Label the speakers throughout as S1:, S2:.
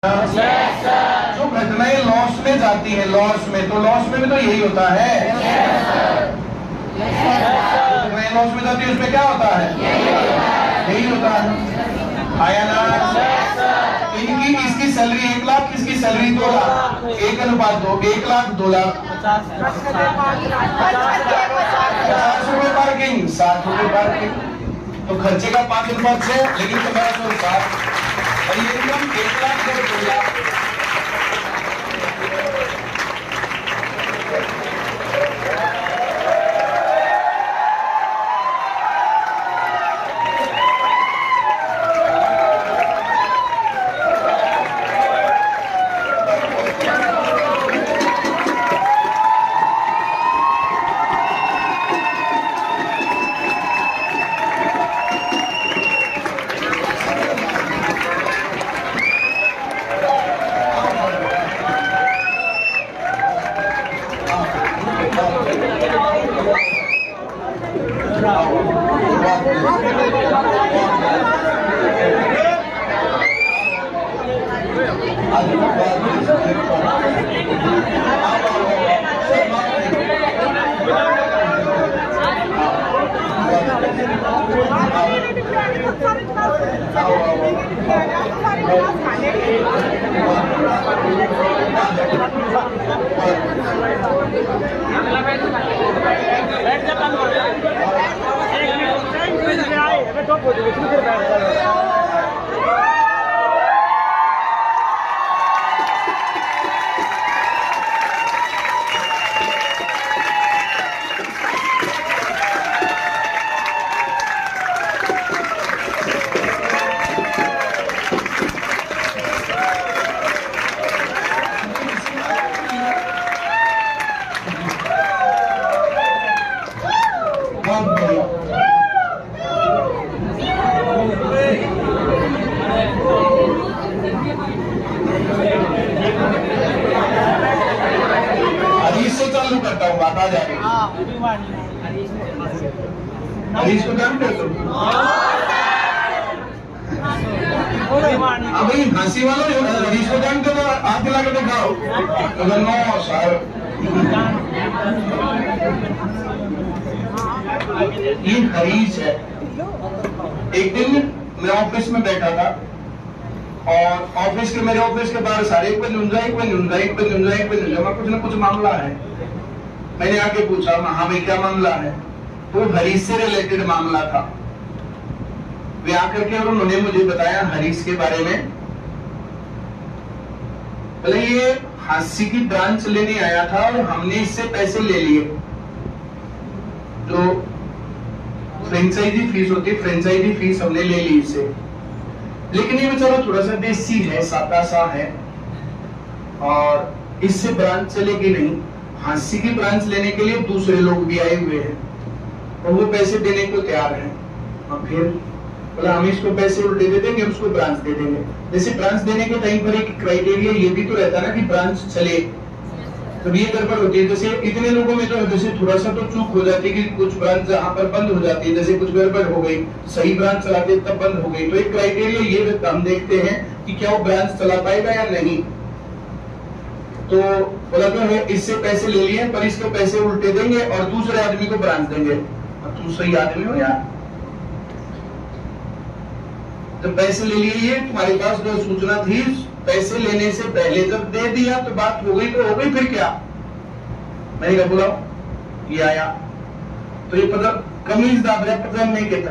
S1: जो घटनाएं लॉस में जाती है, लॉस में, तो लॉस में भी तो यही होता है। घटनाएं लॉस में जाती है, उसमें क्या होता है? यही होता है। आया ना? इनकी इसकी सैलरी 1 लाख, इसकी सैलरी 2 लाख, 1:2, 1 लाख 2 लाख। 50 रुपए पार्किंग, 60 रुपए पार्किंग, तो खर्चे का 5 रुपए है, लेकिन 50 और ये एकदम 1 लाख 2 लाख। हरीश को जानते हो? अभी हंसी वाला हरीश को जानते हो? हाथ मिला के दिखाओ। नो सर, ये हरीश है। एक दिन मैं ऑफिस में बैठा था और मेरे ऑफिस के बाहर सारे एक बजे कुछ ना कुछ मामला है। मैंने आके पूछा, हाँ भाई क्या मामला है? तो हरीश से रिलेटेड मामला था। वे आकर के और उन्होंने मुझे बताया हरीश के बारे में। बोले ये हांसी की ब्रांच लेने आया था और हमने इससे पैसे ले लिए। जो फ्रेंचाइजी फीस होती है, फ्रेंचाइजी फीस हमने ले ली इससे। लेकिन ये बेचारा थोड़ा सा देसी है, सादा सा है और इससे ब्रांच चलेगी नहीं। हांसी की ब्रांच लेने के लिए दूसरे लोग भी आए हुए हैं और वो पैसे देने को तैयार हैं। और फिर बोला हम इसको पैसे उल्टे दे देंगे, उसको ब्रांच दे देंगे। जैसे ब्रांच देने के टाइम पर एक क्राइटेरिया ये भी तो रहता है ना कि ब्रांच चले, तो ये गड़बड़ होती है। जैसे इतने लोगों में तो जैसे थोड़ा सा तो चूक हो जाती है कि कुछ ब्रांच जहाँ पर बंद हो जाती है, जैसे कुछ गड़बड़ हो गई, सही ब्रांच चलाते तब बंद हो गई। तो एक क्राइटेरिया ये हम देखते हैं कि क्या वो ब्रांच चला पाएगा या नहीं। तो बोला तो है इससे पैसे ले लिए पर इसके पैसे उल्टे देंगे और दूसरे आदमी को ब्रांच देंगे। तुम सही आदमी हो यार, तो पैसे ले लिए, ये तुम्हारे पास जो सूचना थी पैसे लेने से पहले जब दे दिया तो बात हो गई, तो हो गई, फिर क्या? मैंने कहा बुलाओ। ये आया तो ये पता कमीज दाब रहा, पता नहीं कहता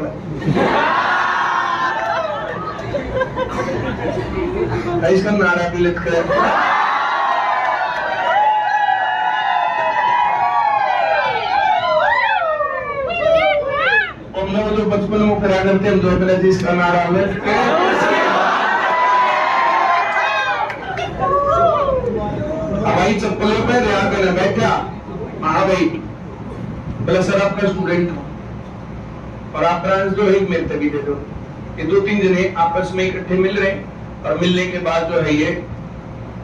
S1: इसका नारा भी लिख कर जो बचपन में करा करते हम जो इसका नारा हवाई चप्पलों पे यहाँ पे बैठा। हाँ भाई, बोला सर आपका स्टूडेंट हो और आप ब्रांच दो, एक मेरे तभी दे दो। ये 2-3 जने आपस में इकट्ठे मिल रहे और मिलने के बाद जो है ये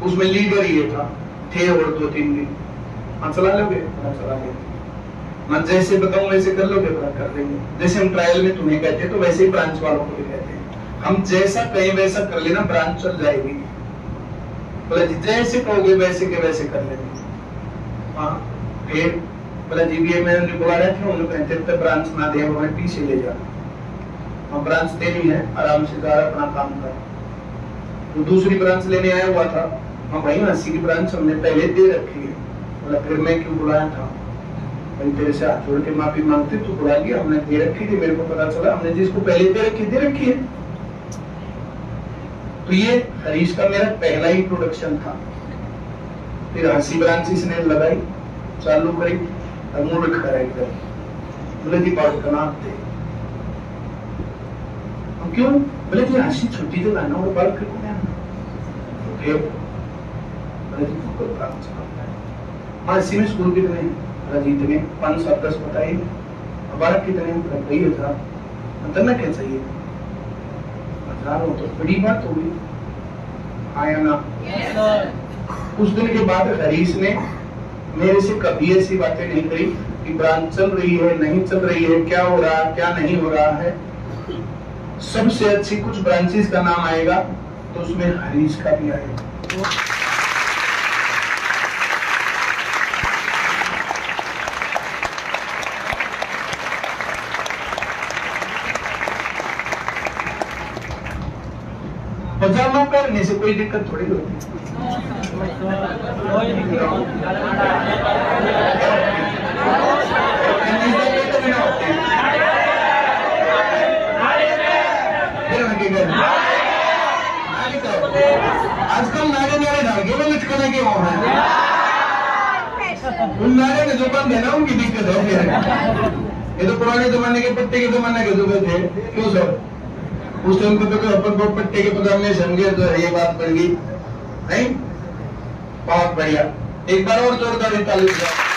S1: उसमें लीडर ये था, थे और 2-3 दिन। हाँ चला लोगे? हाँ चला लोगे। मैं जैसे बताऊं वैसे कर लोगे? कर देंगे। जैसे हम ट्रायल में तुम्हें कहते हैं तो वैसे ही ब्रांच वालों को भी कहते हैं। हम जैसा कहें वैसा कर लेना, ब्रांच चल जाएगी। बोला जी जैसे कहोगे वैसे के वैसे कर लेंगे। हाँ फिर बोला जी भी मैंने बुला रहे थे, उन्होंने कहते ब्रांच ना दे, उन्होंने पीछे ले जा, वहाँ ब्रांच देनी है, आराम से जा अपना काम कर। तो दूसरी ब्रांच लेने आया हुआ था, हाँ भाई 80 की ब्रांच हमने पहले दे रखी है। बोला फिर मैं क्यों बुलाया था भाई, तेरे से हाथ जोड़ के माफी मांगते, तू बुला लिया, हमने दे रखी थी, मेरे को पता चला, हमने जिसको पहले दे रखी है। तो ये हरीश का मेरा पहला इंट्रोडक्शन था। फिर 80 ब्रांचेस ने लगाई, चालू करी, मूड खड़ा एकदम, बोले जी बात करना थे क्यों, बोले जी 80 छुट्टी तो लाना और बाल फिर बोले जी ब्रांच हाँ 80 में स्कूल कितने हैं, इतने 5 7 10 बताइए, 12 कितने हैं, 20,000 मतलब ना क्या चाहिए 1000 हो तो बड़ी बात होगी, आया ना। कुछ दिन के बाद हरीश ने मेरे से कभी ऐसी बातें नहीं करी कि ब्रांच चल रही है नहीं चल रही है, क्या हो रहा क्या नहीं हो रहा है। सबसे अच्छी कुछ ब्रांचेस का नाम आएगा तो उसमें हरीश का भी आएगा। पजामा पहनने से कोई दिक्कत थोड़ी होती है। आजकल नारे नारे धागे में लटकाने के हो रहे हैं, उन नारे में जो बंद है ना उनकी दिक्कत है। ये तो पुराने जमाने के पट्टे के जमाने के जुगे थे, क्यों सर उस टाइम पे तो अपन पट्टे के पजामे समझे तो ये बात बन गई नहीं। बहुत बढ़िया, एक बार और जोरदार ताली बजाओ।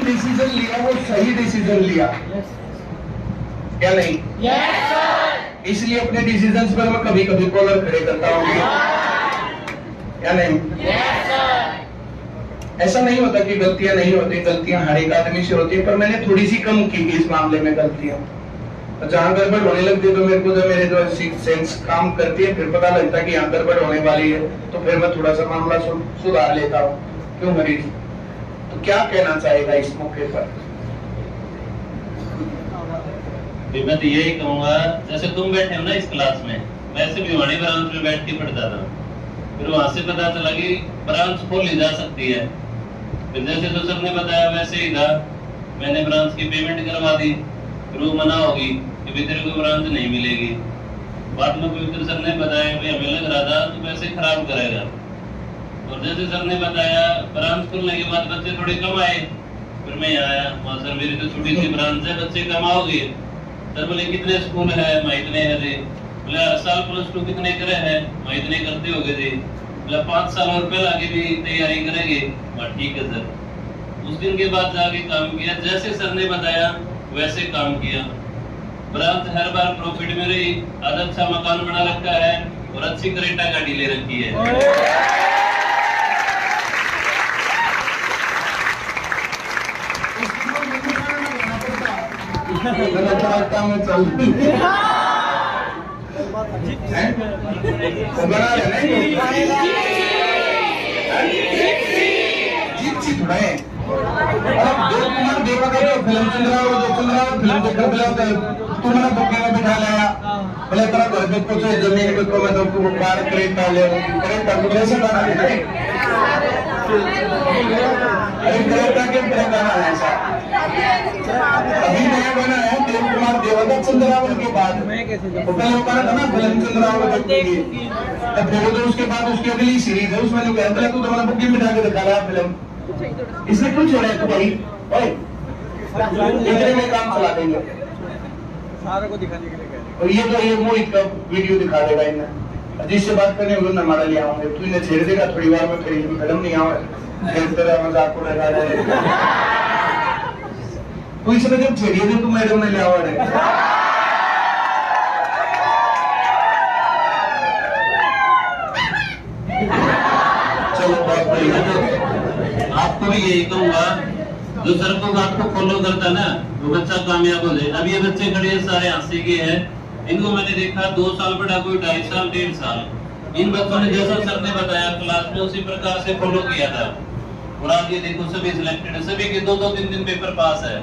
S1: डिसीजन लिया वो सही डिसीजन लिया क्या नहीं? yes, इसलिए अपने डिसीजंस पर मैं कभी कभी कॉलर खड़े करता हूँ क्या नहीं? yes, ऐसा नहीं होता कि गलतियां नहीं होती, गलतियां हर एक आदमी से होती है, पर मैंने थोड़ी सी कम की इस मामले में गलतियां। तो जहां गड़बड़ होने लगती है तो मेरे को जब मेरे जो सेंस काम करती है फिर पता लगता है कि यहाँ गड़बड़ होने वाली है, तो फिर मैं थोड़ा सा मामला सुधार लेता हूँ। क्यों मरीज? तो क्या कहना चाहेगा इस मौके पर?
S2: मैं तो यही कहूंगा, जैसे तुम बैठे हो ना इस क्लास में, वैसे भी वही ब्रांच में बैठ के पढ़ता था, फिर वहां से पता चला कि ब्रांच खोली जा सकती है। फिर जैसे जो सर ने बताया वैसे ही था, मैंने ब्रांच की पेमेंट करवा दी, फिर वो मना होगी कि भी तेरे को ब्रांच नहीं मिलेगी। बाद में पवित्र सर ने बताया कि हमें लग रहा था तो पैसे खराब करेगा, और जैसे सर ने बताया ब्रांच खुलने के बाद बच्चे थोड़े कम आए, फिर मैं यहाँ आया, वहाँ सर मेरी तो छोटी सी ब्रांच है, बच्चे कम आओगे। सर बोले कितने स्कूल है? मैं इतने है जी। बोले हर साल +2 कितने करे हैं? मैं इतने करते होगे जी। बोले 5 साल और पहले आगे भी तैयारी करेंगे। मैं ठीक है सर। उस दिन के बाद जाके काम किया, जैसे सर ने बताया वैसे काम किया। ब्रांच हर बार प्रॉफिट में रही, आज अच्छा मकान बना रखा है और अच्छी क्रेटा गाड़ी ले रखी है।
S1: रास्ता में चल बना जीत थोड़ा है। कुमार देवा का जो फिल्म चल रहा है फिल्म देखकर तुम्हारा बुकिंग में बिठा लाया, बोले तेरा घर पे कुछ जमीन पे को मैं तो कार क्रेटा ले क्रेटा कुछ ऐसा बना है। अरे क्रेटा के गाना है ऐसा अभी नया बना है देव कुमार देवता चंद्रावल के बाद, पहले वो बना था ना फिल्म चंद्रावल की, तब फिर तो उसके बाद उसकी अगली सीरीज है उसमें जो कहता है तू तो मतलब बुकिंग बिठा के दिखा रहा है फिल्म, इसने क्यों छोड़ा है? तू भाई ओए इतने में काम चला देंगे
S3: सारा को दिखाने के लिए कह रहे।
S1: और ये तो ये मोहित का वीडियो दिखा देगा इन्हें, जिससे बात करने उन्होंने हमारा ले आऊंगे, तू इन्हें छेड़ देगा थोड़ी बार में, फिर फिल्म नहीं आऊंगा फिर तेरा मजाक को लगा रहे तू इसमें जब छेड़िए थे तू मैडम ने ले आवा रहे। चलो बहुत बढ़िया।
S2: आपको भी यही कहूंगा, जो सर को बात को फॉलो करता ना वो बच्चा कामयाब हो जाए। अब ये बच्चे खड़े हैं सारे हांसी के हैं, इनको मैंने देखा 2 साल पढ़ा, कोई 2.5 साल 1.5 साल। इन बच्चों ने जैसा सर ने बताया क्लास में उसी प्रकार से फॉलो किया था, और आज ये देखो सभी सिलेक्टेड है, सभी के 2-2 3 पेपर पास है।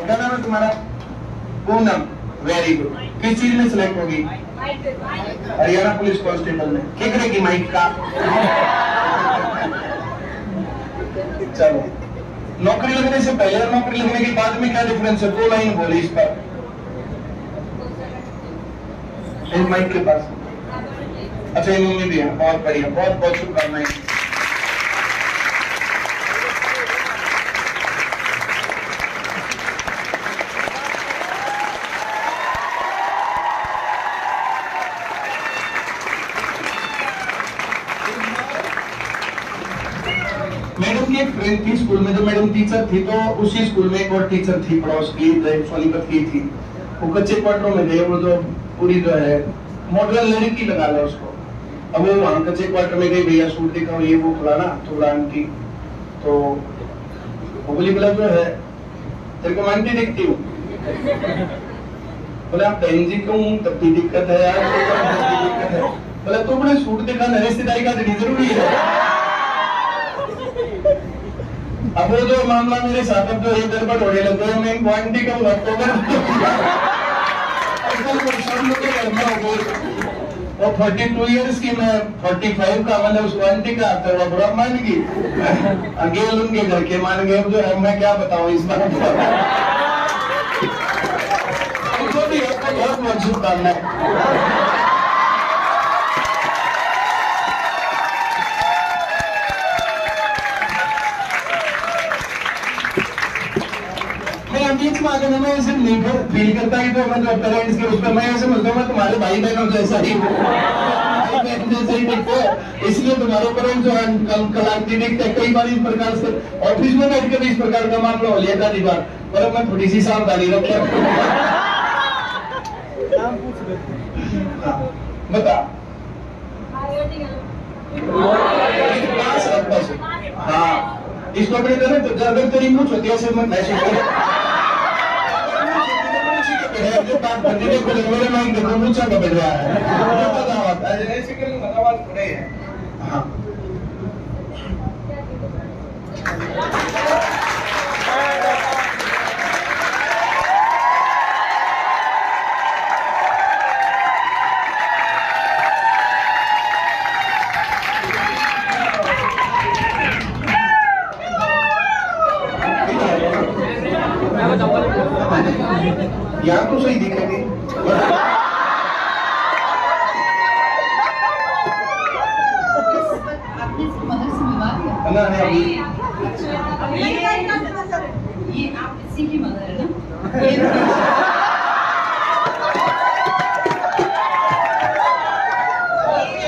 S1: क्या नाम है तुम्हारा? Poonam, very good. किस चीज में सिलेक्ट होगी? हरियाणा पुलिस कांस्टेबल में। क्या करेगी माइक का? चलो, नौकरी लगने से पहले और नौकरी लगने के बाद में क्या डिफरेंस है? 2 लाइन बोले इस पर, इस माइक के पास। अच्छा, ये मम्मी भी है, बहुत बढ़िया, बहुत बहुत शुभकामनाएं। मैडम की एक फ्रेंड थी स्कूल में, जो मैडम टीचर थी, तो उसी स्कूल में एक और टीचर थी पड़ोस की, सोनीपत की थी। वो कच्चे क्वार्टरों में गए, वो जो पूरी जो है मॉडर्न लड़की लगा लो उसको। अब वो वहां कच्चे क्वार्टर में गई, भैया सूट दिखाओ, ये वो फलाना तो आंटी, तो वो बोली बोला जो है तेरे को आंटी दिखती हूँ। बोले आप बहन जी क्यों, तब भी दिक्कत है यार, दिक्कत है। बोले तो बड़े सूट दिखाना रिश्तेदारी का देनी जरूरी है। अब वो जो मामला मेरे साथ अब जो एक गड़बड़ होने लगा है, मैं क्वांटिटी का अक्टूबर और 42 इयर्स की, मैं 45 का, मतलब उस क्वांटिटी का तो वो बुरा मान गई। अकेले उनके घर के मान गए। अब जो है मैं क्या बताऊं इस बात पर। उनको भी आपको बहुत बहुत शुभकामनाएं। बीच में आकर मैं ऐसे नहीं फील करता कि तो मैं जो पेरेंट्स के उस पर मैं ऐसे बोलता हूँ तुम्हारे भाई बहनों जैसा ही भाई बहन जैसे ही दिखते हैं, इसलिए तुम्हारे पेरेंट्स जो है कलाकृति दिखते हैं। कई बार इस प्रकार से ऑफिस में बैठ कर इस प्रकार का मामला हो लिया था जी बार, पर मैं थोड़ी सी सावधानी रखे। बता हाँ, इसको अपने अगर तेरी मुझ होती है मैं मैसेज कर मेरे माइंड देखो मुझे का बज रहा है, ऐसे कर आवाज पड़े है। हाँ यहाँ तो सही दिखेगी।
S4: ये आप इसी की मदर है ना?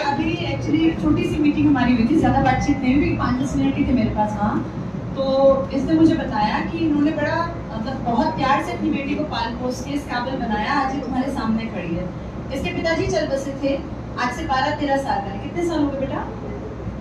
S4: अभी एक्चुअली छोटी सी मीटिंग हमारी हुई थी, ज्यादा बातचीत नहीं हुई, 5-10 मिनट ही थे मेरे पास वहाँ। तो इसने मुझे बताया कि इन्होंने बड़ा मतलब बहुत प्यार से अपनी बेटी को पाल पोस के इस काबिल बनाया, आज ये तुम्हारे सामने खड़ी है। इसके पिताजी चल बसे थे आज से 12-13 साल पहले। कितने साल हो गए बेटा?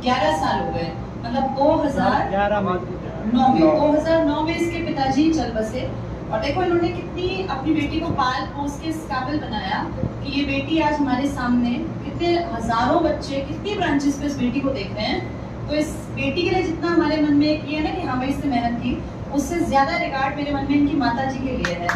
S4: 11 साल हो गए, मतलब 2009 में इसके पिताजी चल बसे। और देखो इन्होंने कितनी अपनी बेटी को पाल पोस के इस काबिल बनाया कि ये बेटी आज हमारे सामने, कितने हजारों बच्चे कितनी ब्रांचेस पे इस बेटी को देख रहे हैं। तो इस बेटी के लिए जितना हमारे मन में ये है ना कि हाँ भाई इसने मेहनत की, उससे ज्यादा रिगार्ड मेरे मन में इनकी माता जी के लिए है।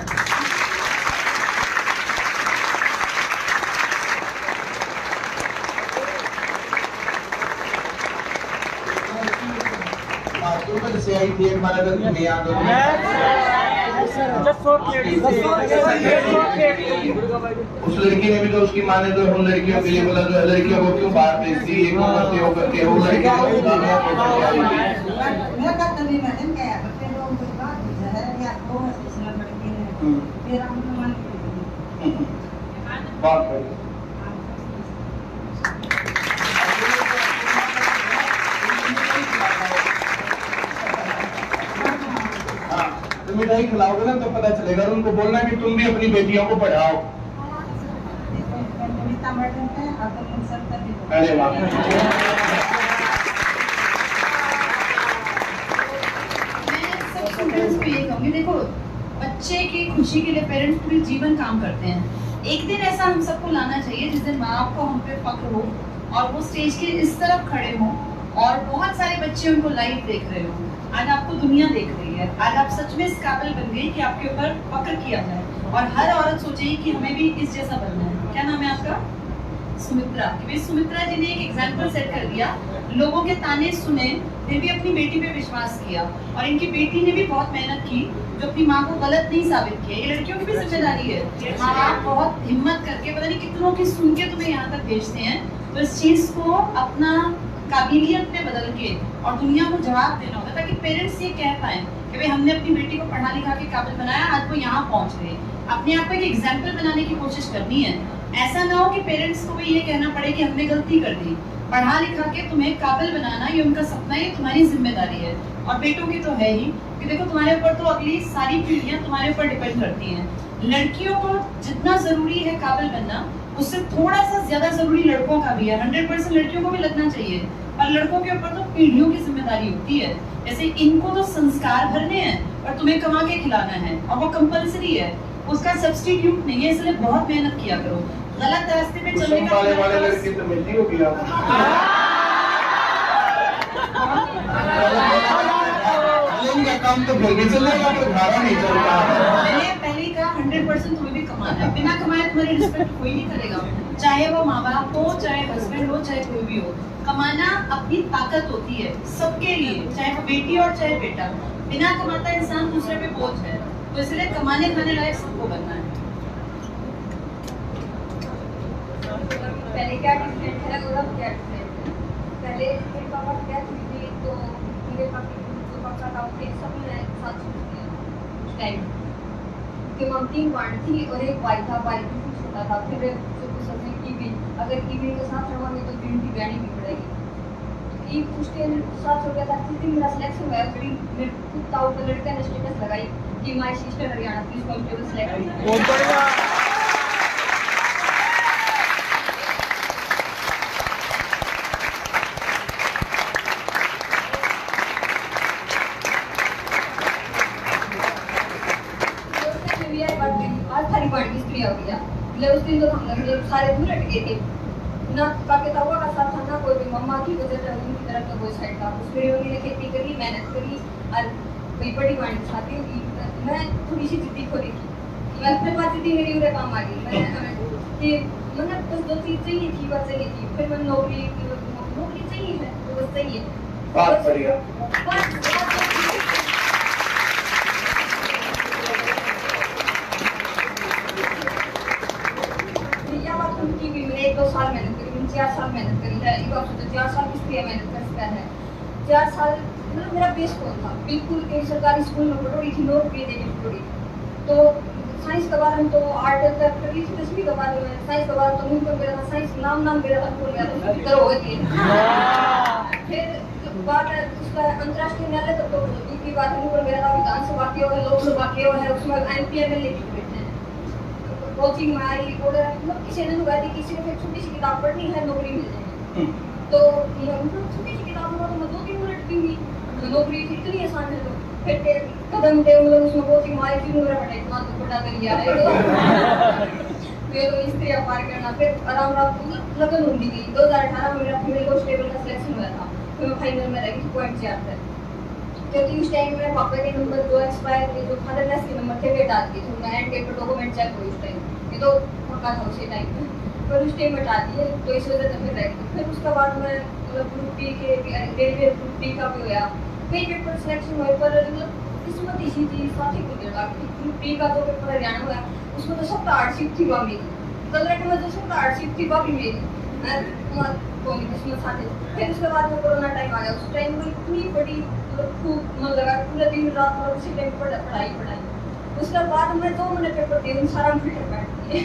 S1: से आई थी हमारा याद उस लड़की ने भी तो उसकी माँ ने तो हम लड़कियों के लिए बोला जो लड़कियों को क्यों बाहर भेजती है, क्यों करते हो करके वो मिठाई खिलाओगे ना तो पता चलेगा। उनको बोलना कि तुम भी अपनी बेटियों को पढ़ाओ।
S4: सीतामढ़ी में आकर सब कर दी।
S1: अरे वाह,
S4: मैं सब स्टूडेंट्स को ये कहूँगी, देखो बच्चे की खुशी के लिए पेरेंट्स पूरी जीवन काम करते हैं। एक दिन ऐसा हम सबको लाना चाहिए जिस दिन माँ बाप को हम पे फक्र हो और वो स्टेज के इस तरफ खड़े हों और बहुत सारे बच्चे उनको लाइव देख रहे हो। आज आपको दुनिया देख रही है, आज आप सच में इस काबिल बन गई कि आपके ऊपर फक्र किया जाए और हर औरत सोचेगी कि हमें भी इस जैसा बनना है। क्या नाम है आपका? सुमित्रा। कि भाई सुमित्रा जी ने एक एग्जाम्पल सेट कर दिया, लोगों के ताने सुने फिर भी अपनी बेटी पे विश्वास किया और इनकी बेटी ने भी बहुत मेहनत की जो अपनी माँ को गलत नहीं साबित किया। ये लड़कियों की भी जिम्मेदारी है। माँ बाप बहुत हिम्मत करके पता नहीं कितनों की सुन के तुम्हें यहाँ तक भेजते हैं, तो इस चीज को अपना काबिलियत में बदल के और दुनिया को जवाब देना होगा ताकि पेरेंट्स ये कह पाए कि भाई हमने अपनी बेटी को पढ़ा लिखा के काबिल बनाया, आज वो यहाँ पहुँच गए। अपने आप को एक एग्जाम्पल बनाने की कोशिश करनी है। ऐसा ना हो कि पेरेंट्स को भी ये कहना पड़े कि हमने गलती कर दी। पढ़ा लिखा के तुम्हें काबिल बनाना ये उनका सपना है, ये तुम्हारी जिम्मेदारी है। और बेटों की तो है ही कि देखो तुम्हारे ऊपर तो अगली सारी पीढ़ियां तुम्हारे ऊपर डिपेंड करती हैं। लड़कियों को जितना जरूरी है काबिल बनना, उससे थोड़ा सा ज्यादा जरूरी लड़कों का भी है। 100% लड़कियों को भी लगना चाहिए, पर लड़कों के ऊपर तो पीढ़ियों की जिम्मेदारी होती है। जैसे इनको तो संस्कार भरने हैं और तुम्हें कमा के खिलाना है और वो कंपलसरी है, उसका सब्स्टिट्यूट नहीं है। इसलिए बहुत मेहनत किया करो। गलत रास्ते पे चलने का
S1: वाले लड़की तो मिलती होगी आपको। का काम तो फिर भी चलेगा, तो धारा नहीं चलता।
S4: मैंने पहले ही कहा 100% तुम्हें भी कमाना है। बिना कमाए तुम्हारी रिस्पेक्ट कोई नहीं करेगा, चाहे वो माँ बाप हो, चाहे हस्बैंड हो, चाहे कोई भी हो। कमाना अपनी ताकत होती है सबके लिए, चाहे वो बेटी और चाहे बेटा। बिना कमाता इंसान दूसरे पे बोझ है, तो इसलिए कमाने खाने लायक सबको बनना है।
S5: पहले क्या डिफरेंट है और अब क्या डिफरेंट है? पहले मेरे पापा क्या थी तो मेरे पापा जो बच्चा था उसके सब में साथ उस टाइम कि मम 3 पॉइंट थी और एक भाई था, भाई भी छोटा था। फिर जो सबसे की अगर कीवी के साथ रहोगे तो फिर उनकी बहनी भी पड़ेगी। उसके साथ हो गया था। जिस दिन मेरा सिलेक्शन हुआ फिर मेरे खुद ताऊ के लड़के ने स्टेटस लगाई कि my sister Haryana police constable select हुई। उस दिन तो हम लोग सारे दूर हट गए थे ना, काके तावा का साथ था ना कोई भी। मम्मा की वजह से उनकी तरफ का कोई साइड था। उस फिर उन्होंने खेती करी, मेहनत करी और कोई बड़ी वाणी खाती हुई। मैं थोड़ी सी जिद्दी खोली थी, मैं अपने पास जिद्दी मेरी उन्हें काम आ गई। मैं कि मैंने बस 2 चीज चाहिए थी, बस चाहिए थी। फिर मैंने नौकरी चाहिए है तो बस चाहिए
S1: बात बढ़िया।
S5: उनकी भी मैंने 1-2 साल मेहनत करी, 4 साल मेहनत करी है। एक बात सोचो 4 साल किस लिए मेहनत कर सकता है? 4 साल मतलब मेरा बेस कौन था? बिल्कुल एक सरकारी स्कूल में पढ़ोड़ी थी, 9 रुपये देकर पढ़ोड़ी। तो साइंस के बारे में तो आर्ट तक पढ़ी थी, 10वीं के बारे में साइंस के बारे में तो मुझे मेरा साइंस नाम मेरा तक भूल गया तो करो होती है। फिर बात है उसका अंतर्राष्ट्रीय न्यायालय तक तो दूसरी बात है ऊपर मेरा विधानसभा के है, लोकसभा के है, उसमें एमपीएमएल लेके बैठे हैं। कोचिंग में आई ऑर्डर मतलब किसी ने कहा थी किसी ने छोटी सी किताब पढ़नी है नौकरी मिल जाएगी। तो छोटी सी किताब में तो मैं 2-3 मिनट की हुई, नौकरी इतनी आसान है। तो फिर कदम थे मतलब उसमें कोचिंग में आई थी मेरा बड़ा इतना तो बड़ा कर लिया है फिर तो स्त्री पार करना। फिर आराम लगन होती गई। 2018 में मेरा फीमेल कांस्टेबल का सिलेक्शन हुआ था, तो मैं फाइनल में रही थी पॉइंट 4 तक। क्योंकि उस टाइम मेरे पापा के नंबर जो एक्सपायर थे, जो फादरलेस के नंबर थे, वे डाल दिए थे। मैं एंड पेपर डॉक्यूमेंट चेक हुई उस टाइम, ये तो पक्का था उसी टाइम पे, पर उस टाइम हटा दिए तो इस वजह से फिर रह गई। फिर उसके बाद मैं मतलब ग्रुप डी के रेलवे ग्रुप डी का भी हुआ, कई पेपर सिलेक्शन हुए, पर मतलब किस्मत इसी थी साथ ही कुछ लगा। ग्रुप डी का जो पेपर हरियाणा हुआ उसमें तो सबका हार्डशिप थी, वहाँ मेरी कलर में जो सबका हार्डशिप थी वहाँ भी मेरी कोई किस्मत साथ। फिर उसके बाद में कोरोना टाइम आ गया। उस टाइम में इतनी बड़ी खूब मन लगा, पूरा दिन रात मतलब उसी टाइम पढ़ाई। उसके बाद मैं 2 महीने पेपर दिए, सारा फिल्टर बैठ दिए।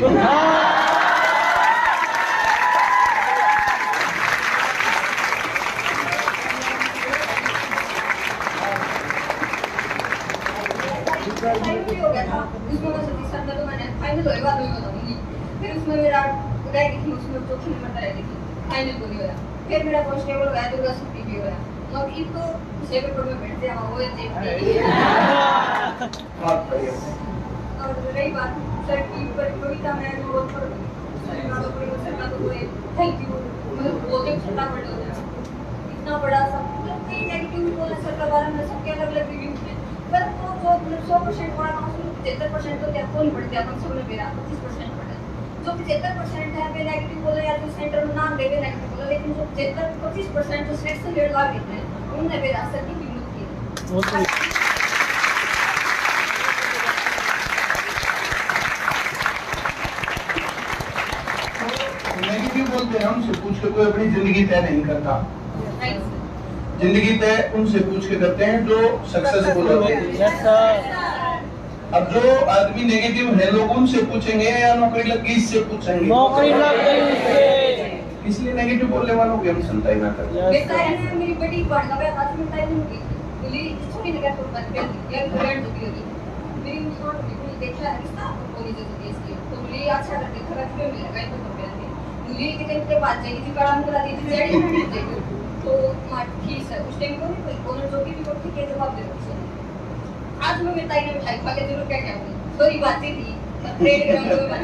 S5: हो गया था उसमें मैं सतीश सर तो मैंने फाइनल होए बाद में बताऊंगी। फिर उसमें मेरा रह गई थी उसमें चौथी नंबर पर रह गई थी, फाइनल को नहीं होया। फिर मेरा कांस्टेबल हो गया तो उसका छुट्टी भी होया। और एक तो दूसरे पेपर में बैठते हैं वो
S1: बहुत बढ़िया।
S5: और रही बात सर की कविता में बहुत पर थैंक यू मतलब बोलते छोटा वर्ड हो गया इतना बड़ा सा मतलब कई नेगेटिव बोला सर का बारे में सबके अलग अलग रिव्यू हैं पर वो जो मतलब 100% वाला उसमें 75% तो क्या कौन पढ़ते हैं अपन सब ने मेरा 25% पढ़ा जो 75% है वे नेगेटिव बोले या जो सेंटर में नाम दे नेगेटिव बोले लेकिन जो 25% जो सिलेक्शन रेट ला देते हैं उन्होंने मेरा सर की कीमत की
S1: नेगेटिव बोलते हैं हमसे पूछ के कोई अपनी जिंदगी तय नहीं करता। जिंदगी तय उनसे पूछ के करते हैं जो सक्सेसफुल होते हैं। अब जो आदमी नेगेटिव है लोग उनसे पूछेंगे या नौकरी लग गई इससे पूछेंगे,
S3: नौकरी लग गई इससे।
S1: इसलिए नेगेटिव बोलने वालों की हम सुनता ही ना करते।
S5: बेटा है मेरी बड़ी बात का बात में टाइम होगी बोली छोटी निगाह पर बात कर या फ्रेंड होगी मेरी मुस्कान बिल्कुल देखा है रिश्ता कोई जैसे केस की तो बोली अच्छा कर देखा कि क्यों मिलेगा ये तो कर दे मुझे कितने बात चाहिए थी कड़ा मुकरा दी थी जेडी नहीं देखो तो मार ठीक है उस टाइम को कोई ओनर जो भी को ठीक है जवाब दे दो आज मैं मिठाई ने मिठाई खा के जरूर क्या क्या बोली सॉरी बातें थी ट्रेड ग्राउंड में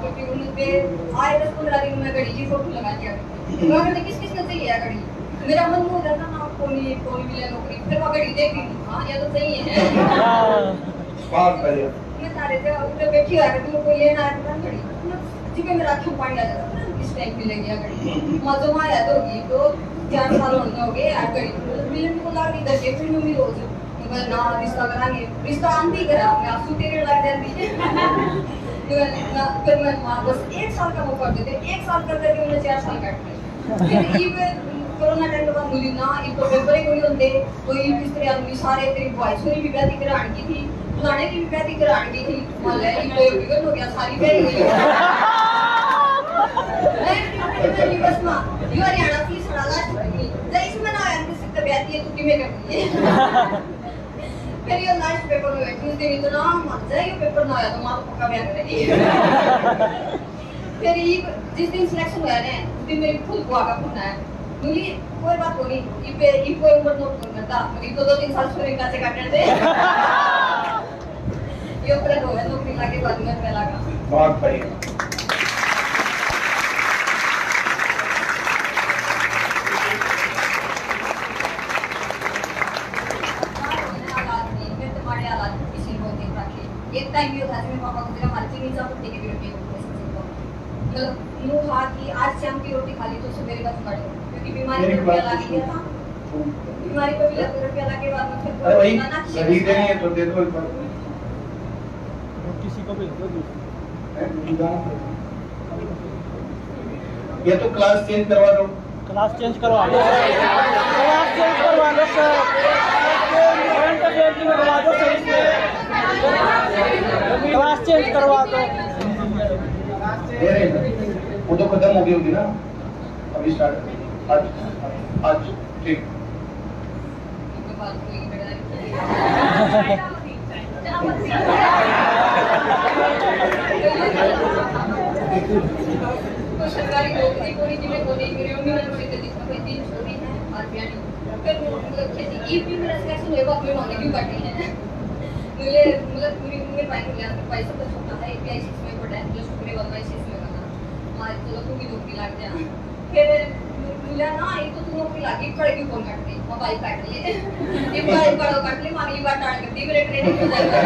S5: क्योंकि उनके आए 10-15 दिन में घड़ी की फोटो लगा दिया कहते किस किस ने चाहिए घड़ी मेरा मन हो जाता ना कोई मिले नौकरी फिर वो घड़ी देखी हाँ या तो सही है
S1: बहुत बढ़िया।
S5: मैं सारे थे उधर बैठी हुआ है तुम कोई लेना है तो घड़ी जी पे मेरा आंखों पानी आ जाता है किस टाइम मिलेगी घड़ी मजो में आया तो होगी तो 4 साल होने हो गए यार घड़ी मिलन को लग नहीं करके फिर मैं रोज ना रिश्ता करांगे रिश्ता आंधी करा मैं आंसू तेरे लग जाती फिर मैं बस 1 साल का मौका देते 1 साल कर करके उन्हें 4 साल काट दिए फिर कोरोना टाइम के बाद मुझे ना एक तो पेपर ही कोई होते तो ये किस तरह आदमी सारे तेरी बॉयज को भी ब्याह कराने की थी फलाने की भी ब्याह कराने की थी मान ले एक तो बिगड़ हो गया सारी ब्याह गई बस ना यू हरियाणा की सड़ा लास्ट बनी जय इसमें ना यार किसी का ब्याह है तो किਵੇਂ करनी है फिर ये लास्ट पेपर में बैठी थी इतना मर जाए ये पेपर ना आया तो मां तो पक्का ब्याह करेगी फिर ये जिस दिन सिलेक्शन हुआ ना उस दिन मेरी खुद बुआ का फोन आया मुझे कोई बात हो नहीं ये पे ये कोई उम्र नोट कर करता मुझे तो 2-3 साल सोने का से काटने दे ये ऊपर हो गया नौकरी लाके बाद में मैं लगा
S1: बहुत बढ़िया।
S5: एक टाइम ये था मेरे पापा को तेरा मर्जी नहीं जा पड़ती कि रोटी मतलब यूं था कि आज शाम की रोटी खा ली तो सवेरे का पड़े क्योंकि बीमारी पे रुपया लग गया था बीमारी पे रुपया लगे बाद में फिर
S1: वही सही देंगे तो दे दो एक बार
S3: किसी को भी दो
S1: ये तो क्लास चेंज करवा दो
S3: क्लास चेंज करवा दो सर क्लास चेंज करवा दो
S1: वो तो खत्म हो गई होगी ना अभी स्टार्ट आज ठीक
S5: तो सरकारी नौकरी को नहीं में कोई मेरी मम्मी ने मुझे कहा कोई दिन छोड़ी है और बियानी फिर मतलब खेती ये भी मेरा सिलेक्शन हुआ बाद में होने क्यों काटी है मुझे मतलब पूरी उम्र पाई को लिया पैसा तो छोटा है एपीआईसी में पढ़ा है प्लस पूरे वाला एपीआईसी में करना हमारे तो लोगों की नौकरी लग गया फिर मिला ना ये तो नौकरी लगी पड़ेगी कौन काट दी मोबाइल काट लिए ये मोबाइल बड़ा काट लिए अगली बार टाड़ कर दी मेरे ट्रेनिंग हो जाएगा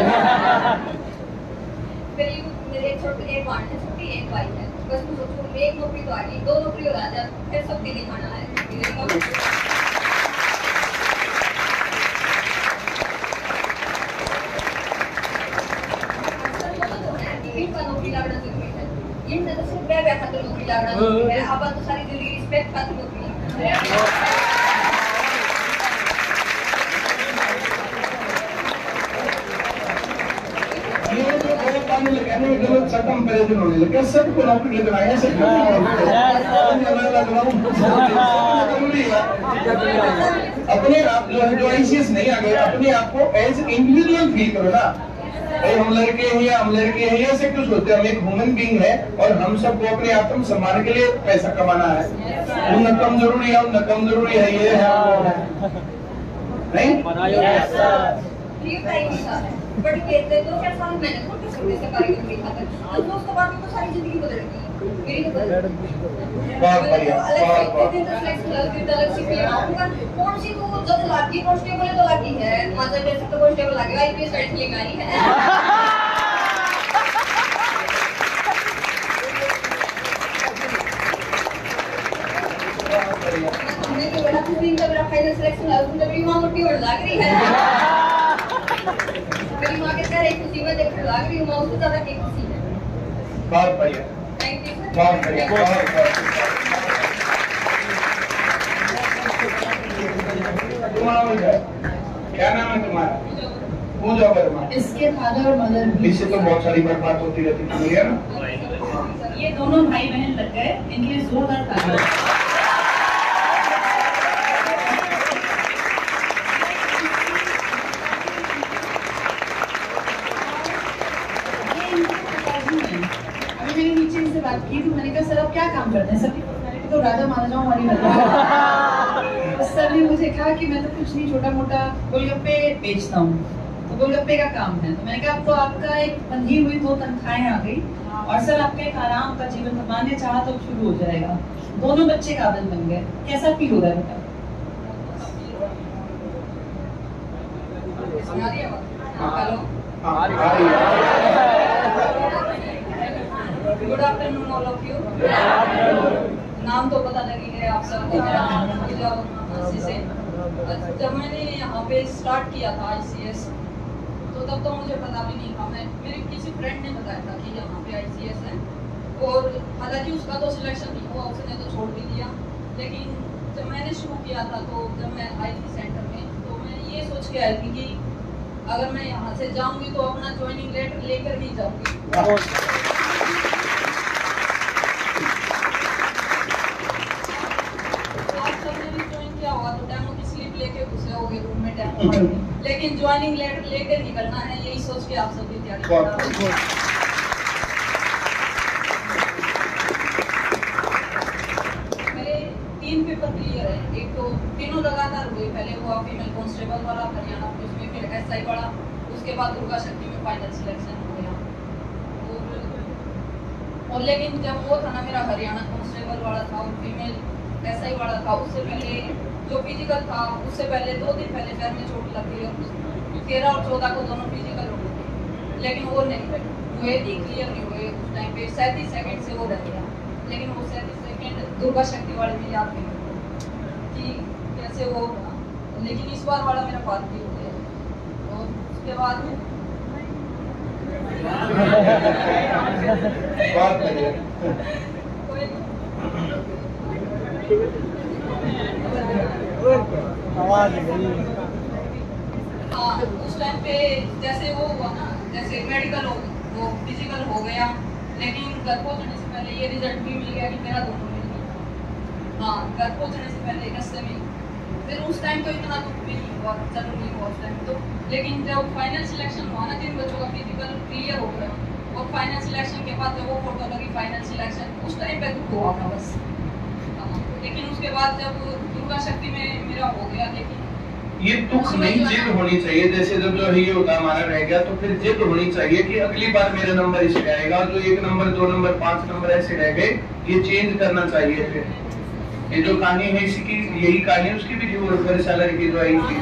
S5: फिर ये मेरे एक छोटे एक बार है छोटी एक भाई है बस मैं सोचूं एक नौकरी तो आ गई 2 नौकरी हो जाए फिर सबके दिखाना है नौकरी लगना जरूरी है ये तो सिर्फ बैठा खातिर नौकरी लगना जरूरी है अब तो सारी जिंदगी रिस्पेक्ट खातिर नौकरी
S1: ये जो आने लगा नहीं गलत सा कंपैरिजन होने लगा सबको नौकरी लगाया सब अपने आप जो आईसीएस नहीं आ गए अपने आप को एज इंडिविजुअल फील करो ना भाई हम लड़के हैं ऐसे क्यों सोचते हैं हम एक ह्यूमन बीइंग है और हम सबको अपने आत्म सम्मान के लिए पैसा कमाना है वो न कम जरूरी है ये है नहीं
S5: बट कहते तो क्या साल मैंने खुद के छोटे से कार्य में था तो उसके बाद तो सारी जिंदगी बदल गई मेरी तो बदल
S1: बहुत बढ़िया
S5: अलग सी फीलिंग आऊंगा कौन सी तो जज लागी कांस्टेबल तो लागी है मतलब जैसे तो कांस्टेबल लगेगा आईपीएस साइड फीलिंग आई है हमने तो बड़ा खुश दिन का मेरा फाइनल सिलेक्शन है उसमें मेरी मां मोटी और लग रही है मेरी मां के साथ एक खुशी में देख लग रही हूं मैं उससे ज्यादा की खुशी है
S1: बहुत बढ़िया
S5: थैंक यू
S1: बहुत बढ़िया तुम्हारा क्या नाम है तुम्हारा पूजा वर्मा
S4: इसके फादर और मदर भी
S1: इससे तो बहुत सारी बात होती रहती थी ना
S4: ये दोनों भाई बहन लग गए इनके लिए जोरदार तालियां मैंने नीचे इनसे बात की तो मैंने कहा सर आप क्या काम करते हैं सबकी पर्सनालिटी तो राजा महाराजाओं वाली लग रही है सर ने मुझे कहा कि मैं तो कुछ नहीं छोटा मोटा गोलगप्पे बेचता हूँ तो गोलगप्पे का काम है तो मैंने कहा अब तो आपका एक बंधी हुई 2 तनख्वाहें आ गई और सर आपका एक आराम का जीवन कमाने चाहा तो शुरू हो जाएगा दोनों बच्चे काबिल बन गए कैसा फील हो रहा है बेटा
S5: good afternoon all of you नाम तो पता लगी है आप सबको से जब मैंने यहाँ पे स्टार्ट किया था आईसीएस तो तब तो मुझे पता भी नहीं था मैं मेरे किसी फ्रेंड ने बताया था कि यहाँ पे आईसीएस है और हालांकि उसका तो सिलेक्शन नहीं हुआ उसने तो छोड़ भी दिया लेकिन जब मैंने शुरू किया था तो जब मैं आई थी सेंटर में तो मैं ये सोच के आई थी कि अगर मैं यहाँ से जाऊंगी तो अपना ज्वाइनिंग लेटर लेकर ही जाऊंगी लेकिन ज्वाइनिंग लेटर लेकर निकलना है यही सोच के आप सभी तैयारी करना मेरे 3 पेपर क्लियर है एक तो तीनों लगातार हुए पहले हुआ फीमेल कांस्टेबल वाला हरियाणा पुलिस में फिर एसआई वाला उसके बाद दुर्गा शक्ति में फाइनल सिलेक्शन हो गया और लेकिन जब वो था ना मेरा हरियाणा कांस्टेबल वाला था और फीमेल एसआई वाला था उससे पहले जो फिजिकल था उससे पहले 2 दिन पहले पैर में चोट लग गई और 13 और 14 को दोनों फिजिकल हो गए लेकिन वो नहीं हुए थी क्लियर नहीं हुए उस टाइम पे 37 सेकंड से वो रह गया लेकिन वो 37 सेकंड दुर्गा शक्ति वाले में याद नहीं कि कैसे वो लेकिन इस बार वाला मेरा बात भी हो गया और उसके बाद हाँ उस टाइम पे जैसे वो हुआ ना जैसे मेडिकल वो फिजिकल हो गया लेकिन घर पहुंचने से पहले ये रिजल्ट भी मिल गया कि मेरा दोनों मिल गया हाँ घर पहुंचने से पहले रस्ते में फिर उस टाइम तो इतना दुख भी नहीं हुआ जरूरी हुआ उस टाइम तो लेकिन जब फाइनल सिलेक्शन हुआ ना 3 बच्चों का फिजिकल क्लियर हो गया और फाइनल सिलेक्शन के बाद जब वो फोटो लगी फाइनल सिलेक्शन उस टाइम पे दुख हुआ था बस लेकिन उसके बाद जब दुर्गा शक्ति में मेरा हो गया लेकिन
S1: ये दुख नहीं जिद होनी चाहिए जैसे जब जो ये होता हमारा रह गया तो फिर जिद होनी चाहिए कि अगली बार मेरा नंबर इस पे आएगा जो 1 नंबर 2 नंबर 5 नंबर ऐसे रह गए ये चेंज करना चाहिए फिर ये जो कहानी है इसकी यही कहानी है उसकी भी जो वर्षा लड़की जो आई थी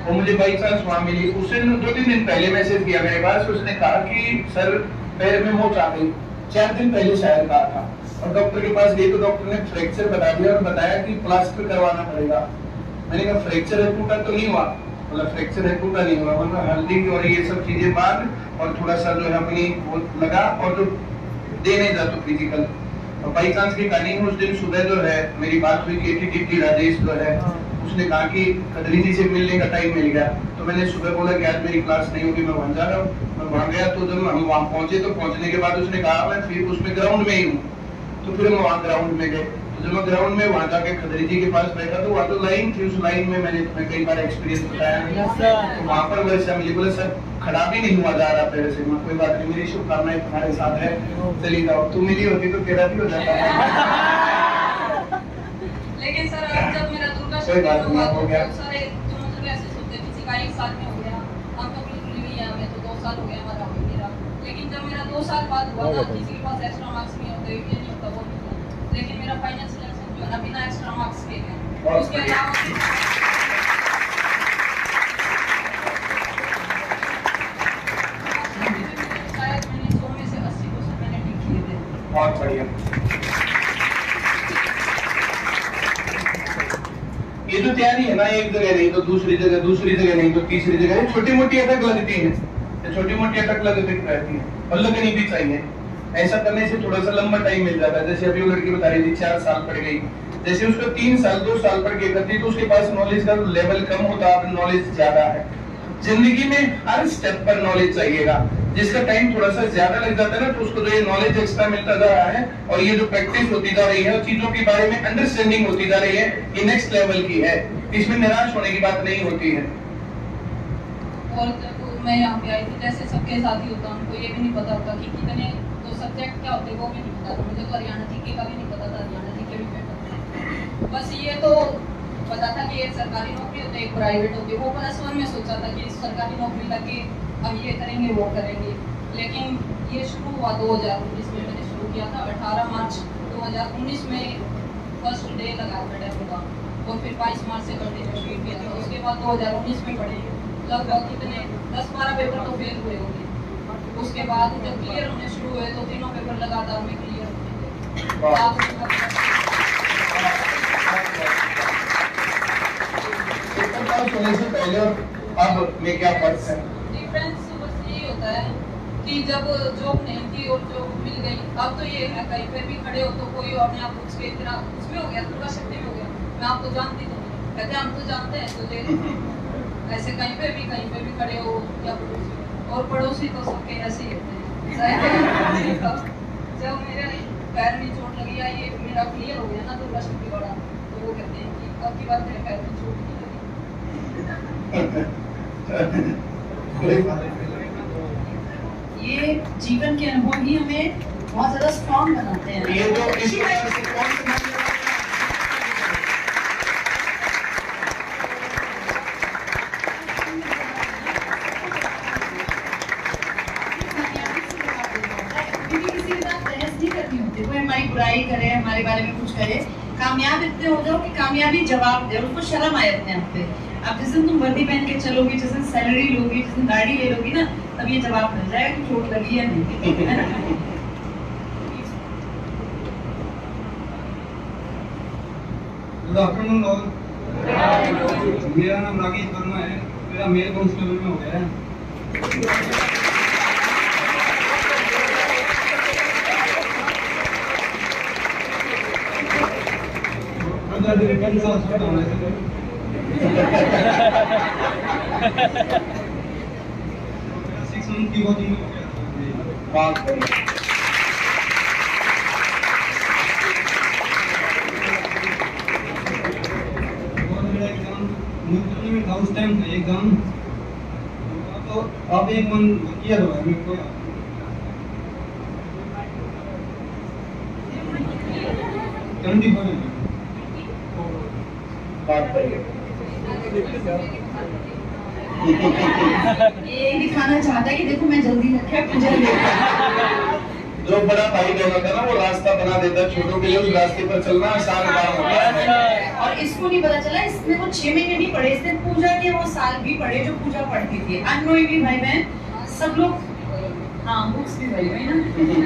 S1: वो मुझे बाई चांस वहाँ मिली उसने 2-3 दिन पहले मैसेज किया मेरे पास उसने कहा कि सर पैर में मोच आ गई 4 दिन पहले शायद कहा था और डॉक्टर के पास गई तो डॉक्टर ने फ्रैक्चर बता दिया और बताया कि प्लास्टर करवाना पड़ेगा मैंने कहा फ्रैक्चर है टूटा तो नहीं हुआ मतलब फ्रैक्चर है टूटा नहीं हुआ वरना हल्दी और ये सब चीजें बाद और थोड़ा सा जो है अपनी वो लगा और जो दे नहीं जाता फिजिकल और बाई चांस की कहानी उस दिन सुबह जो है मेरी बात हुई कि राजेश जो है उसने कहा कि कदरी जी से मिलने का टाइम मिल गया तो मैंने सुबह बोला कि आज मेरी क्लास नहीं होगी, मैं वहां जा रहा हूँ। मैं वहां गया तो जब हम वहां पहुंचे तो पहुंचने के बाद उसने कहा मैं फिर उसमें ग्राउंड में ही हूँ। तो फिर हम वहाँ ग्राउंड में गए। तो जब मैं ग्राउंड में वहां जाके खदरी जी के पास बैठा तो वहाँ तो लाइन थी, उस लाइन में मैंने तुम्हें कई बार एक्सपीरियंस बताया। तो वहाँ पर वर्षा मिली, बोले सर खड़ा भी नहीं हुआ जा रहा पैर से। मैं कोई बात नहीं, मेरी शुभकामनाएं तुम्हारे साथ है, चली जाओ। तू मिली होती तो तेरा भी हो जाता।
S5: लेकिन सर अब जब मेरा दुर्गा
S1: कोई बात नहीं,
S5: हुआ
S1: हो
S5: तो
S1: गया।
S5: बहुत सारे जो मतलब ऐसे सोचते किसी का 1 साल में हो गया, हम तो बिल्कुल भी है, हमें तो 2 साल हो गया हमारा हो मेरा। लेकिन जब मेरा 2 साल बाद हुआ ना, किसी के पास एक्स्ट्रा मार्क्स नहीं होते, ये नहीं होता वो नहीं होता। लेकिन मेरा फाइनल सिलेक्शन जो है ना बिना एक्स्ट्रा मार्क्स के है। उसके अलावा शायद मैंने 100 में से 80% मैंने टिक किए थे।
S1: बहुत बढ़िया। ये जो तैयारी है ना, एक जगह नहीं तो दूसरी जगह नहीं तो तीसरी जगह, छोटी मोटी अटक लगती है, छोटी मोटी अटक लगती रहती है और लगनी भी चाहिए। ऐसा करने से थोड़ा सा लंबा टाइम मिल जाता है। जैसे अभी वो लड़की बता रही थी 4 साल पढ़ गई, जैसे उसको 3 साल 2 साल पढ़ के करती तो उसके पास नॉलेज का लेवल कम होता, अब नॉलेज ज्यादा है। जिंदगी में हर स्टेप पर नॉलेज चाहिएगा। जिसका टाइम थोड़ा सा ज्यादा लग जाता है ना, तो उसको जो ये नॉलेज एक्स्ट्रा मिलता जा रहा है और ये जो प्रैक्टिस होती जा रही है और चीजों के बारे में अंडरस्टैंडिंग होती जा रही है, ये नेक्स्ट लेवल की है। इसमें निराश होने की बात नहीं होती है।
S5: और जब मैं यहाँ पे आई थी, जैसे सबके साथ ही होता, उनको ये भी नहीं पता होता कि कितने तो सब्जेक्ट क्या होते वो भी नहीं पता था। मुझे तो हरियाणा जीके का भी नहीं पता था, हरियाणा जीके भी पेपर। बस ये तो पता था कि एक सरकारी नौकरी होती है, एक प्राइवेट होती है। वो +1 में सोचा था कि सरकारी नौकरी लगे, अब ये करेंगे वो करेंगे। लेकिन ये शुरू हुआ 2019 में मैंने शुरू किया था। 18 मार्च 2019 में फर्स्ट डे लगाया था डेमो का और फिर 22 मार्च से कंटिन्यू किया था। उसके बाद 2019 में पढ़े लगभग कितने 10-12 पेपर तो फेल हुए होंगे। उसके बाद जब क्लियर होने शुरू हुए तो 3 पेपर लगातार में क्लियर होने
S1: से पहले और अब में क्या फर्क है?
S5: डिफरेंस बस यही होता है कि जब जॉब नहीं थी और जॉब मिल गई, अब तो ये है कहीं पे भी खड़े हो तो कोई अपने आप पूछ के इतना उसमें हो गया, दुर्गा शक्ति में हो गया, मैं आपको जानती तो नहीं, कहते हम तो जानते हैं तो ले ऐसे कहीं पे भी खड़े हो या पड़ोसी तो सबके ऐसे ही होते हैं। जब मेरे पैर में चोट लगी या ये मेरा क्लियर हो गया ना दुर्गा शक्ति वाला, तो वो कहते हैं कि अब की बात मेरे पैर में चोट नहीं लगी। ये जीवन के अनुभव ही हमें बहुत ज्यादा स्ट्रॉन्ग बनाते हैं।
S1: ये जो इस प्रकार से कौन सा
S4: कोई हमारी बुराई करे, हमारे बारे में कुछ करे, कामयाब इतने हो जाओ कि कामयाबी जवाब दे, उसको शर्म आए अपने आप पे। अब जिस दिन तुम वर्दी पहन के चलोगी, जिस दिन सैलरी लोगी, जिस दिन गाड़ी ले लोगी ना, तब ये जवाब मिल जाएगा कि चोट लगी है नहीं।
S6: Good afternoon all. मेरा नाम राकेश वर्मा है, मेरा मेल कांस्टेबल में हो गया है। उस टाइम था एग्जाम, तो अब एक मन किया हुआ है मेरे को 74
S4: ये दिखाना चाहता है कि देखो मैं जल्दी रखा मुझे
S1: जो बड़ा भाई बहन होता है ना, वो रास्ता बना देता है छोटों के लिए, उस रास्ते पर चलना आसान काम होता है।
S4: और इसको नहीं पता चला, इसने वो 6 महीने नहीं पढ़े, इसने पूजा के वो साल भी पढ़े जो पूजा पढ़ती थी। अननोइंगली भाई बहन सब लोग बुक्स भी पढ़ी हुई ना,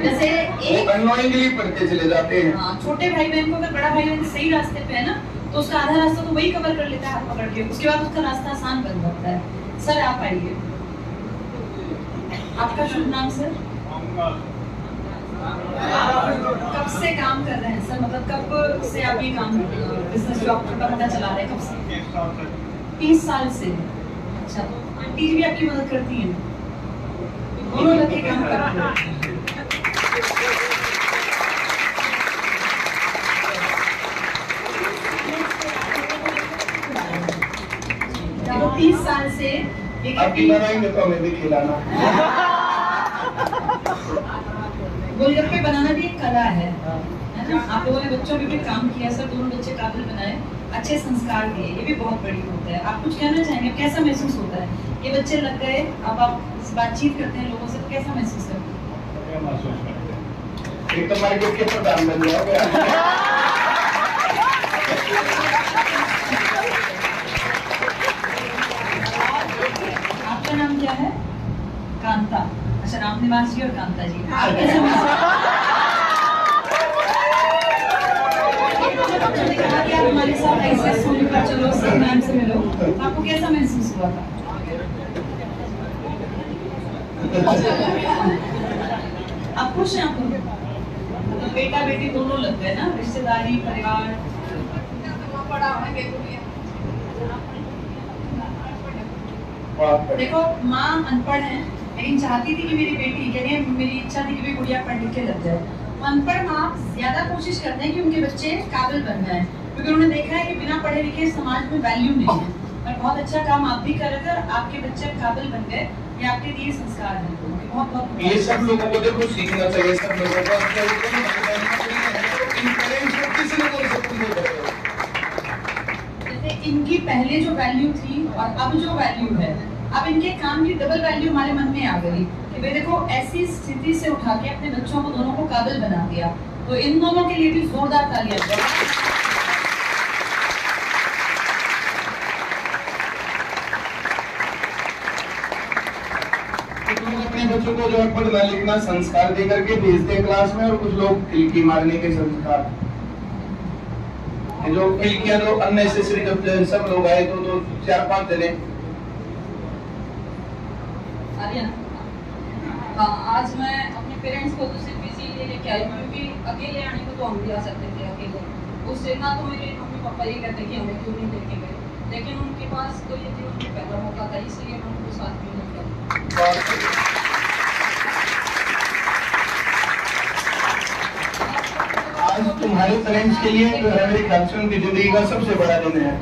S4: जैसे एक
S1: अननोइंगली पढ़ते चले जाते हैं।
S4: छोटे भाई बहन को अगर बड़ा भाई बहन सही रास्ते पे है ना, तो उसका आधा रास्ता तो वही कवर कर लेता है हाथ पकड़ के, उसके बाद उसका रास्ता आसान बन जाता है। सर आप आइए, आपका शुभ नाम सर? कब से काम कर रहे हैं सर, मतलब कब से आप ये काम बिजनेस जो आप छोटा मोटा चला रहे हैं, कब से? 30 साल से। अच्छा, तो भतीजी भी आपकी मदद करती हैं, दोनों लड़के काम करते हैं। देखो 30 साल से
S1: अब भी बनाएंगे तो हमें भी खिलाना।
S4: गोलगप्पे बनाना भी एक कला है ना? आप लोगों ने बच्चों पे भी काम किया, सब दोनों बच्चे काबिल बनाए, अच्छे संस्कार दिए, ये भी बहुत बड़ी बात है। आप कुछ कहना चाहेंगे, कैसा महसूस होता है? ये बच्चे लग गए, अब आप बातचीत करते हैं लोगों से, तो कैसा महसूस करते हैं?
S1: एक तो मार्केट के प्रधान बन जाओगे।
S4: आपका नाम क्या है? कांता। अच्छा, रामनिवास जी और कांता जी, आप कैसे महसूस? कि आप हमारे साथ ऐसे स्कूल पर चलो, सर मैम से मिलो, आपको कैसा महसूस हुआ था? आप खुश हैं? आप मतलब बेटा बेटी दोनों लग गए ना, रिश्तेदारी, परिवार। देखो माँ अनपढ़ है, लेकिन चाहती थी कि मेरी बेटी, कह रही है मेरी इच्छा थी कि मेरी गुड़िया पढ़ लिख के लग जाए। अनपढ़ माँ ज्यादा कोशिश करते हैं कि उनके बच्चे काबिल बन जाए, क्योंकि उन्होंने देखा है कि बिना पढ़े लिखे समाज में वैल्यू नहीं है। और बहुत अच्छा काम आप भी कर रहे थे और आपके बच्चे काबिल बन गए, ये आपके दिए संस्कार हैं। बहुत बहुत
S1: ये सब लोगों को देखो सीखना चाहिए, सब लोगों को।
S4: जैसे इनकी पहले जो वैल्यू थी और अब जो वैल्यू है, अब इनके काम की डबल वैल्यू हमारे मन में आ गई कि भाई देखो ऐसी स्थिति से उठा के अपने बच्चों को दोनों को काबिल बना दिया। तो इन दोनों के लिए भी जोरदार तालियां बजाओ।
S1: अपने बच्चों को जो है पढ़ना लिखना संस्कार दे करके भेजते हैं क्लास में, और कुछ लोग खिलकी मारने के संस्कार, जो खिलकियां जो अननेसेसरी, जब सब लोग आए तो 4-5 जने।
S5: हाँ, आज मैं अपने पेरेंट्स को तो सिर्फ इसीलिए लेके आई, क्योंकि अकेले आने को तो हम भी आ सकते थे अकेले, उससे ना तो मेरे मम्मी पापा ये कहते कि हमें क्यों नहीं लेके गए, लेकिन उनके पास तो ये जीवन में पहला मौका था, इसलिए मैं उनको साथ में लेके आई।
S1: आज तुम्हारे पेरेंट्स के लिए जो है मेरे ख्याल से उनकी जिंदगी का सबसे बड़ा दिन है।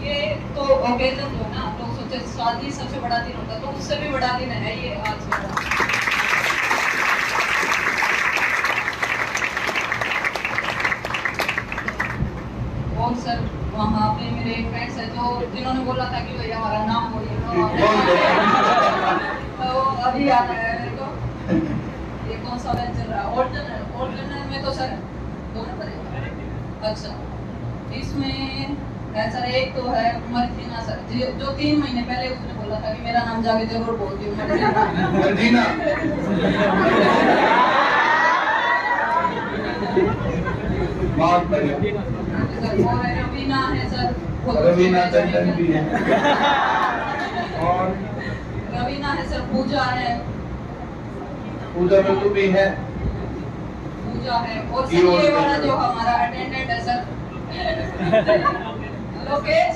S5: ये तो ओकेजन जो है ना, तो सोचे शादी सबसे बड़ा दिन होता, तो उससे भी बड़ा दिन है ये आज मेरा। और सर वहाँ पे मेरे फ्रेंड्स है जो जिन्होंने बोला था कि भैया हमारा नाम बोलिए, तो अभी याद आया मेरे को। ये कौन सा बैच चल रहा है? ऑर्डिनल में तो सर दोनों पड़ेगा। अच्छा, इसमें है सर, एक तो है मर्जीना सर, जो 3 महीने पहले उसने बोला था कि मेरा नाम जाके जरूर बोल दियो मर्जीना।
S1: बहुत बढ़िया।
S5: और रवीना है सर,
S1: रवीना टंडन भी है। और
S5: रवीना है सर, पूजा है,
S1: पूजा बिल्कुल भी है,
S5: पूजा है, और सर ये वाला जो हमारा अटेंडेंट है सर लोकेश।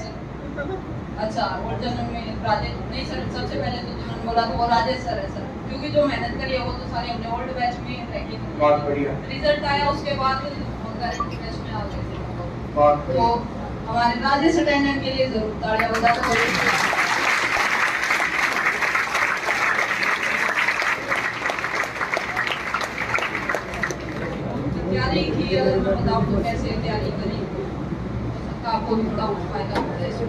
S5: अच्छा, और जन्म में राजेश नहीं सर, सबसे पहले तो जिन्होंने बोला था वो राजेश सर है सर, क्योंकि जो मेहनत करी है वो तो सारे अपने ओल्ड बैच में रह गए।
S1: बहुत बढ़िया।
S5: रिजल्ट आया उसके बाद करंट बैच में आ गए थे,
S1: बहुत
S5: तो हमारे राजेश अटेंडेंट के लिए जरूर तालियां बजाते हैं। तैयारी की अगर मैं बताऊँ तो कैसे तैयारी करी, तो आपको भी थोड़ा फायदा होता है इसके।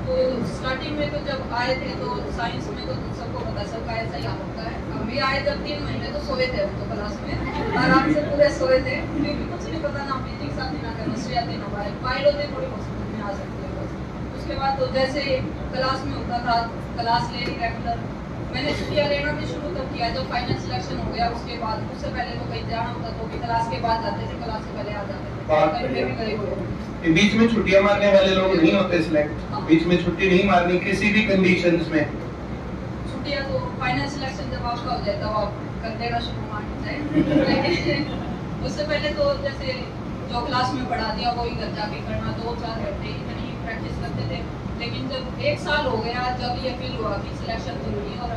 S5: तो स्टार्टिंग में तो जब आए थे तो साइंस में तो सबको पता, सबका ऐसा ही हाल होता है। हम भी आए जब 3 महीने तो सोए थे हम तो क्लास में, आराम से पूरे सोए थे, क्योंकि कुछ नहीं पता, ना फिजिक्स आती ना केमिस्ट्री आती ना बायो होते, थोड़ी बहुत समझ में आ सकती है बस। उसके बाद तो जैसे क्लास में होता था, क्लास ले ली रेगुलर। मैंने छुट्टियाँ लेना भी शुरू कर किया जब फाइनल सिलेक्शन हो गया उसके बाद। उससे पहले तो कहीं जाना होता तो भी क्लास के बाद आते थे, क्लास से पहले आ जाते थे।
S1: बीच में छुट्टियां मारने वाले लोग नहीं होते सिलेक्ट, बीच में छुट्टी नहीं मारनी किसी भी कंडीशंस में।
S5: छुट्टियां तो फाइनल सिलेक्शन जब आपका हो जाए तब आप कर देना शुरू मान जाए। उससे पहले तो जैसे जो क्लास में पढ़ा दिया वही घर जाके करना, 2-4 घंटे इतनी प्रैक्टिस करते थे।
S7: लेकिन जब 1 साल हो गया, जब ये फील हुआ कि सिलेक्शन जरूरी है, और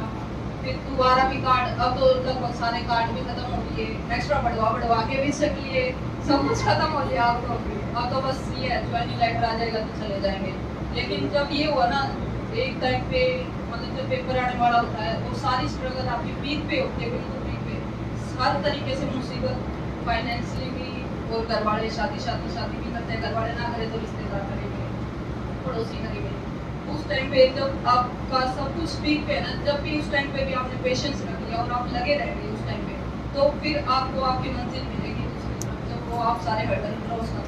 S7: फिर दोबारा भी कार्ड, अब तो लगभग सारे कार्ड भी खत्म हो गए, एक्स्ट्रा बढ़वा के भी सकिए, सब कुछ खत्म हो गया। अब तो बस ये है ज्वाइनिंग लेटर आ जाएगा तो चले जाएंगे। लेकिन जब ये हुआ ना, एक टाइम पे मतलब जब पेपर आने वाला होता है और सारी स्ट्रगल आपकी पीक पे होती है, बिल्कुल पीक पे, हर तरीके से मुसीबत, फाइनेंशियली भी, और घर वाले शादी भी करते हैं, घर वाले ना करे तो रिश्तेदार करेंगे, पड़ोसी करेंगे। उस टाइम पे जब आपका सब कुछ पीक पे है ना, जब भी उस टाइम पे भी आपने पेशेंस रख लिया और आप लगे रह गए उस टाइम पे, तो फिर आपको आपकी मंजिल मिलेगी दूसरी तरफ, जब वो आप सारे हर्डल क्रॉस कर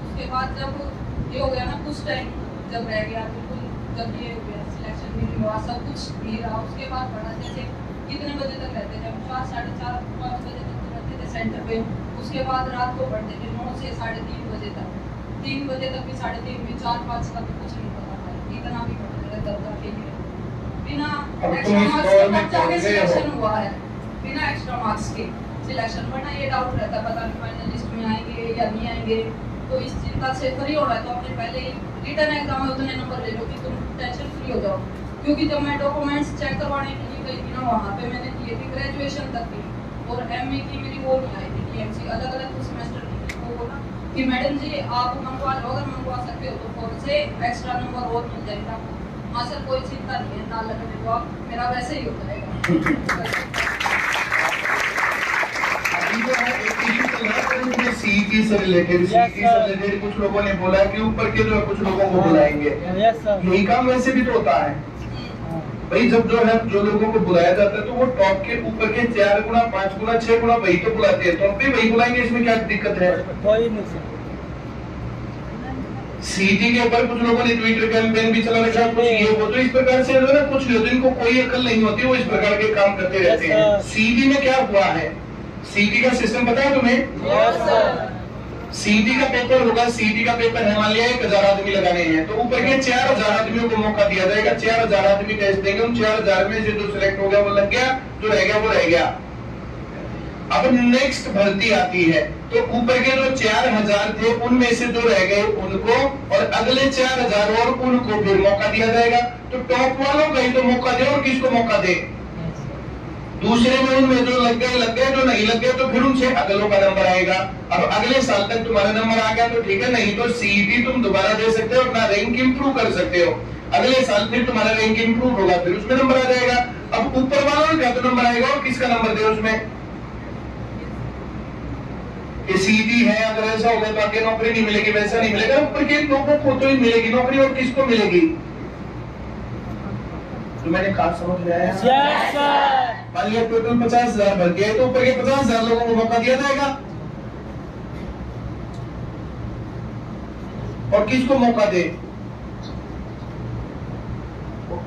S7: उसके बाद जब ये हो गया ना, कुछ टाइम जब रह गया, बिल्कुल जब ये हो गया, सिलेक्शन भी नहीं हुआ, सब कुछ नहीं रहा, उसके बाद पढ़ा जैसे कितने बजे तक रहते थे हम, 4, साढ़े 4, 5 बजे तक रहते थे सेंटर पे। उसके बाद रात को पढ़ते थे 9 से 3:30 बजे तक, 3 बजे तक भी 3:30 में 4-5 का तो कुछ नहीं पता था, इतना भी पढ़ते थे तब तक ही बिना एक्स्ट्रा मार्क्स के सिलेक्शन हुआ है, बिना एक्स्ट्रा मार्क्स के सिलेक्शन। वरना ये डाउट रहता पता नहीं फाइनल लिस्ट में आएंगे या नहीं आएंगे, तो इस चिंता से फ्री होना है तो अपने पहले ही रिटर्न एग्जाम में उतने नंबर ले लो कि तुम टेंशन फ्री हो जाओ। क्योंकि जब मैं डॉक्यूमेंट्स चेक करवाने के लिए गई थी ना, वहाँ पे मैंने किए थे ग्रेजुएशन तक की, और एमए की मेरी वो नहीं आई थी, टीएमसी अलग अलग सेमेस्टर की। वो बोला कि मैडम जी आप मंगवा लो, अगर मंगवा सकते हो तो फोन से एक्स्ट्रा नंबर और मिल जाएगा। हाँ सर कोई चिंता नहीं है, ना लगने दो आप, मेरा वैसे ही होता रहेगा।
S1: सीईटी से रिलेटेड कुछ लोगों ने बोला कि ऊपर के जो है कुछ लोगों को बुलाएंगे, यही काम वैसे भी तो होता है भाई। जब जो है जो लोगों को बुलाया जाता है तो वो टॉप के ऊपर के 4 गुना 5 गुना 6 गुना वही तो बुलाते हैं, टॉप पे वही बुलाएंगे, इसमें क्या दिक्कत है? सीईटी के ऊपर कुछ लोगों ने ट्विटर कैंपेन भी चला रखा, कुछ ये वो, तो इस प्रकार से ना कुछ लोग जिनको कोई अकल नहीं होती वो इस प्रकार के काम करते रहते हैं। सीईटी में क्या हुआ है, सीईटी का सिस्टम पता है तुम्हें? सीईटी का पेपर होगा, सीईटी का पेपर है, मान लिया 1000 आदमी लगाने हैं, तो ऊपर के 4000 आदमियों को मौका दिया जाएगा, 4000 आदमी टेस्ट देंगे, उन 4000 में से जो सिलेक्ट हो गया वो लग गया, जो रह गया वो रह गया। अब नेक्स्ट भर्ती आती है तो ऊपर के जो 4000 थे उनमें से जो रह गए उनको, और अगले 4000 और उनको फिर मौका दिया जाएगा। तो टॉप वालों को ही तो मौका दे, और किसको मौका दे? दूसरे में उनमें जो लग गए, जो नहीं लग गए तो फिर उनसे अगलों का नंबर आएगा। अब अगले साल तक तुम्हारा नंबर आ गया तो ठीक है, नहीं तो सीईटी तुम दोबारा दे सकते हो, अपना रैंक इंप्रूव कर सकते हो। अगले साल फिर तुम्हारा रैंक इंप्रूव होगा, फिर उसमें नंबर आ जाएगा। अब ऊपर वालों का तो नंबर आएगा, और किसका नंबर दे उसमें? सीईटी है, अगर ऐसा होगा तो आगे नौकरी नहीं मिलेगी, वैसा नहीं मिलेगा, ऊपर के लोगों को तो ही मिलेगी नौकरी, और किसको मिलेगी? तो मैंने कहा समझ में आया? मान लिया टोटल 50,000 भर गए तो ऊपर के 50,000 लोगों को मौका दिया जाएगा, और किसको मौका दे?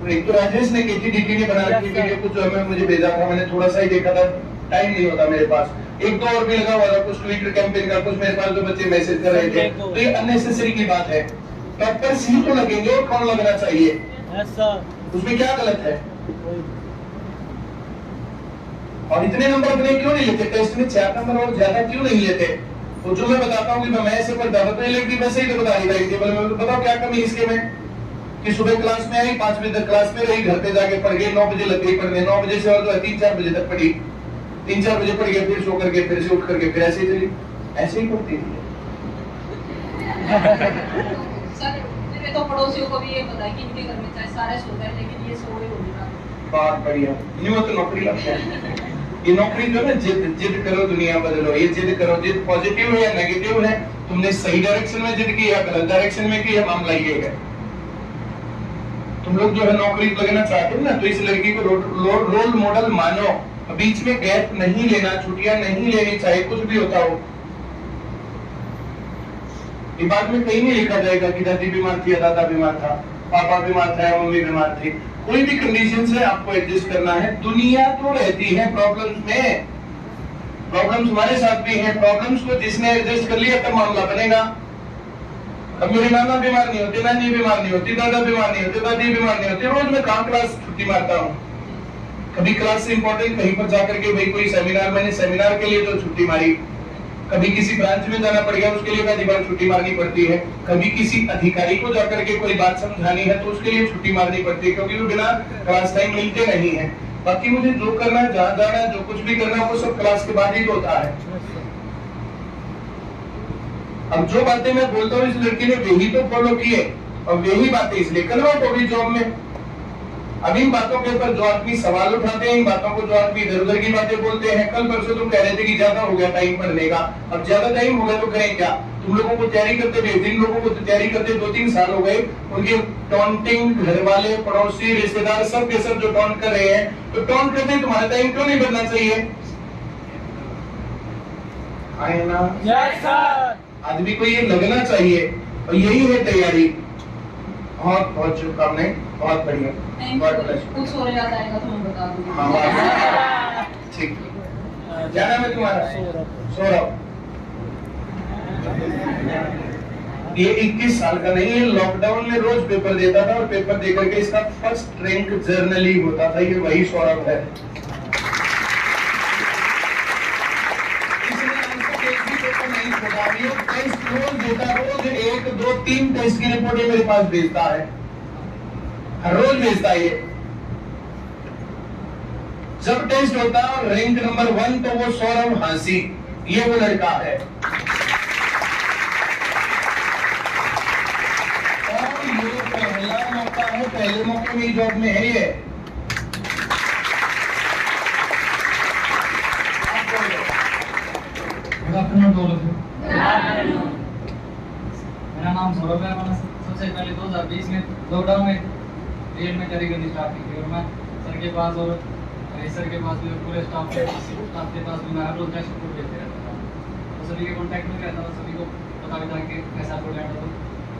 S1: एक तो राजेश ने KTDT ने बना रखी वीडियो, कुछ हमें मुझे भेजा था, मैंने थोड़ा सा ही देखा था, टाइम नहीं होता मेरे पास। एक दो और भी लगा हुआ था, कुछ ट्विटर कैंपेन का, कुछ मेरे पास जो बच्चे मैसेज कर रहे थे, तो ये अननेसेसरी की बात है। टॉपर सी तो लगेंगे, और कौन लगना चाहिए? उसमें क्या गलत है? और इतने नंबर अपने क्यों नहीं लेते? टेस्ट में 4 नंबर और ज्यादा क्यों नहीं लेते? तो जो मैं बताता हूँ कि मैं ऐसे पढ़ता था तो इलेक्ट्रिक वैसे ही तो बता रही थी, बताओ क्या कमी इसके में कि सुबह क्लास में आई, 5 बजे तक क्लास में रही, घर पे जाके पढ़ गई, 9 बजे लग गई पढ़ने, 9 बजे से और 3-4 बजे तक पढ़ी, 3-4 बजे पढ़ गए, फिर सो करके फिर से उठ करके फिर ऐसे ही चली, ऐसे ही पढ़ती थी।
S7: सर मेरे तो पड़ोसियों को भी ये पता है कि इनके घर में चाहे सारे सोते हैं लेकिन ये सोए हो नहीं।
S1: बात बढ़िया, न्यू तो नौकरी लगता है। ये नौकरी जो है ना, जिद करो दुनिया बदलो, ये जिद करो, जिद पॉजिटिव है या नेगेटिव है, तुमने सही डायरेक्शन में जिद की या गलत डायरेक्शन में की है, मामला ये है। तुम लोग जो है नौकरी लगना चाहते हो ना, तो इस लड़की को रोल मॉडल मानो, बीच में गैप नहीं लेना, छुट्टियां नहीं लेनी, चाहे कुछ भी होता हो। ये बात में कहीं नहीं लिखा जाएगा कि दादी बीमार थी या दादा बीमार था, पापा बीमार था या मम्मी बीमार थी, कोई भी कंडीशन से आपको एडजस्ट करना है। दुनिया तो रहती है प्रॉब्लम्स में, प्रॉब्लम्स हमारे साथ भी हैं, प्रॉब्लम्स को जिसने एडजस्ट कर लिया तब मामला बनेगा। अब मेरे नाना बीमार नहीं होते, नानी बीमार नहीं होती, दादा बीमार नहीं होते, दादी बीमार नहीं होती, रोज मैं काम क्लास छुट्टी मारता हूँ, कभी क्लास से इंपॉर्टेंट कहीं पर जाकर के भाई कोई सेमिनार, मैंने सेमिनार के लिए जो छुट्टी मारी, कभी किसी ब्रांच में जाना पड़ गया उसके लिए आधी बार छुट्टी मारनी पड़ती है, कभी किसी अधिकारी को जाकर के कोई बात समझानी है तो उसके लिए छुट्टी मारनी पड़ती है, क्योंकि वो बिना क्लास टाइम मिलते नहीं है। बाकी मुझे जो करना है, जहाँ जाना है, जो कुछ भी करना है वो सब क्लास के बाद ही होता है। अब जो बातें मैं बोलता हूँ इस लड़की ने वही तो फॉलो की है और वही बातें इसलिए कन्वर्ट हो गई जॉब में। अब इन बातों के ऊपर जो आदमी सवाल उठाते हैं, इन बातों को जो आदमी इधर उधर की बातें बोलते हैं, कल परसों तुम कह रहे थे कि ज्यादा हो गया टाइम पढ़ने का, अब ज्यादा टाइम हो गया तो करें क्या? तुम लोगों को तैयारी करते हुए, जिन लोगों को तैयारी करते 2-3 साल हो गए, उनके टॉन्टिंग घर वाले, पड़ोसी, रिश्तेदार सब के सब जो टॉन्ट कर रहे हैं, तो टॉन्ट करते हैं तुम्हारा टाइम क्यों नहीं बढ़ना चाहिए? आए ना?
S3: Yes sir.
S1: आदमी को ये लगना चाहिए और यही है तैयारी। बहुत बहुत शुभकामनाएं, बहुत बढ़िया। God bless you.
S7: कुछ और याद आएगा तो मैं बता दूंगी।
S1: हाँ, ठीक। क्या नाम है तुम्हारा? सौरभ। ये 21 साल का नहीं है, लॉकडाउन में रोज पेपर देता था और पेपर देकर के इसका फर्स्ट रैंक जर्नली होता था। ये वही सौरभ है। टेस्ट रोज देता, रोज 1, 2, 3 टेस्ट की रिपोर्ट मेरे पास भेजता है, हर रोज भेजता है। ये जब टेस्ट होता है रैंक नंबर 1 तो वो सौरभ हांसी, ये वो लड़का है। और ये पहला मौका है, पहले मौके में जॉब में है ये।
S6: मेरा नाम सौरभ है। मैंने सबसे पहले 2020 में लॉकडाउन में रेल में तैयारी करनी स्टार्ट की और मैं सर के पास और सर के पास भी पूरे स्टाफ के पास भी मैं हर रोज टेस्ट रिपोर्ट देते रहता था। तो सभी के कॉन्टैक्ट में रहता था, सभी को पता भी था कि कैसा रिपोर्ट आया था। तो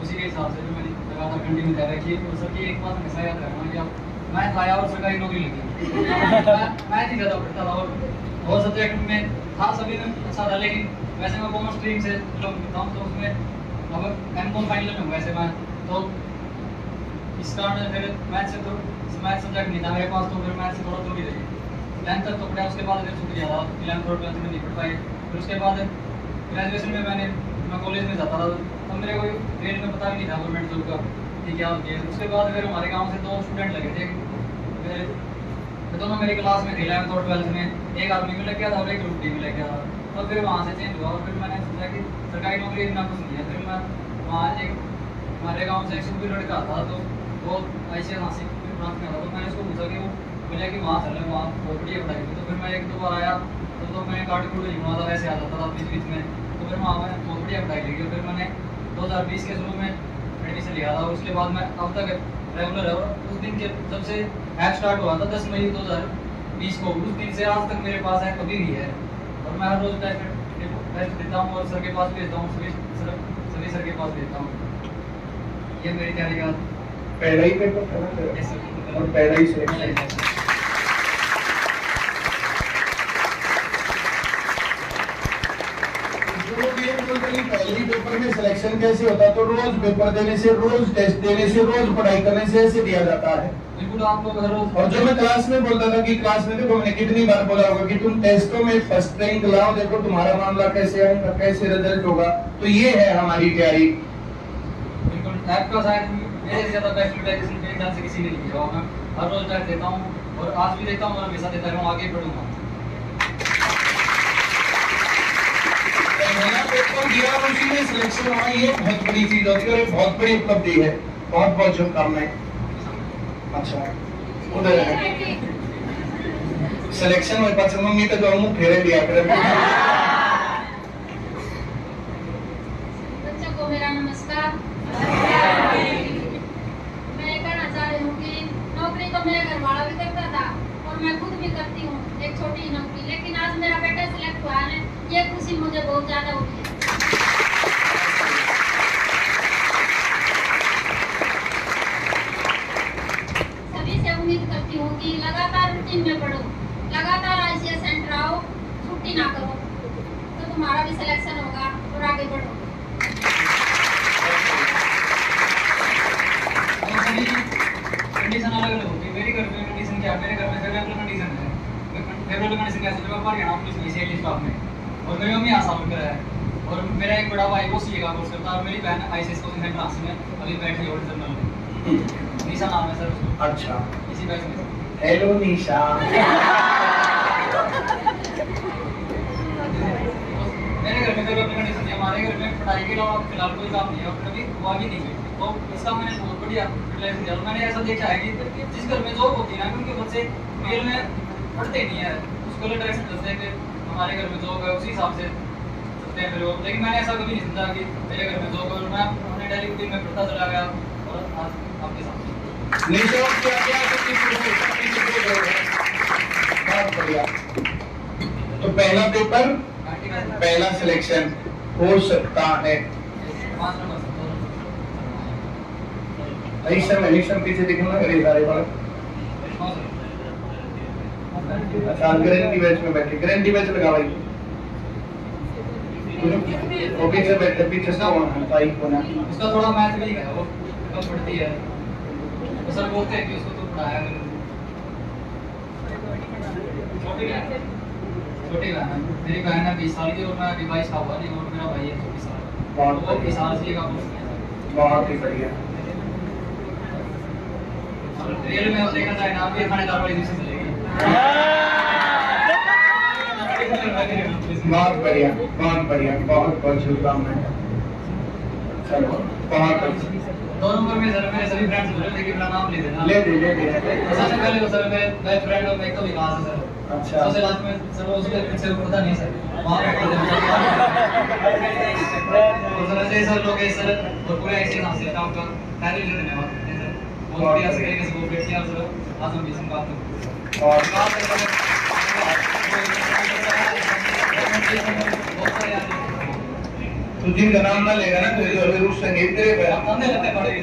S6: उसी के हिसाब से जो मैंने लगातार कंटिन्यू तैयारी की। और सर की एक बात हमेशा याद रखना कि आप मैथ आया और सरकारी नौकरी लगी। मैथ ही ज़्यादा पढ़ता था और सब्जेक्ट में था सभी में अच्छा था, लेकिन वैसे मैं कॉमर्स स्ट्रीम से बिलोंग करता हूँ। तो उसमें अब एमकॉम फाइनल में हूँ वैसे मैं, तो इस कारण फिर मैथ से तो मैथ सब्जेक्ट नहीं था मेरे पास, तो फिर मैथ से थोड़ा दूर ही रही। 10th तक तो पढ़ा, उसके बाद फिर छूट गया था, 11th और 12th में नहीं पढ़ पाए। फिर उसके बाद ग्रेजुएशन में मैं कॉलेज में जाता था, तब मेरे को रेल में पता भी नहीं था गवर्नमेंट जॉब का कि क्या होती है। उसके बाद फिर हमारे गाँव से 2 स्टूडेंट लगे थे, फिर दोनों मेरी क्लास में थे 11th और 12th में। एक आर्मी में लग गया था और एक ग्रुप डी में लग गया था। तो फिर वहाँ से चेंज हुआ और फिर मैंने सोचा कि सरकारी नौकरी इतना कुछ नहीं है। फिर मैं वहाँ एक हमारे गांव से एक सुबह लड़का था, तो वो ऐसे हासिल प्राप्त कर रहा था। तो मैंने उसको पूछा कि वो बोला कि वहाँ चल वहाँ बहुत बढ़िया पढ़ाई हुई। तो फिर मैं 1-2 बार आया तो मैं कार्ड कूड नहीं बना था, वैसे आ जाता था बीच बीच में। तो फिर वहाँ मैंने बहुत बढ़िया पढ़ाई लगी। फिर मैंने 2020 के शुरू में एडमिशन लिया था और उसके बाद मैं अब तक रेगुलर है। और उस दिन के जब से ऐप स्टार्ट हुआ था 10 मई 2020 को, उस दिन से आज तक मेरे पास है कभी भी है। और मैं हर रोज टेस्ट देता हूँ और सर के पास भेजता हूँ, सभी सर के पास भेजता हूँ। ये मेरी तैयारी का
S1: पहला ही पेपर था ना और पहला ही सिलेक्शन। पहले पेपर में सिलेक्शन कैसे होता है? तो रोज पेपर देने से, रोज टेस्ट देने से, रोज पढ़ाई करने से ऐसे दिया जाता है।
S6: बिल्कुल आप लोग हर रोज।
S1: और जो मैं क्लास में बोलता था कि क्लास में देखो मैंने कितनी बार बोला होगा कि तुम टेस्टों में फर्स्ट रैंक लाओ, देखो तुम्हारा मामला कैसे आएगा, कैसे रिजल्ट होगा। तो ये है हमारी तैयारी।
S6: बिल्कुल आपका शायद मेरे से ज्यादा बेस्ट यूटिलाइजेशन मेरे ख्याल से किसी ने नहीं किया। मैं हर रोज टेस्ट देता हूँ और आज भी देता हूँ और हमेशा देता रहूँ, आगे बढ़ूंगा।
S1: पेपर दिया और उसी में सिलेक्शन हुआ, ये बहुत बड़ी चीज होती है और ये बहुत बड़ी उपलब्धि है। बहुत बहुत शुभकामनाएं। अच्छा उधर है सिलेक्शन में पास मम्मी तो जो मुंह फेरे दिया कर।
S8: बच्चों को मेरा नमस्कार। मैं कहना चाह रही हूँ कि नौकरी तो मेरा घर वाला भी करता था और मैं खुद भी करती हूँ एक छोटी नौकरी, लेकिन आज मेरा बेटा सिलेक्ट हुआ है, ये खुशी मुझे बहुत ज्यादा होती है। सभी से उम्मीद करती हूँ कि लगातार रूटीन में पढ़ो, लगातार ICS सेंटर आओ, छुट्टी ना करो, तो तुम्हारा भी सिलेक्शन होगा और आगे बढ़ो।
S6: कंडीशन अलग अलग होती है। मेरी घर में कंडीशन क्या है, मेरे घर में फेवरेबल कंडीशन है। स्टाफ में, और मेरी मम्मी आसाम में है, और मेरा एक बड़ा भाई वो सीए का कोर्स करता है, और मेरी बहन आईसीएस कोचिंग सेंटर आसी में अभी बैठी है जनरल में। निशा नाम है सर उसका।
S1: अच्छा,
S6: इसी बैच में।
S1: हेलो निशा।
S6: मेरे घर में तो अपनी कंडीशन थी, हमारे घर में पढ़ाई के अलावा फिलहाल कोई काम नहीं है और कभी हुआ भी नहीं है, तो इसका मैंने बहुत बढ़िया रिलेशन दिया। मैंने ऐसा देखा है कि जिस घर में जॉब होती है ना, उनके बच्चे मेल में पढ़ते नहीं है, उसको डायरेक्शन करते हैं कि हमारे घर में जॉब है, उसी हिसाब से चलते हैं फिर वो। लेकिन मैंने ऐसा कभी नहीं समझा कि मेरे घर में जॉब है, और मैं अपने डेली रूटीन में पढ़ता चला गया और आज आपके साथ।
S1: निशा क्या क्या बहुत बढ़िया। तो पहला पेपर, पहला सिलेक्शन हो सकता है।
S6: 5 नंबर
S1: एडिशन पीछे देखना करे सारे बार। अच्छा, गारंटी बैच में बैठे, गारंटी बैच लगा भाई। वो पीछे बैठे, पीछे से भाई को ना।
S6: उसका थोड़ा मैथ भी है, वो कम पढ़ती है, तो सर बोलते हैं कि उसको तो पढ़ाया करो। छोटी बहन है, मेरी बहन है 20 साल की और मैं अभी 22 का हुआ नहीं, और मेरा भाई है 24 साल का। वो 20 साल से का कोर्स किया है।
S1: बहुत ही बढ़िया।
S6: रियल में देखा जाए ना, आपकी खानेदार वाली दूसरी चलेगी।
S1: बहुत बढ़िया, बहुत बढ़िया, बहुत बहुत शुभकामनाएं। चलो, बहुत अच्छा।
S6: 2 नंबर में सर मेरे सभी फ्रेंड्स बोले, लेकिन मेरा नाम ले देना।
S1: ले दे।
S6: सबसे पहले तो सर मेरे बेस्ट फ्रेंड और एक तो विकास है सर।
S1: अच्छा।
S6: सबसे लास्ट में सर वो उसके पीछे पता नहीं सर, वहाँ बैठे थे। और सर ऐसे सर लोग हैं सर, और पूरे ऐसे नाम से आपका पहले ही धन्यवाद करते हैं सर। बहुत बढ़िया से तरीके से कोऑपरेट किया सर, आज हम बीच में बात करते हैं।
S1: और तू जिनका नाम ना लेगा ना, तो जरूर संगीत तेरे पे
S6: हमने लगते पड़ेगी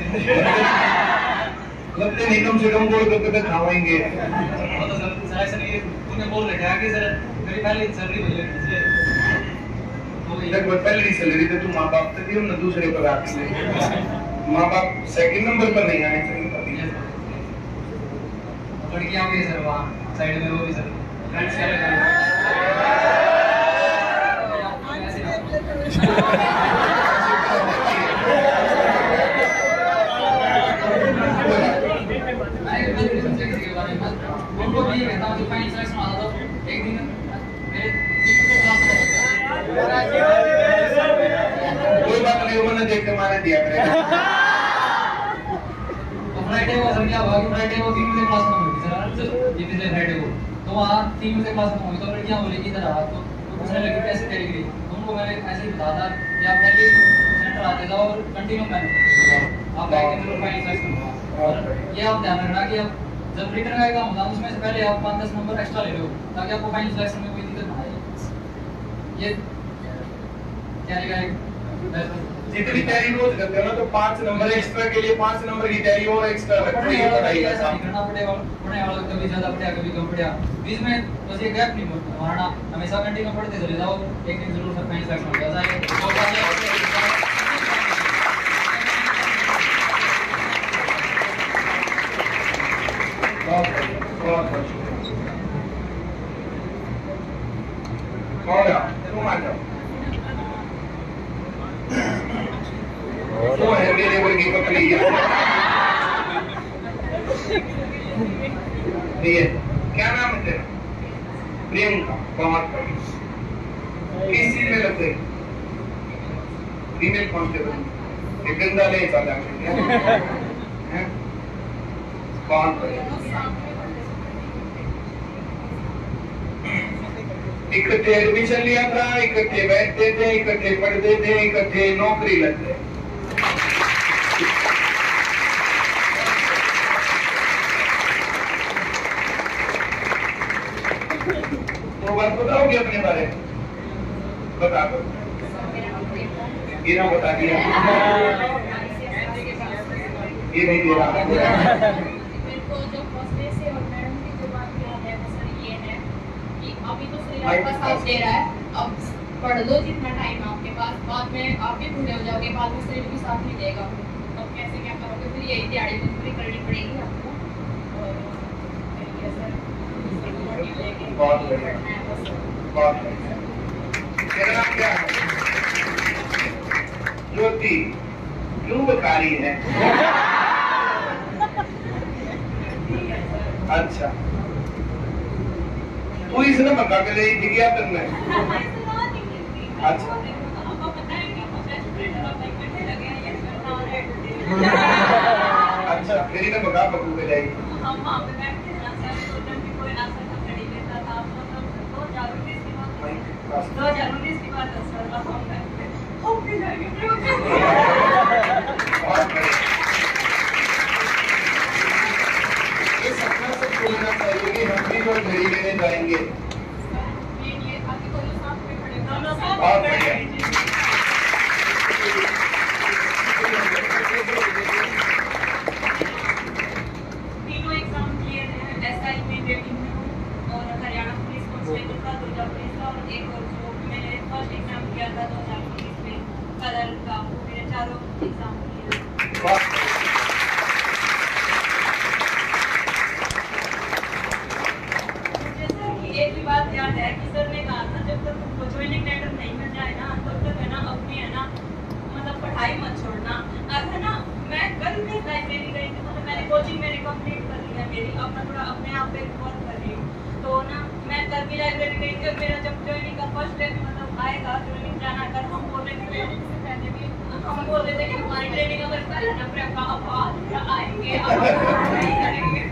S1: लगते नहीं, कम से कम गोल करके खावाएंगे।
S6: वो तो सर ऐसा नहीं, तूने बोल रखा है कि सर मेरी पहली सैलरी मिल रही है,
S1: देख वो पहली सैलरी तो तू माँ बाप से दी, ना दूसरे पर आती है। माँ बाप सेकंड नंबर पर नहीं आए, सेकंड पर नहीं।
S6: लड़कियां भी सर वहाँ साइड में, वो भी सर फ्रेंड्स क्या लगा उनको भी ये कहता हूँ कि फाइनल सिलेक्शन आता तो एक दिन मेरे
S1: कोई बात नहीं, उन्होंने देख के मारे दिया करेगा।
S6: फ्राइडे को सर क्या हुआ कि फ्राइडे को 3 बजे क्लास खत्म हुई सर, ये पिछले फ्राइडे को, तो वहाँ 3 बजे क्लास खत्म हुई, तो लड़कियाँ बोली कि इधर आ, तो पूछने लगी कैसे तैयारी करी, तो उनको मैंने ऐसे ही बताया था कि आप पहले सेंटर आते जाओ और कंटिन्यू मेहनत करते जाओ, आप एक दिन में फाइनल सिलेक्शन होगा। और ये आप ध्यान रखना कि आप जब रिटर्न का एग्जाम होगा उसमें से पहले आप 5-10 नंबर एक्स्ट्रा ले लो, ताकि आपको फाइनल सिलेक्शन में कोई दिक्कत ना आए। ये क्या लिखा है,
S1: जितनी तैयारी रोज करते हो ना, तो 5 नंबर एक्स्ट्रा के लिए 5 नंबर की तैयारी और एक्स्ट्रा रखनी है पढ़ाई का साथ।
S6: करना पड़ेगा, पढ़ने वाला कभी ज्यादा पढ़ा कभी कम पढ़ा, बीच में बस ये गैप नहीं मारना, हमेशा कंटिन्यू पढ़ते चले जाओ, एक दिन जरूर सर फाइनल सिलेक्शन हो जाएगा।
S1: बहुत शुक्रिया। तुम आ जाओ। तो है मेरे वर्गी पतली है। क्या नाम है तेरा? प्रियंका। बहुत बढ़िया। किस चीज में लग गई? Female constable. एक गंदा ले चला हैं? बहुत बढ़िया। इकट्ठे एडमिशन लिया था, इकट्ठे बैठते थे, इकट्ठे पढ़ते थे, इकट्ठे नौकरी लग गए। तो बात बताओगे अपने बारे में? बता दो। ये ना बता दिया, ये नहीं दे रहा।
S7: अभी तो शरीर आपका साथ दे रहा है, अब पढ़ लो जितना टाइम आपके पास, बाद में आप भी बूढ़े हो जाओगे, बाद में शरीर भी साथ नहीं देगा, तब कैसे क्या करोगे? फिर यही तैयारी भी पूरी करनी पड़ेगी आपको। और
S1: बहुत बढ़िया, बहुत बढ़िया। तेरा नाम क्या है? ज्योति। क्यों बता रही है? अच्छा, तू इसने मंगा के ले थी क्या तुमने? अच्छा, अच्छा, फिर इन्हें मंगा पकू के लाई। ये सपना सब बोलना चाहिए कि हम भी कोई घड़ी लेने जाएंगे। बहुत बढ़िया।
S7: तीनों एग्जाम क्लियर है, एसआई में रेटिंग में हूँ और हरियाणा पुलिस कांस्टेबल का, दुर्गा पुलिस का और एक और जो मैंने फर्स्ट एग्जाम किया था 2019 में कलर का, वो मेरे चारों एग्जाम क्लियर। एक भी बात याद है कि सर ने कहा था जब तक तुमको ज्वाइनिंग लेटर नहीं मिल जाए ना तब तक है ना अपनी है ना मतलब पढ़ाई मत छोड़ना। अब है ना मैं कल में लाइब्रेरी गई थी, मतलब मैंने कोचिंग मेरी कंप्लीट कर ली है, मेरी अब मैं थोड़ा अपने आप पे वर्क कर रही हूँ। तो ना मैं कल भी लाइब्रेरी गई थी, मेरा जब ज्वाइनिंग का फर्स्ट डे मतलब आएगा ज्वाइनिंग जाना, कल हम बोल रहे थे पहले भी हम बोल रहे थे कि हमारी ट्रेनिंग अगर कल ना फिर आप आएंगे नहीं करेंगे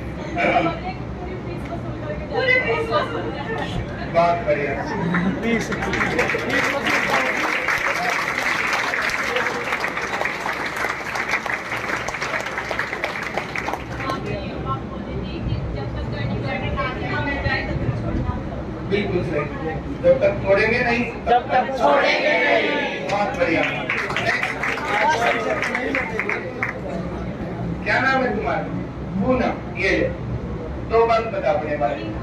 S7: पूरी फीस वसूल करके।
S1: बहुत बढ़िया। बिल्कुल सही, जब तक छोड़ेंगे नहीं
S3: जब तक छोड़ेंगे नहीं।
S1: बहुत बढ़िया। क्या नाम है तुम्हारा? पूनम। ये ले, दो बात बता अपने बारे में।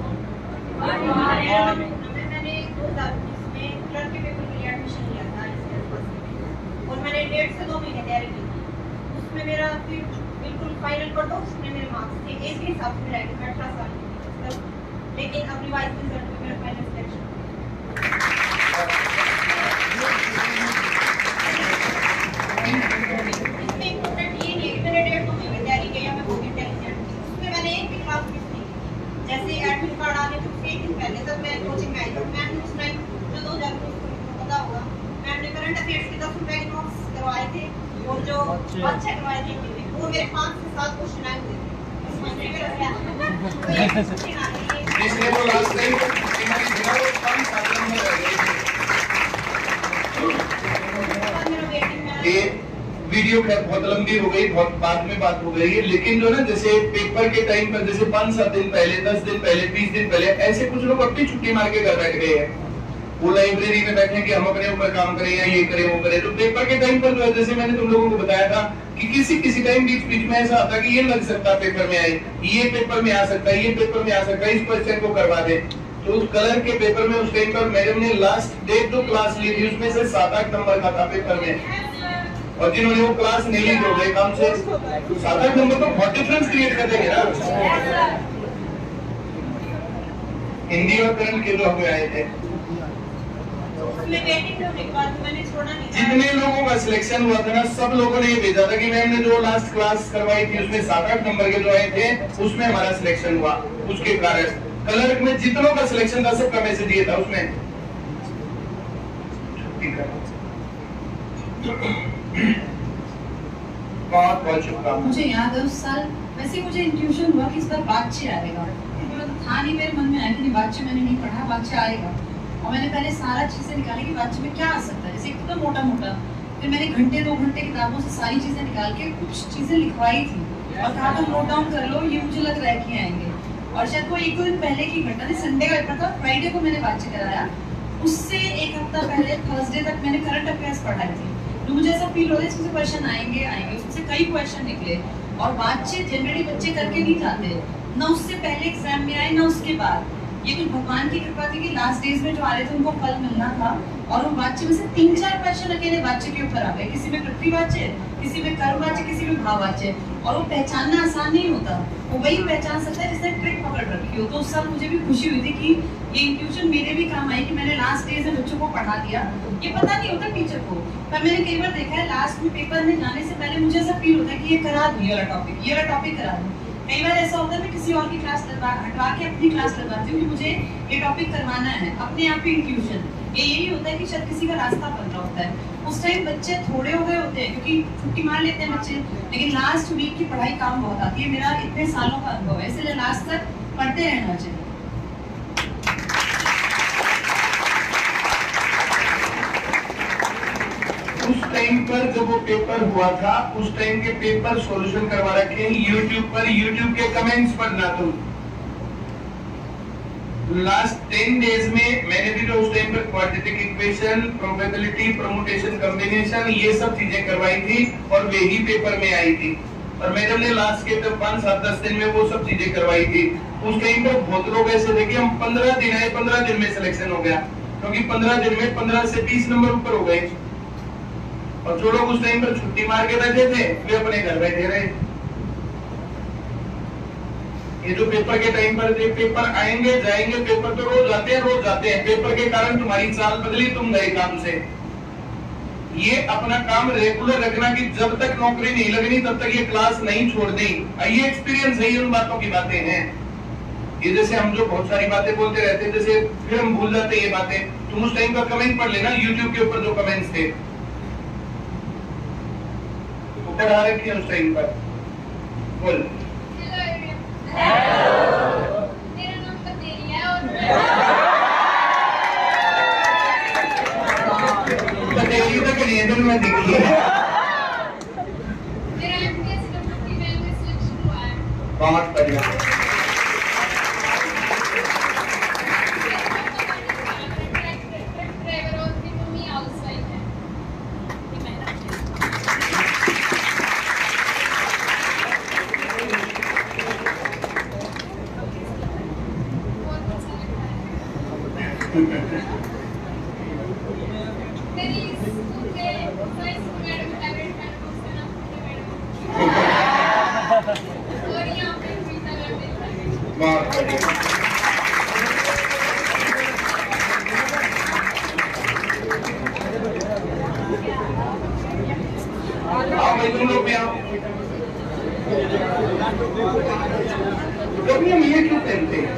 S7: मैंने 2019 में क्लर्क के पेपर के लिए एडमिशन लिया था और मैंने 1.5 से 2 महीने तैयारी की थी। उसमें मेरा फिर बिल्कुल फाइनल कट ऑफ में मेरे मार्क्स थे, एज के हिसाब से मिला था, मैं 18 साल की थी, लेकिन अब रिवाइज रिजल्ट में मेरा फाइनल सिलेक्शन इसमें इम्पोर्टेंट ये नहीं है कि मैंने 1.5 महीने तैयारी की या मैं बहुत इंटेलिजेंट थी, उसमें मैंने एक भी क्लास मिस नहीं की। जैसे एडमिट कार्ड आने से 1 दिन पहले तक मैं कोचिंग में आई थी, मैम ने उस टाइम जो 2000 को पता होगा, मैम ने करंट अफेयर्स के 10 रुपए के नोट्स करवाए थे और जो अच्छे करवाए थे वो मेरे 5 से 7 क्वेश्चन आए थे।
S1: इसलिए वो लास्ट टाइम हमारी दिमाग कम साधन में रह गई थी। ये वीडियो खैर बहुत लंबी हो गई, बहुत बाद में बात हो गई है, लेकिन जो ना जैसे पेपर के टाइम पर जैसे 5-7 दिन पहले, 10 दिन पहले, 20 दिन पहले ऐसे कुछ लोग अपनी छुट्टी मार के घर बैठ गए हैं। वो लाइब्रेरी में बैठे कि हम अपने ऊपर काम करें या ये करें वो करें। तो पेपर के टाइम पर जो है जैसे मैंने तुम लोगों को बताया था कि किसी टाइम बीच में ऐसा आता कि ये लग सकता है पेपर में आए, ये पेपर में आ सकता है, ये पेपर में आ सकता है, इस क्वेश्चन को करवा दे। तो उस कलर के पेपर में उस टाइम पर मैडम ने लास्ट डेट जो क्लास ली थी उसमें से 7-8 नंबर का था पेपर में, और जिन्होंने वो क्लास नहीं ली हो गए काम से 7-8 नंबर तो बहुत डिफरेंस क्रिएट कर देंगे ना। हिंदी और करंट के जो हमें आए थे, जितने लोगों का सिलेक्शन हुआ था ना सब लोगों ने ये भेजा था कि मैम ने जो लास्ट क्लास करवाई थी उसमें 7-8 नंबर के जो आए थे उसमें हमारा सिलेक्शन हुआ। उसके कारण क्लर्क में जितनों का सिलेक्शन था सबका मैसेज ये था उसमें। बहुत बहुत शुभकामनाएं।
S4: मुझे याद है उस साल वैसे मुझे इंट्यूशन हुआ कि इस बार बादशाह आएगा, था नहीं मेरे मन में आया कि बादशाह मैंने नहीं पढ़ा, बादशाह आएगा। और मैंने पहले सारा चीजें निकाली कि बादशाह में क्या आ सकता है, जैसे एकदम मोटा मोटा। फिर मैंने घंटे 2 घंटे किताबों से सारी चीजें निकाल के कुछ चीजें लिखवाई थी और कहा तुम नोट डाउन कर लो, ये मुझे लग रहा है कि आएंगे। और शायद वो 1-2 दिन पहले की घटना थी, संडे का पेपर था, फ्राइडे को मैंने बातचीत कराया, उससे 1 हफ्ता पहले थर्सडे तक मैंने करंट अफेयर्स पढ़ाई थी। तो मुझे ऐसा फील हो रहा है इसमें क्वेश्चन आएंगे, उससे कई क्वेश्चन निकले। और बातचीत जनरली बच्चे करके नहीं जाते, ना उससे पहले एग्जाम में आए ना उसके बाद। ये कुछ भगवान की कृपा थी कि लास्ट डेज में जो आ रहे थे उनको फल मिलना था, और वो वाच्य में से 3-4 क्वेश्चन अकेले वाच्य के ऊपर आ गए, किसी में पृथ्वीवाच्य, किसी में कर्मवाच्य, किसी में भाववाच्य, और वो पहचानना आसान नहीं होता, वो वही पहचान सकता है जिसने ट्रिक पकड़ रखी हो। तो उस साल मुझे भी खुशी हुई थी कि ये इंट्यूशन मेरे भी काम आई कि मैंने लास्ट डेज में बच्चों को पढ़ा दिया। ये पता नहीं होता टीचर को, पर मैंने कई बार देखा है लास्ट में पेपर में जाने से पहले मुझे ऐसा फील होता है कि ये करा दूं, ये वाला टॉपिक करा दूं। कई बार ऐसा होता है मैं किसी और की क्लास हटवा के अपनी क्लास लगवाती हूँ कि मुझे ये टॉपिक करवाना है, अपने आप ही इंट्यूशन। ये यही होता है कि शायद किसी का रास्ता बन रहा होता है। उस टाइम बच्चे थोड़े हो गए होते हैं क्योंकि छुट्टी मार लेते हैं बच्चे, लेकिन लास्ट वीक की पढ़ाई काम बहुत आती है। मेरा इतने सालों का अनुभव है, इसलिए लास्ट तक पढ़ते रहना चाहिए।
S1: उस टाइम पर जब वो पेपर हुआ था, उस टाइम के पेपर सॉल्यूशन करवा रखे हैं यूट्यूब पर, यूट्यूब के कमेंट्स पढ़ना। तुम लास्ट 10 डेज में मैंने भी तो उस टाइम पर quadratic equation, probability, permutation, combination, ये सब चीजें करवाई थी और वे ही पेपर में आई थी। और मैडम ने लास्ट के 5-7-10 दिन में वो सब चीजें करवाई थी। उस टाइम पर बहुत लोग ऐसे थे कि हम 15 दिन आए, 15 दिन में सिलेक्शन हो गया, क्योंकि 15 दिन में 15 से 20 नंबर ऊपर हो गए। और जो लोग उस टाइम पर छुट्टी मार के बैठे थे वे अपने घर बैठे रहे। ये जो पेपर के टाइम पर पेपर आएंगे जाएंगे, पेपर तो रोज आते हैं। पेपर के कारण तुम्हारी चाल बदली, तुम गए काम से। ये अपना काम रेगुलर रखना कि जब तक नौकरी नहीं लगनी तब तक ये क्लास नहीं छोड़नी। ये एक्सपीरियंस है, ये उन बातों की बातें हैं। ये जैसे हम जो बहुत सारी बातें बोलते रहते हैं, जैसे फिर हम भूल जाते हैं ये बातें। तुम उस टाइम का कमेंट पढ़ लेना यूट्यूब के ऊपर, जो कमेंट्स थे पढ़ा रखी है उस टाइम पर। बोल।
S8: मेरा नाम कतेरी है और
S1: कतेरी तक नहीं है, मैं देखी है।
S8: मेरा एमपीएसडब्ल्यू में सिलेक्शन हुआ है।
S1: बहुत बढ़िया।
S8: ड्राइवर और मेरी मम्मी हाउसवाइफ है। मेरी स्कूल के साइंस मैडम फेवरेट मैडम और यहाँ पे मीता मैम है।
S1: बहुत बढ़िया। आओ भाई तुम लोग भी आओ। कभी हम ये क्यों पहनते हैं?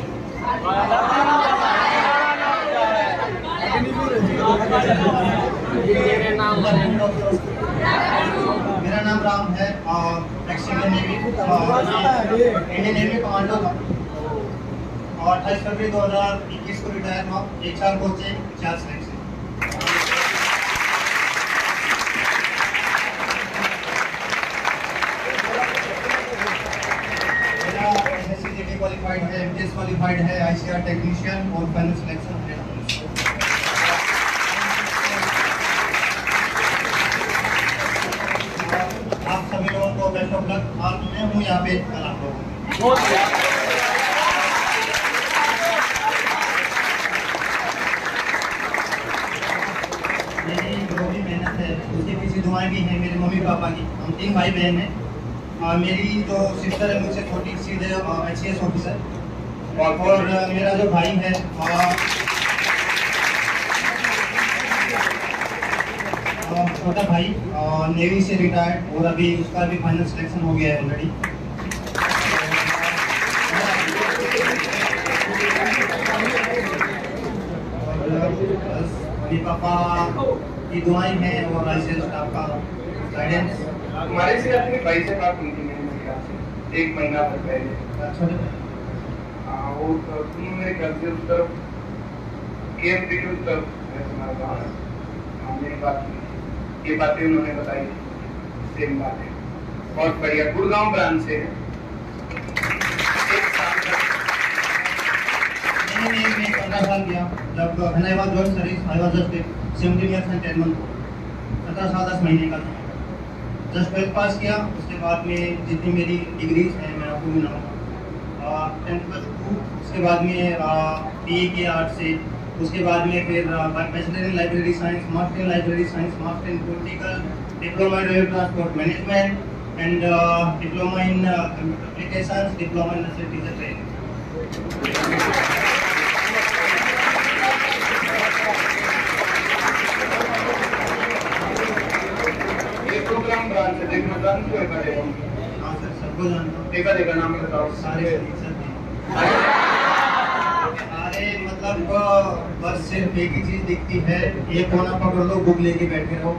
S9: मेरा नाम राम है और x-Indian navy Indian navy commando था और 28 फरवरी 2021 को रिटायर हुआ। 1 साल पहुंचे 4 साल से। मेरा एसएससी क्वालिफाइड है, एमटीएस क्वालिफाइड है, आईसीआर टेक्नीशियन और फाइनल सिलेक्शन है। आप सभी लोगों को बेस्ट ऑफ लक। और मैं हूँ यहाँ पे कल आप लोगों मेरी जो भी मेहनत है उसके पीछे दुआएं भी हैं मेरे मम्मी पापा की। हम 3 भाई बहन हैं और मेरी जो सिस्टर है मुझसे छोटी सीधे HCS ऑफिसर और मेरा जो भाई है छोटा भाई नेवी से रिटायर्ड और अभी उसका भी फाइनल सिलेक्शन हो गया है ऑलरेडी। मम्मी पापा की दुआएं हैं और आईसीएस स्टाफ का गाइडेंस।
S1: हमारे से अपने भाई से बात हुई थी मेरे ख्याल से 1 महीना तक पहले।
S9: छोटे
S1: वो तुम मेरे घर से उस तरफ KMP की उस तरफ हमने बात की, ये बातें उन्होंने बताई, सेम बातें। बहुत बढ़िया। गुड़गांव ब्रांच से है। 1 साल तक
S9: मैंने 15 साल किया। जब I was join service I was just 17 years and 10 month. 17 साल 10 महीने का था। जस्ट 12th पास किया। उसके बाद में जितनी मेरी डिग्रीज हैं मैं आपको गिनाऊंगा। 10+2, उसके बाद में BA की आर्ट से, उसके बाद में फिर bachelor in library science, master in library science, master in political, diploma in transport management and diploma in computer applications, diploma in teacher training.
S1: ये प्रोग्राम ब्रांच है, देखो ब्रांच को एक देखो।
S9: हाँ सर, सबको जानता हूँ।
S1: देखा नाम बताओ
S9: सारे टीचर थे। अरे मतलब बस सिर्फ एक ही चीज दिखती है, ये कोना पकड़ लो, बुक लेके बैठे रहो,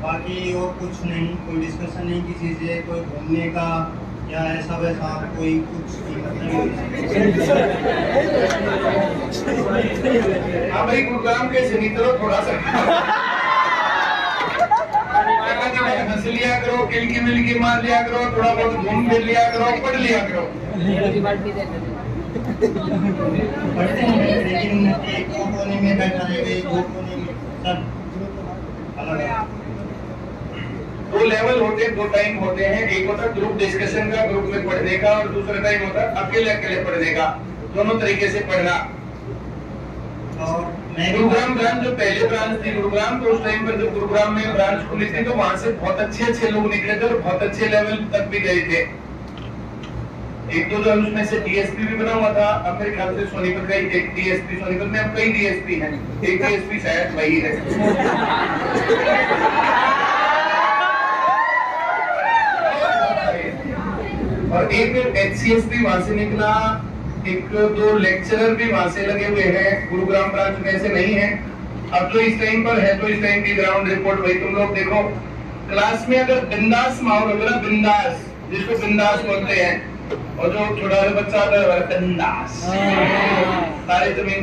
S9: बाकी और कुछ नहीं, कोई डिस्कशन नहीं की चीजें, कोई घूमने का या ऐसा वैसा कोई कुछ मतलब।
S1: हाँ भाई, प्रोग्राम कैसे नहीं करो थोड़ा सा हंस लिया करो, किलकी मिलकी मार लिया करो, थोड़ा बहुत घूम फिर लिया करो, पढ़ लिया करो।
S9: पढ़ते हैं लेकिन एक दो कोने में बैठा रहेगा, एक दो कोने में सब अलग अलग।
S1: दो लेवल होते हैं, दो टाइम होते हैं, एक होता है ग्रुप डिस्कशन का, ग्रुप में पढ़ने का, और दूसरा टाइम होता है अकेले अकेले पढ़ने का। दोनों तरीके से पढ़ना।
S9: और मैं
S1: गुरुग्राम ब्रांच जो पहले ब्रांच थी गुरुग्राम, तो उस टाइम पर जब गुरुग्राम में ब्रांच खुली थी तो वहां से बहुत अच्छे लोग निकले थे और बहुत अच्छे लेवल तक भी गए थे। एक दो जो उसमें से डीएसपी भी बना हुआ था। अब मेरे ख्याल से सोनीपत का एक डीएसपी, सोनीपत में अब कई डीएसपी हैं, एक डीएसपी शायद वही है। और एक एचसीएस भी वहां से निकला, एक दो लेक्चरर भी वहां से लगे हुए हैं। गुरुग्राम ब्रांच में ऐसे नहीं है। अब जो इस टाइम पर है, तो इस टाइम की ग्राउंड रिपोर्ट भाई तुम लोग देखो, क्लास में अगर बिंदास माहौल होगा ना, बिंदास, जिसको बिंदास बोलते हैं, और जो छोटा बच्चा आता है बिंदास, सारे जमीन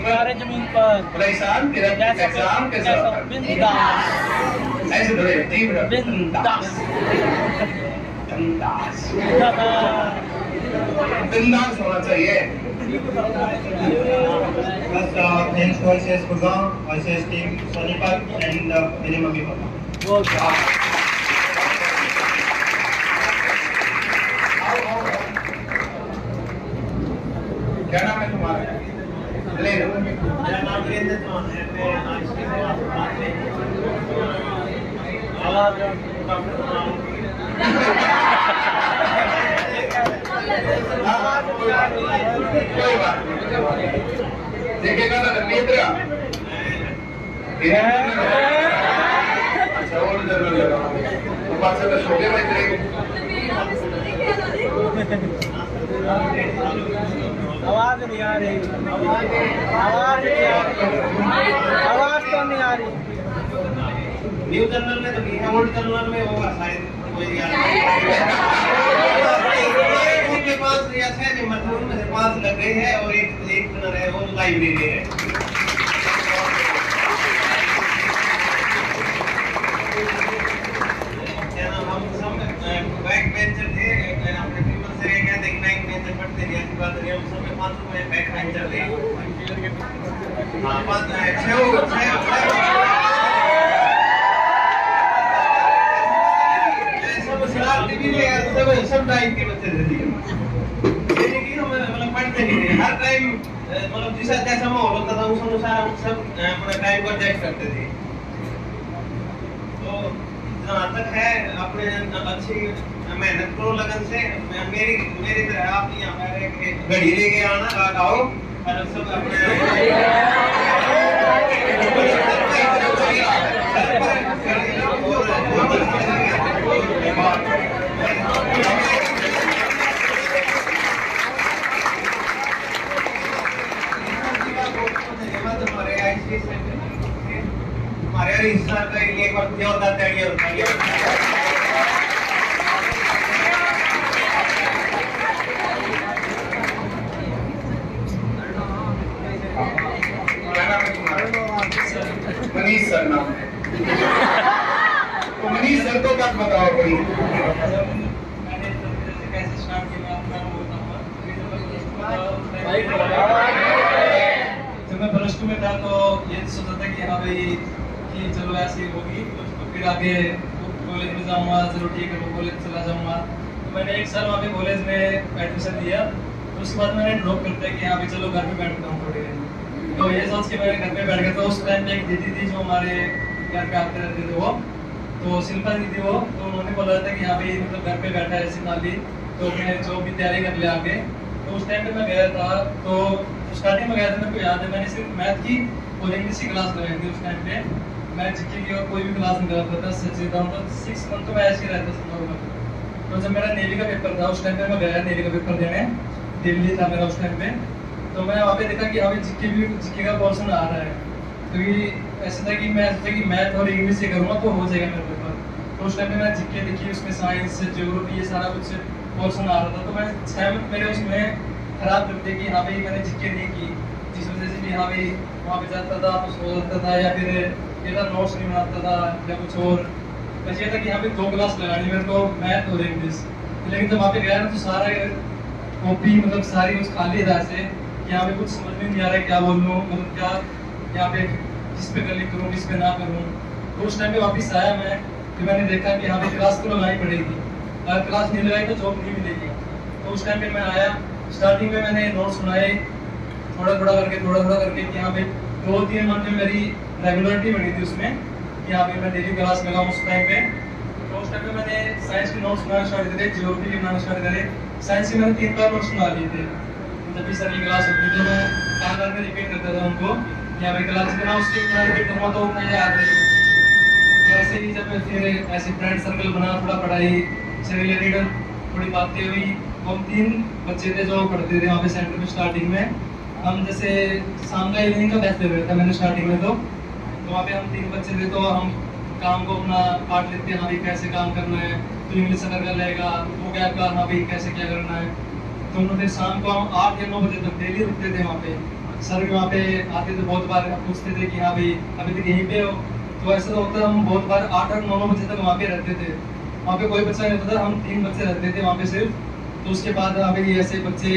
S1: पर परेशान, तेरा एग्जाम कैसा होता है? बिंदास, ऐसे थोड़े जी बिंदास, बिंदास बिंदास होना चाहिए।
S9: बस thanks to ICS Gurgaon, ICS team Sonipat and मेरे मम्मी पापा।
S1: क्या नाम है तुम्हारा?
S9: मेरा नाम वीरेंद्र चौहान है। मैं आज के
S1: कोई बात देखेगा ना मित्र। अच्छा, और जरूर लगा तो बात से सो गए मित्र।
S6: आवाज नहीं आ रही, आवाज तो नहीं आ रही।
S9: न्यू जनरल में तो नहीं है, ओल्ड जनरल में होगा शायद कोई यार। उनके पास या शायद मतलब में से 5 लग गए हैं और एक जनरल है, वो लाइब्रेरी है। क्या नाम, हम सब बैक बेंचर थे, अपने प्रिंसिपल से कहते हैं बैक बेंचर पढ़ते थे, ऐसी बात नहीं, हम सब में 5 रुपए बैक बेंचर थे। हां, 5 6 सब टाइप के बच्चे थे। लेकिन हम मतलब पढ़ते नहीं थे, हर टाइम मतलब जैसा जैसा माहौल होता था उस अनुसार हम सब अपना टाइम को एडजस्ट करते थे। तो जहाँ तक है अपने अच्छी मेहनत करो लगन से। मेरी तरह आप यहाँ पर एक घड़ी लेके आना, लगाओ और सब अपने हमारे हिस्सा का एक बार क्या होता है, ये होता है।
S1: मनीष सर नाम है। तो मनीष सर को बात बताओ कोई।
S6: कैसे स्टार्ट किया अपना जब मैं प्लस 2 में था तो ये सोचा था कि हाँ भाई कि चलो ऐसे ही होगी, तो फिर आगे कॉलेज में जाऊंगा, चलो ठीक है, कॉलेज चला जाऊंगा। तो मैंने 1 साल वहाँ पे कॉलेज में एडमिशन दिया। तो उसके बाद मैंने ड्रॉप करते कि हाँ भाई चलो घर पे बैठता हूँ थोड़ी देर। तो ये सोच के मैं घर पे बैठ गया। तो उस टाइम पे एक दीदी थी जो हमारे घर पे आते रहते थे, वो तो शिल्पा दीदी वो, तो उन्होंने बोला था कि हाँ भाई मतलब घर पे बैठा है ऐसे खाली, तो मैं जो भी तैयारी कर ले आगे। तो उस टाइम पे मैं गया था, तो स्टार्टिंग में गया था, मेरे को याद है मैंने सिर्फ मैथ की और इंग्लिश की क्लास लगाई थी। उस टाइम पे मैं जीके की और कोई भी क्लास नहीं कर पाता, सच बताऊँ तो 6 मंथ तो मैं ऐसे ही रहता था नॉर्मल। तो जब मेरा नेवी का पेपर था, उस टाइम पे मैं गया नेवी का पेपर देने, दिल्ली था मेरा उस टाइम पे। तो मैं वहाँ पे देखा कि अभी जीके का पोर्शन आ रहा है, क्योंकि ऐसा था कि मैं सोचा कि मैथ और इंग्लिश से करूँगा तो हो जाएगा मेरा पेपर। तो उस टाइम पे मैं जीके देखी, उसमें साइंस, ज्योग्राफी, ये सारा कुछ पोर्शन आ रहा था। तो मैं 6 मंथ मेरे उसमें खराब करते कि हाँ भाई मैंने जीके नहीं की, जिस वजह से कि हाँ भाई वहाँ पे जाता था तो सो जाता था, या फिर इधर नोट्स नहीं बनाता था या कुछ और। बस ये था कि यहाँ पे 2 क्लास लगानी मेरे को, मैथ और इंग्लिश। लेकिन जब वहाँ पे गया ना तो सारा कॉपी मतलब सारी कुछ खाली था ऐसे, यहाँ पे कुछ समझ में नहीं आ रहा है क्या बोलूँ, मतलब क्या यहाँ पे किस पे क्लिक करूँ किस पे ना करूँ। तो उस टाइम पे वापस आया मैं, फिर मैंने देखा कि यहाँ पे क्लास तो लगानी पड़ेगी, अगर क्लास नहीं लगाई तो जॉब नहीं मिलेगी। तो उस टाइम पे मैं आया, स्टार्टिंग में मैंने नोट्स बनाए थोड़ा थोड़ा करके कि यहाँ पे 2-3 मंथ में मेरी रेगुलरिटी बनी थी उसमें कि यहाँ पे मैं डेली क्लास लगाऊँ उस टाइम पे। तो उस टाइम पे मैंने साइंस के नोट्स बनाना स्टार्ट करे, ज्योग्राफी के बनाना स्टार्ट करे। साइंस के मैंने 3 बार नोट्स बना लिए थे, जब भी सर की क्लास होती थी तो मैं 5 बार में रिपीट करता था उनको, यहाँ पे क्लास बना उसके मैं रिपीट करूँगा तो मैं याद रहेगी। तो ऐसे ही जब फिर ऐसे फ्रेंड सर्कल बना, थोड़ा पढ़ाई से रिलेटेड थोड़ी बातें हुई। हम 3 बच्चे थे जो पढ़ते थे वहाँ पे सेंटर में। स्टार्टिंग में हम जैसे शाम का इवनिंग का बैच ले रहे थे मैंने स्टार्टिंग में, तो वहाँ पे हम 3 बच्चे थे। तो हम काम को अपना पार्ट लेते हैं, हाँ भाई कैसे काम करना है, तो इंग्लिश अगर कर लेगा वो क्या का, हाँ भाई कैसे क्या करना है। तो हम फिर शाम को हम 8 या 9 बजे तक डेली रुकते थे वहाँ पे। सर भी वहाँ पे आते थे, बहुत बार पूछते थे कि हाँ भाई अभी तक यहीं पे हो। तो ऐसा होता है हम बहुत बार 8-9 बजे तक वहाँ पे रहते थे। वहाँ पे कोई बच्चा नहीं होता था, हम 3 बच्चे रहते थे वहाँ पे सिर्फ। तो उसके बाद अभी ऐसे बच्चे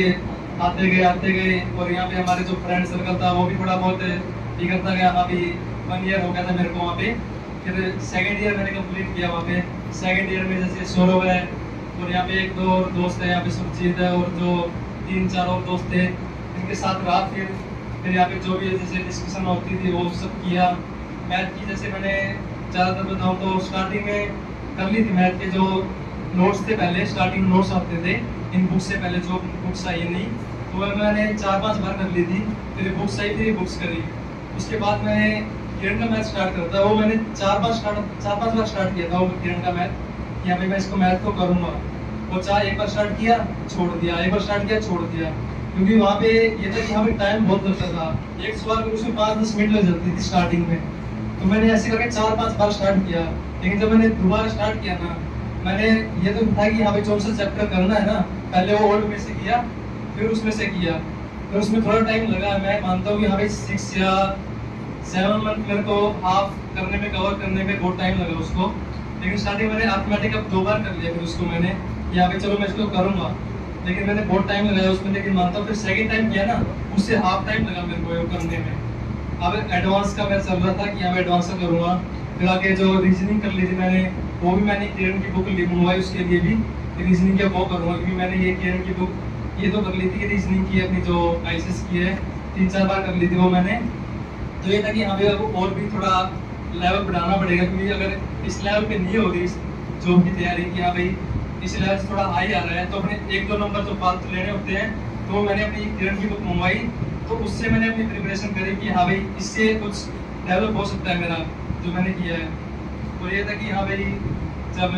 S6: आते गए और यहाँ पे हमारे जो फ्रेंड सर्कल था वो भी थोड़ा बहुत ये करता गया। अभी 1 ईयर हो गया था मेरे को वहाँ पे। फिर 2nd ईयर मैंने कंप्लीट किया वहाँ पे। 2nd ईयर में जैसे सौरभ है और यहाँ पे 1-2 और दोस्त है, यहाँ पे सुरजीत है और जो 3-4 और दोस्त थे, इनके साथ रहा। फिर यहाँ पे जो भी जैसे डिस्कशन होती थी वो सब किया। मैथ की जैसे मैंने ज़्यादातर बताऊँ तो स्टार्टिंग में कर ली थी मैथ के जो नोट्स थे, पहले स्टार्टिंग में नोट्स आते थे इन बुक्स से पहले, जो बुक्स आई नहीं तो मैंने 4-5 बार कर ली थी। फिर बुक्स आई थी, बुक्स करी। उसके बाद मैंने किरण का मैथ स्टार्ट करता, वो मैंने 4-5 बार स्टार्ट किया था वो किरण का मैथ। यहाँ पे मैं इसको मैथ को करूँगा, वो 1 बार स्टार्ट किया छोड़ दिया, 1 बार स्टार्ट किया छोड़ दिया, क्योंकि वहाँ पे ये था कि यहाँ पे टाइम बहुत लगता था। एक सवाल में उसमें 5-10 मिनट लग जाती थी स्टार्टिंग में। तो मैंने ऐसे करके 4-5 बार स्टार्ट किया। लेकिन जब मैंने दोबारा स्टार्ट किया ना, मैंने ये तो था कि यहाँ पे 64 चैप्टर करना है ना, पहले वो ओल्ड में से किया फिर उसमें से किया। फिर उसमें थोड़ा टाइम लगा, मैं मानता हूँ कि यहाँ पे 6 या 7 मंथ मेरे को हाफ करने में, कवर करने में बहुत टाइम लगा उसको। लेकिन स्टार्टिंग मैंने अर्थमेटिक अब 2 बार कर लिया, फिर उसको मैंने यहाँ पे चलो मैं इसको करूँगा, लेकिन मैंने बहुत टाइम लगाया उसमें। लेकिन मानता हूँ फिर 2nd टाइम किया ना, उससे हाफ टाइम लगा मेरे को करने में। अब एडवांस का मैं चल रहा था कि मैं एडवांस का करूँगा। फिर आगे जो रीजनिंग कर ली थी मैंने, वो भी मैंने किरण की बुक मंगवाई, उसके लिए भी रीजनिंग का वो करूँगा, क्योंकि मैंने ये किरण की बुक ये तो कर ली थी रीजनिंग की अपनी जो आईसीएस की है, 3-4 बार कर ली थी वो मैंने। तो ये था कि यहाँ पे और भी थोड़ा लेवल बढ़ाना पड़ेगा, क्योंकि अगर इस लेवल पे नहीं हो रही जॉब की तैयारी कि हाँ भाई इस लेवल से थोड़ा हाई आ रहा है, तो अपने 1-2 नंबर जो फालतू लेने होते हैं, तो मैंने अपनी किरण की बुक मंगवाई। तो उससे मैंने अपनी प्रिपरेशन करी कि हाँ भाई इससे कुछ डेवलप हो सकता है मेरा, जो मैंने किया है। तो ये था कि हाँ भाई जब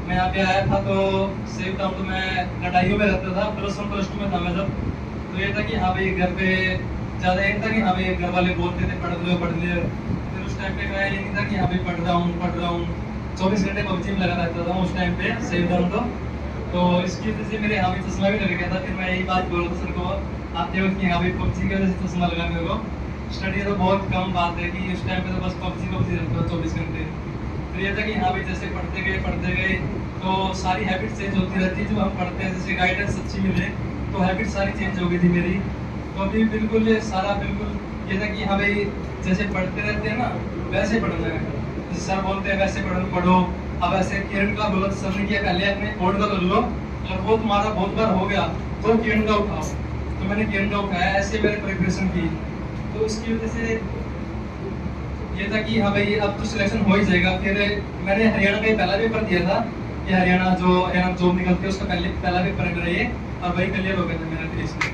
S6: मैं यहाँ पे आया था तो सेम टाइम तो मैं लड़ाइयों में रहता था, +1-+2 में था मैं जब। तो ये था कि हाँ भाई घर पे ज़्यादा ये था कि हाँ भाई घर वाले बोलते थे पढ़ लो। फिर उस टाइम पे मैं ये नहीं था कि हाँ भाई पढ़ रहा हूँ 24 घंटे पबजी में लगा रहता था उस टाइम पे सेम टाइम। तो इसकी वजह से मेरे यहाँ पे चश्मा भी लग गया था। फिर मैं यही बात बोल रहा था सर को आते वक्त कि हाँ भाई पबजी की वजह से चश्मा लगा मेरे को। स्टडी तो बहुत कम बात है कि उस टाइम पे तो बस पबजी रहता था 24 घंटे। फिर ये था कि हाँ भाई जैसे पढ़ते गए तो सारी हैबिट चेंज होती रहती है। जब हम पढ़ते हैं जैसे गाइडेंस अच्छी मिले तो हैबिट सारी चेंज हो गई थी मेरी। तो अभी बिल्कुल ये था कि हाँ भाई जैसे पढ़ते रहते हैं ना वैसे पढ़ना है, जैसे सर बोलते हैं वैसे पढ़ो। अब ऐसे किरण का बहुत समझ किया पहले अपने कोड का कर लो, और वो तुम्हारा बहुत बार हो गया तो किरण का उठाओ। तो मैंने किरण का उठाया, ऐसे मैंने प्रिपरेशन की। तो इसकी वजह से ये था कि हाँ भाई अब तो सिलेक्शन हो ही जाएगा। फिर मैंने हरियाणा का पहला पेपर दिया था कि हरियाणा जॉब निकलती है उसका पहला पेपर है मेरा ये, और वही क्लियर हो गया था मेरा। फिर इसमें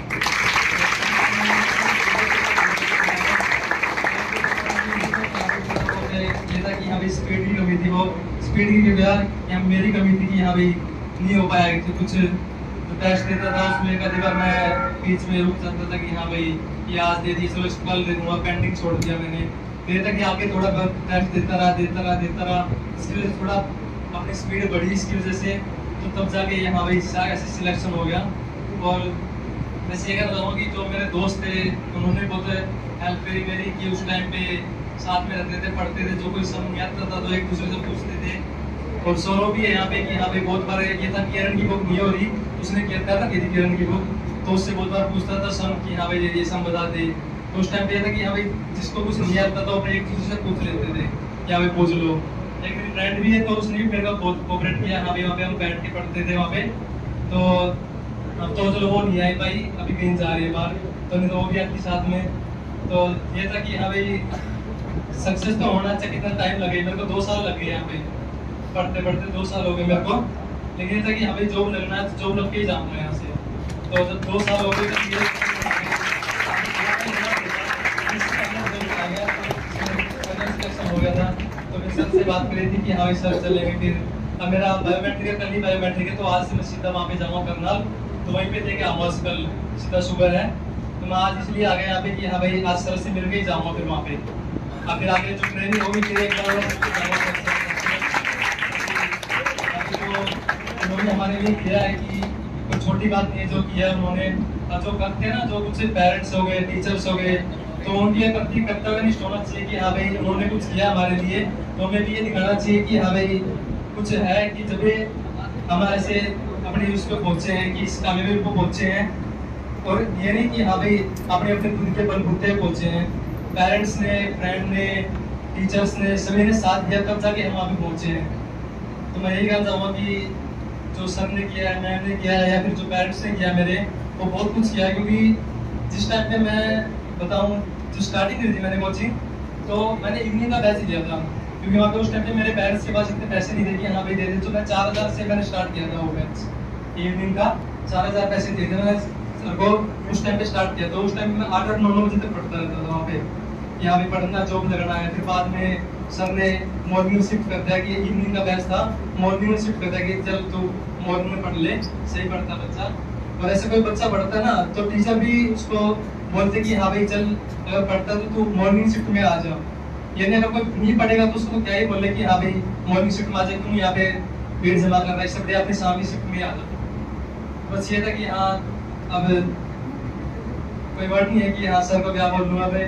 S6: ये था कि हाँ भाई स्पीड की कमी थी, वो स्पीड की वजह मेरी कमी थी कि हाँ भाई नहीं हो पाया। तो कुछ टेस्ट देता था उसमें कई बार मैं बीच में रुक जाता था कि हाँ भाई ये आज दे दी, चलो कल दे दूंगा, पेंडिंग छोड़ दिया मैंने। फिर तक आगे थोड़ा बहुत टेस्ट देता रहा इसकी वजह से थोड़ा अपनी स्पीड बढ़ी इसकी वजह से। तो तब जाके हाँ भाई ऐसे सिलेक्शन हो गया। और वैसे ये कहना चाहूँगा कि जो मेरे दोस्त थे उन्होंने बहुत हेल्प करी मेरी कि उस टाइम पे साथ में रहते थे, पढ़ते थे, जो कोई समझ नहीं आता था तो एक दूसरे से पूछते थे। और सौरव भी है यहाँ पे कि यहाँ पे बहुत बार ये था किरण की बुक नहीं हो रही, उसने किया था किरण की बुक, तो उससे बहुत बार पूछता था सम कि हाँ भाई ये सम बता दे। तो उस टाइम पे था कि हाँ भाई जिसको कुछ नहीं आता तो अपने एक दूसरे से पूछ लेते थे कि हाँ भाई पूछ लो। एक मेरी फ्रेंड भी है तो उसने भी मेरे को बहुत कोऑपरेट किया। हाँ भाई वहाँ पे हम बैठ के पढ़ते थे वहाँ पे। तो अब तो चलो वो नहीं आई भाई, अभी कहीं जा रही है बाहर, तो नहीं तो वो भी आपके साथ में। तो ये था कि हाँ भाई सक्सेस तो होना चाहिए। कितना टाइम लगे, मेरे को 2 साल लगे यहाँ पे पढ़ते पढ़ते, 2 साल हो गए मेरे को। लेकिन ये था कि हाँ भाई जॉब लगना है, जॉब लग के ही जाऊँगा यहाँ से। तो जब 2 साल हो गए तब ये हो गया था। तो मैं सर से बात करी थी कि हाँ भाई सर चलेंगे। फिर अब मेरा बायोमेट्रिक कल ही बायोमेट्रिक है, तो आज से मैं सीधा वहाँ पे जाऊँगा करनाल, तो वहीं पे देखे आऊँगा कल सीधा सुबह है। तो मैं आज इसलिए आ गया यहाँ पे कि हाँ भाई आज सर से मिल के ही जाऊँगा फिर वहाँ पे। अब फिर आगे जो ट्रेनिंग होगी फिर एक बार उन्होंने हमारे लिए किया है कि कोई छोटी बात नहीं है जो किया उन्होंने। जो करते हैं ना, जो कुछ पेरेंट्स हो गए, टीचर्स हो गए, तो उनके प्रति कर्तव्य निष्ठ होना चाहिए कि हाँ भाई उन्होंने कुछ किया हमारे लिए, तो हमें भी ये दिखाना चाहिए कि हाँ भाई कुछ है कि जब हम ऐसे अपने उस पर पहुँचे हैं कि इस कामयाबी को पहुँचे हैं। और ये नहीं कि हाँ भाई अपने अपने खुद के बलबूते पहुँचे हैं, पेरेंट्स ने, फ्रेंड ने, टीचर्स ने, सभी ने साथ दिया तब जाके हम वहाँ पे पहुँचे हैं। तो मैं यही कहना चाहूँगा कि जो सर ने किया है, मैम ने किया है, या फिर जो पेरेंट्स ने किया मेरे, वो बहुत कुछ किया है। क्योंकि जिस टाइम पे मैं बताऊँ, जो स्टार्टिंग करी थी मैंने कोचिंग, तो मैंने इवनिंग का बैच लिया था, क्योंकि वहाँ पे उस टाइम पे मेरे पेरेंट्स के पास इतने पैसे नहीं थे कि हाँ भाई दे दे। तो मैं 4000 से मैंने स्टार्ट किया था वो बैच, इवनिंग का 4000 पैसे दिए थे मैंने सर को उस टाइम पे स्टार्ट किया। तो उस टाइम में 8-9 बजे तक पढ़ता रहता था वहाँ पे, यहाँ पे पढ़ना, जॉब लगना है। फिर बाद में सर ने मॉर्निंग शिफ्ट कर दिया कि इवनिंग का बैच था, मॉर्निंग में शिफ्ट कर दिया कि चल तू मॉर्निंग में पढ़ ले, सही पढ़ता बच्चा। और ऐसे कोई बच्चा पढ़ता है ना, तो टीचर भी उसको बोलते कि हाँ भाई चल अगर पढ़ता तो तू मॉर्निंग शिफ्ट में आ जाओ। यानी अगर कोई नहीं पढ़ेगा तो उसको क्या ही बोले कि हाँ भाई मॉर्निंग शिफ्ट में आ जाए, तुम यहाँ पे भीड़ जमा कर रहा है, सब अपनी शाम की शिफ्ट में आ जाओ। बस ये था कि हाँ अब कोई वर्ड नहीं है कि हाँ सर को क्या बोल लूँगा भाई।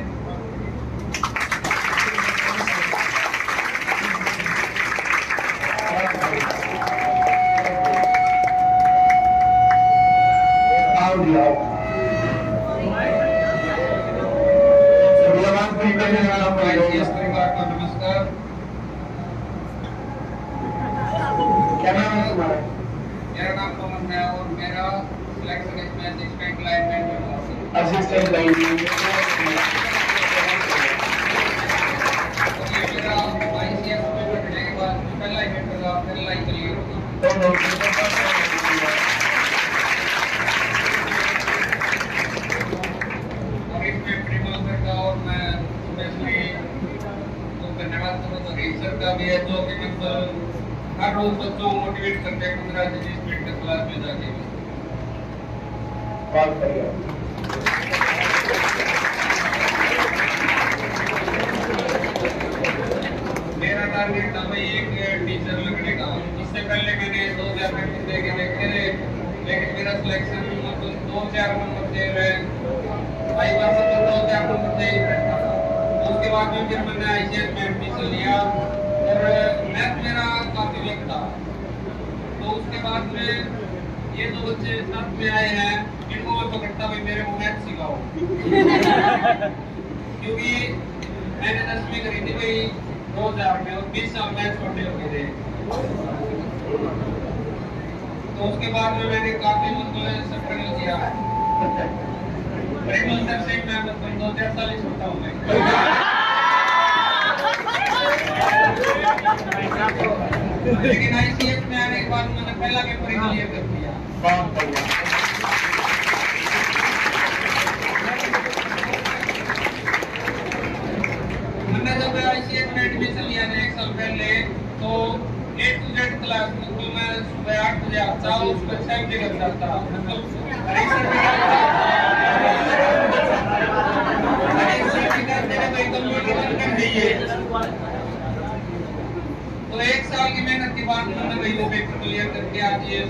S1: नमस्कार, क्या नाम है तुम्हारा?
S3: मेरा नाम पवन है और मेरा सिलेक्शन इसमें असिस्टेंट लाइनमैन में हुआ।
S1: Assistant lineman.
S3: और ये मेरा ICS में बैठने के बाद पहला इवेंट होगा, फिर लाइन क्लियर होगी। और इसमें प्रिंसिपल सर का और मैं स्पेशली तो धन्यवाद करूँ तो सर का भी है, जो कि मतलब हर रोज बच्चों को मोटिवेट करते हैं 15 से 20 मिनट तक क्लास में जाके।
S1: बात करिए।
S3: मेरा टारगेट था भाई एक टीचर लगने का। इससे पहले मैंने 2 चैप्टर देखे थे, लेकिन मेरा सिलेक्शन मतलब 2-4 नंबर से भाई बस 2-4 नंबर से ही बैठा था। उसके बाद में फिर मैंने ICS में एडमिशन लिया और मैथ मेरा काफी वीक था। तो उसके बाद में ये 2 बच्चे साथ में आए हैं, इनको मैं पकड़ता भाई मेरे को मैथ सिखाओ। क्योंकि मैंने 10वीं करी थी भाई 2000 में और 20 साल मैथ छोटे हो गए थे। तो उसके बाद में मैंने काफी मतलब स्ट्रगल किया है। सर से मैं मतलब 2-4 साल ही छोटा हूँ मैं। लेकिन ICF में आने के बाद मैंने पहला पेपर क्लियर कर दिया। मैंने जब ICF में एडमिशन लिया था 1 साल पहले, तो A to Z क्लास बिल्कुल मैं सुबह 8 बजे आता हूँ, उसमें 6 बजे लग जाता मतलब तो 1 साल की मेहनत के बाद मैंने वही वो पेपर क्लियर करके आज ये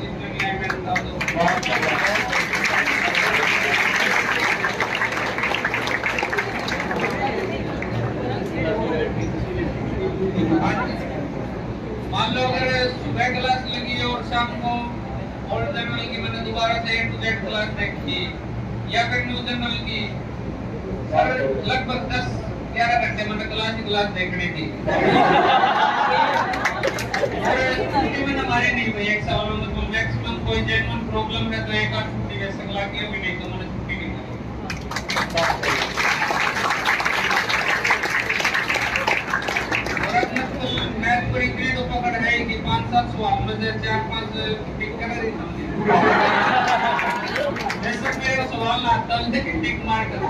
S3: मान लो अगर सुबह क्लास लगी और शाम को और जनरल की मैंने दोबारा से A to Z क्लास देखी या फिर न्यू जनरल की, सर लगभग 10-11 घंटे मैंने क्लास देखने की। मैंने हमारे नहीं भाई 1 साल में मतलब मैक्सिमम कोई जेन्युइन प्रॉब्लम है तो 1 आध छुट्टी वैसे लगा के भी नहीं तो मैंने छुट्टी नहीं की। और अब मतलब मैथ पर इतनी तो पकड़ है कि 5-7 सवाल में से 4-5 टिक कर ही समझे। जैसे मेरे को सवाल ना आता लेकिन टिक मार कर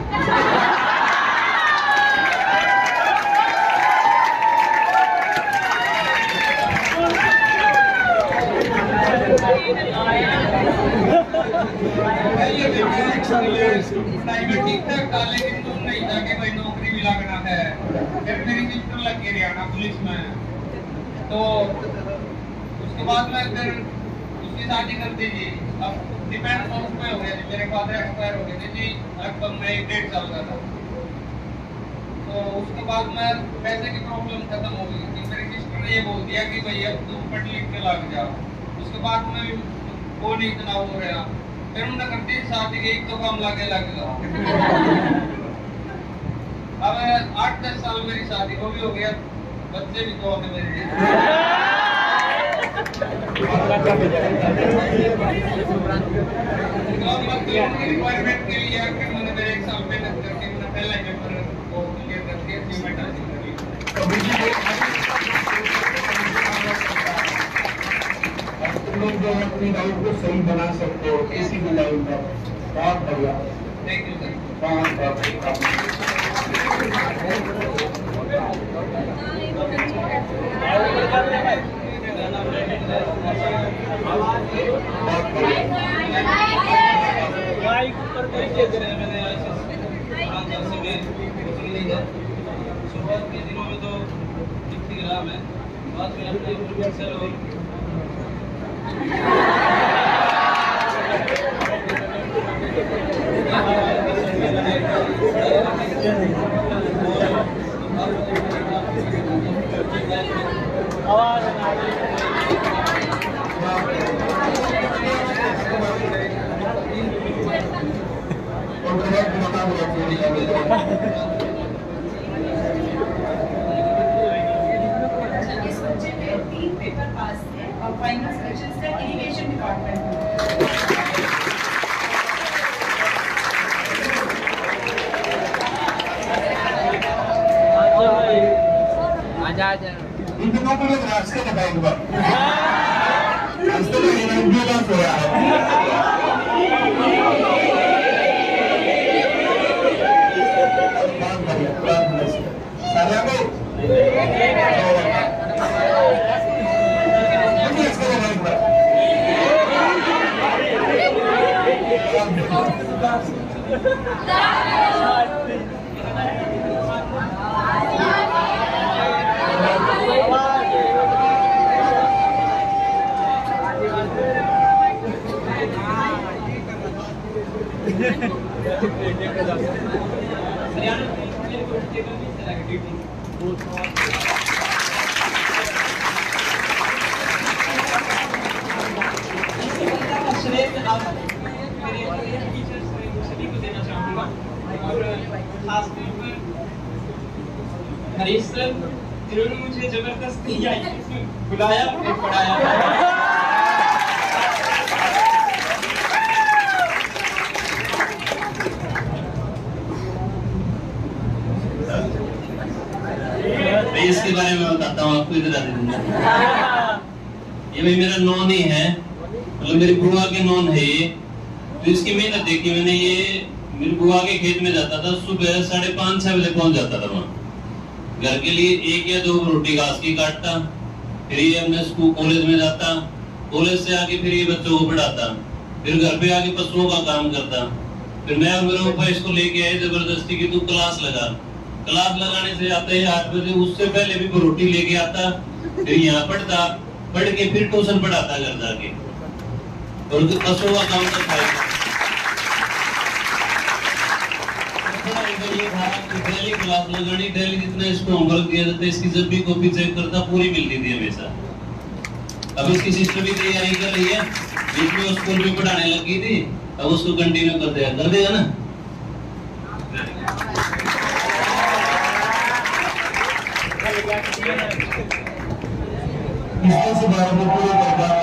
S3: प्राइवेट ठीक ठाक था लेकिन तुम नहीं था कि भाई नौकरी भी लगना है। फिर मेरी सिस्टर लग गई हरियाणा पुलिस में, तो उसके बाद में फिर उसकी शादी कर दी जी। अब डिपेंड हाउस में हो गया जी, मेरे फादर एक्सपायर हो गए थे जी लगभग मैं 1.5 साल का था। तो उसके बाद में पैसे की प्रॉब्लम खत्म हो गई थी। मेरी सिस्टर ने ये बोल दिया कि भाई अब तुम पढ़ लिख के लग जाओ। उसके बाद में वो नहीं इतना हो गया, फिर उन्होंने कर दी शादी की, तो काम लगे लगेगा। अब 8-10 साल मेरी शादी को भी हो गया, बच्चे भी 2 हैं मेरे। रिक्वायरमेंट के लिए आकर मैंने मेरे 1 साल मेहनत करके मैंने पहला पेपर को क्लियर करके अचीवमेंट हासिल करी।
S1: तुम लोग जो अपनी लाइफ को सही बना सकते हो ऐसी भी लाइफ में बहुत बढ़िया।
S3: Thank you sir.
S1: बहुत
S3: शुरुआत के दिनों में तो ठीक रहा मैं, बाद में अपने प्रोफेसर और
S4: इस बच्चे ने 3 पेपर पास थे और फाइनल सिलेक्शन का इरिगेशन डिपार्टमेंट में।
S6: आजा
S1: इनको तो लोग रास्ते बताएंगे रास्ते में एम्बुलेंस हो रहा है।
S3: हरीश सर, फिर उन्होंने मुझे जबरदस्ती बुलाया फिर पढ़ाया।
S2: इसके बारे में बताता हूँ आपको, इधर आ दूंगा। ये भाई मेरा नॉन ही है, मतलब मेरी बुआ के नॉन है ये। तो इसकी मेहनत देखी मैंने। ये मेरी बुआ के खेत में जाता था, सुबह 5:30-6 बजे पहुंच जाता था वहाँ। घर के लिए 1 या 2 रोटी घास की काटता, फिर ये अपने स्कूल कॉलेज में जाता, कॉलेज से आके फिर ये बच्चों को पढ़ाता, फिर घर पे आके पशुओं का काम करता। फिर मैं और मेरा पापा इसको लेके आए जबरदस्ती की तू क्लास लगा। क्लास लगाने से आता है 8 बजे, उससे पहले भी वो रोटी लेके आता, फिर यहाँ पढ़ता, पढ़ के फिर ट्यूशन पढ़ाता घर जाके, और पशुओं का काम करता है। ये था कि डेली क्लास लगानी, डेली जितना इसको होमवर्क दिया जाता है, इसकी जब भी कॉपी चेक करता पूरी मिलती थी हमेशा। अब इसकी सिस्टर भी तैयारी कर रही है, बीच में स्कूल में पढ़ाने लगी थी, अब उसको कंटिन्यू कर देगा ना।
S1: इसके से बारे में पूरे करता है।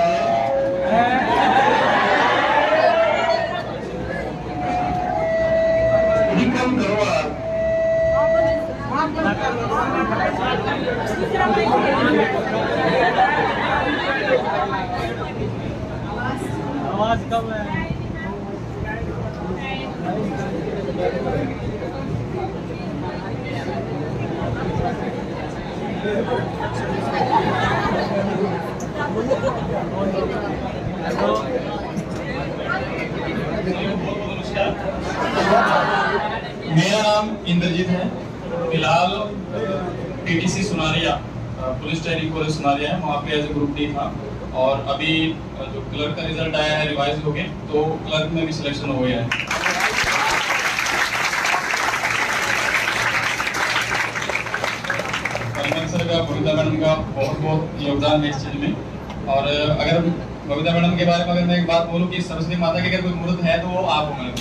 S1: कम करो आप।
S6: आवाज कम है।
S10: मेरा नाम इंद्रजीत है। फिलहाल TTC Sunaria, police training college Sunaria है, वहाँ पे एज ए ग्रुप डी था। और अभी जो क्लर्क का रिजल्ट आया है रिवाइज हो गए, तो क्लर्क में भी सिलेक्शन हो गया है। सर का, बबीता मैडम का बहुत बहुत योगदान है इस चीज में। और अगर बबीता मैडम के बारे में अगर मैं एक बात बोलूँ कि सरस्वती माता की अगर कोई मूर्त है तो वो आप हो। मैं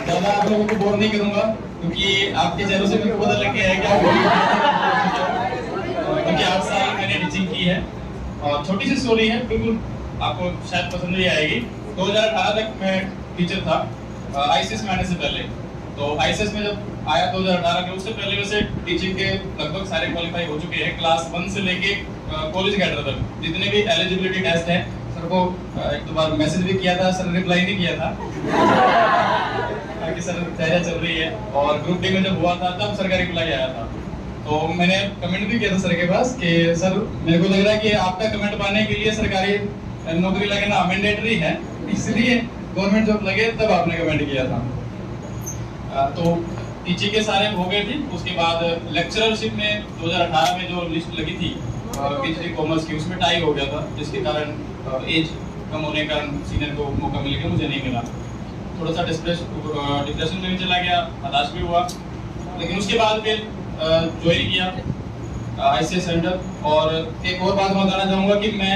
S10: ज्यादा आप लोगों को बोर नहीं करूंगा, क्योंकि आपके चेहरों से मेरे को पता लग गया है क्योंकि 8 साल मैंने टीचिंग की है। और छोटी सी स्टोरी है, बिल्कुल आपको शायद पसंद नहीं आएगी। 2018 तक मैं टीचर था, आईसीएस में आने से पहले। तो आईसीएस में जब आया 2018 के, उससे पहले वैसे टीचिंग के लगभग सारे क्वालिफाई हो चुके हैं, क्लास 1 से लेके कॉलेज कैडर तक जितने भी एलिजिबिलिटी टेस्ट हैं। सर को 1-2 बार मैसेज भी किया था, सर रिप्लाई नहीं किया था कि सर तैयारी चल रही है। और ग्रुप डी में जब हुआ था तब सर का रिप्लाई आया था, तो मैंने कमेंट भी किया था सर के पास कि सर मेरे को लग रहा है कि आपका कमेंट पाने के लिए सरकारी नौकरी लगना मैंडेटरी है, इसलिए गवर्नमेंट जॉब लगे तब आपने कमेंट किया था। तो टीचिंग के सारे हो गए थे। उसके बाद लेक्चररशिप में 2018 में जो लिस्ट लगी थी पीएचडी कॉमर्स की, उसमें टाई हो गया था, जिसके कारण एज कम होने का सीनियर को मौका मिल गया, मुझे नहीं मिला। थोड़ा सा डिप्रेशन में भी चला गया, हताश भी हुआ। लेकिन उसके बाद फिर ज्वाइन किया आईसीएस सेंटर। और एक और बात बताना चाहूँगा कि मैं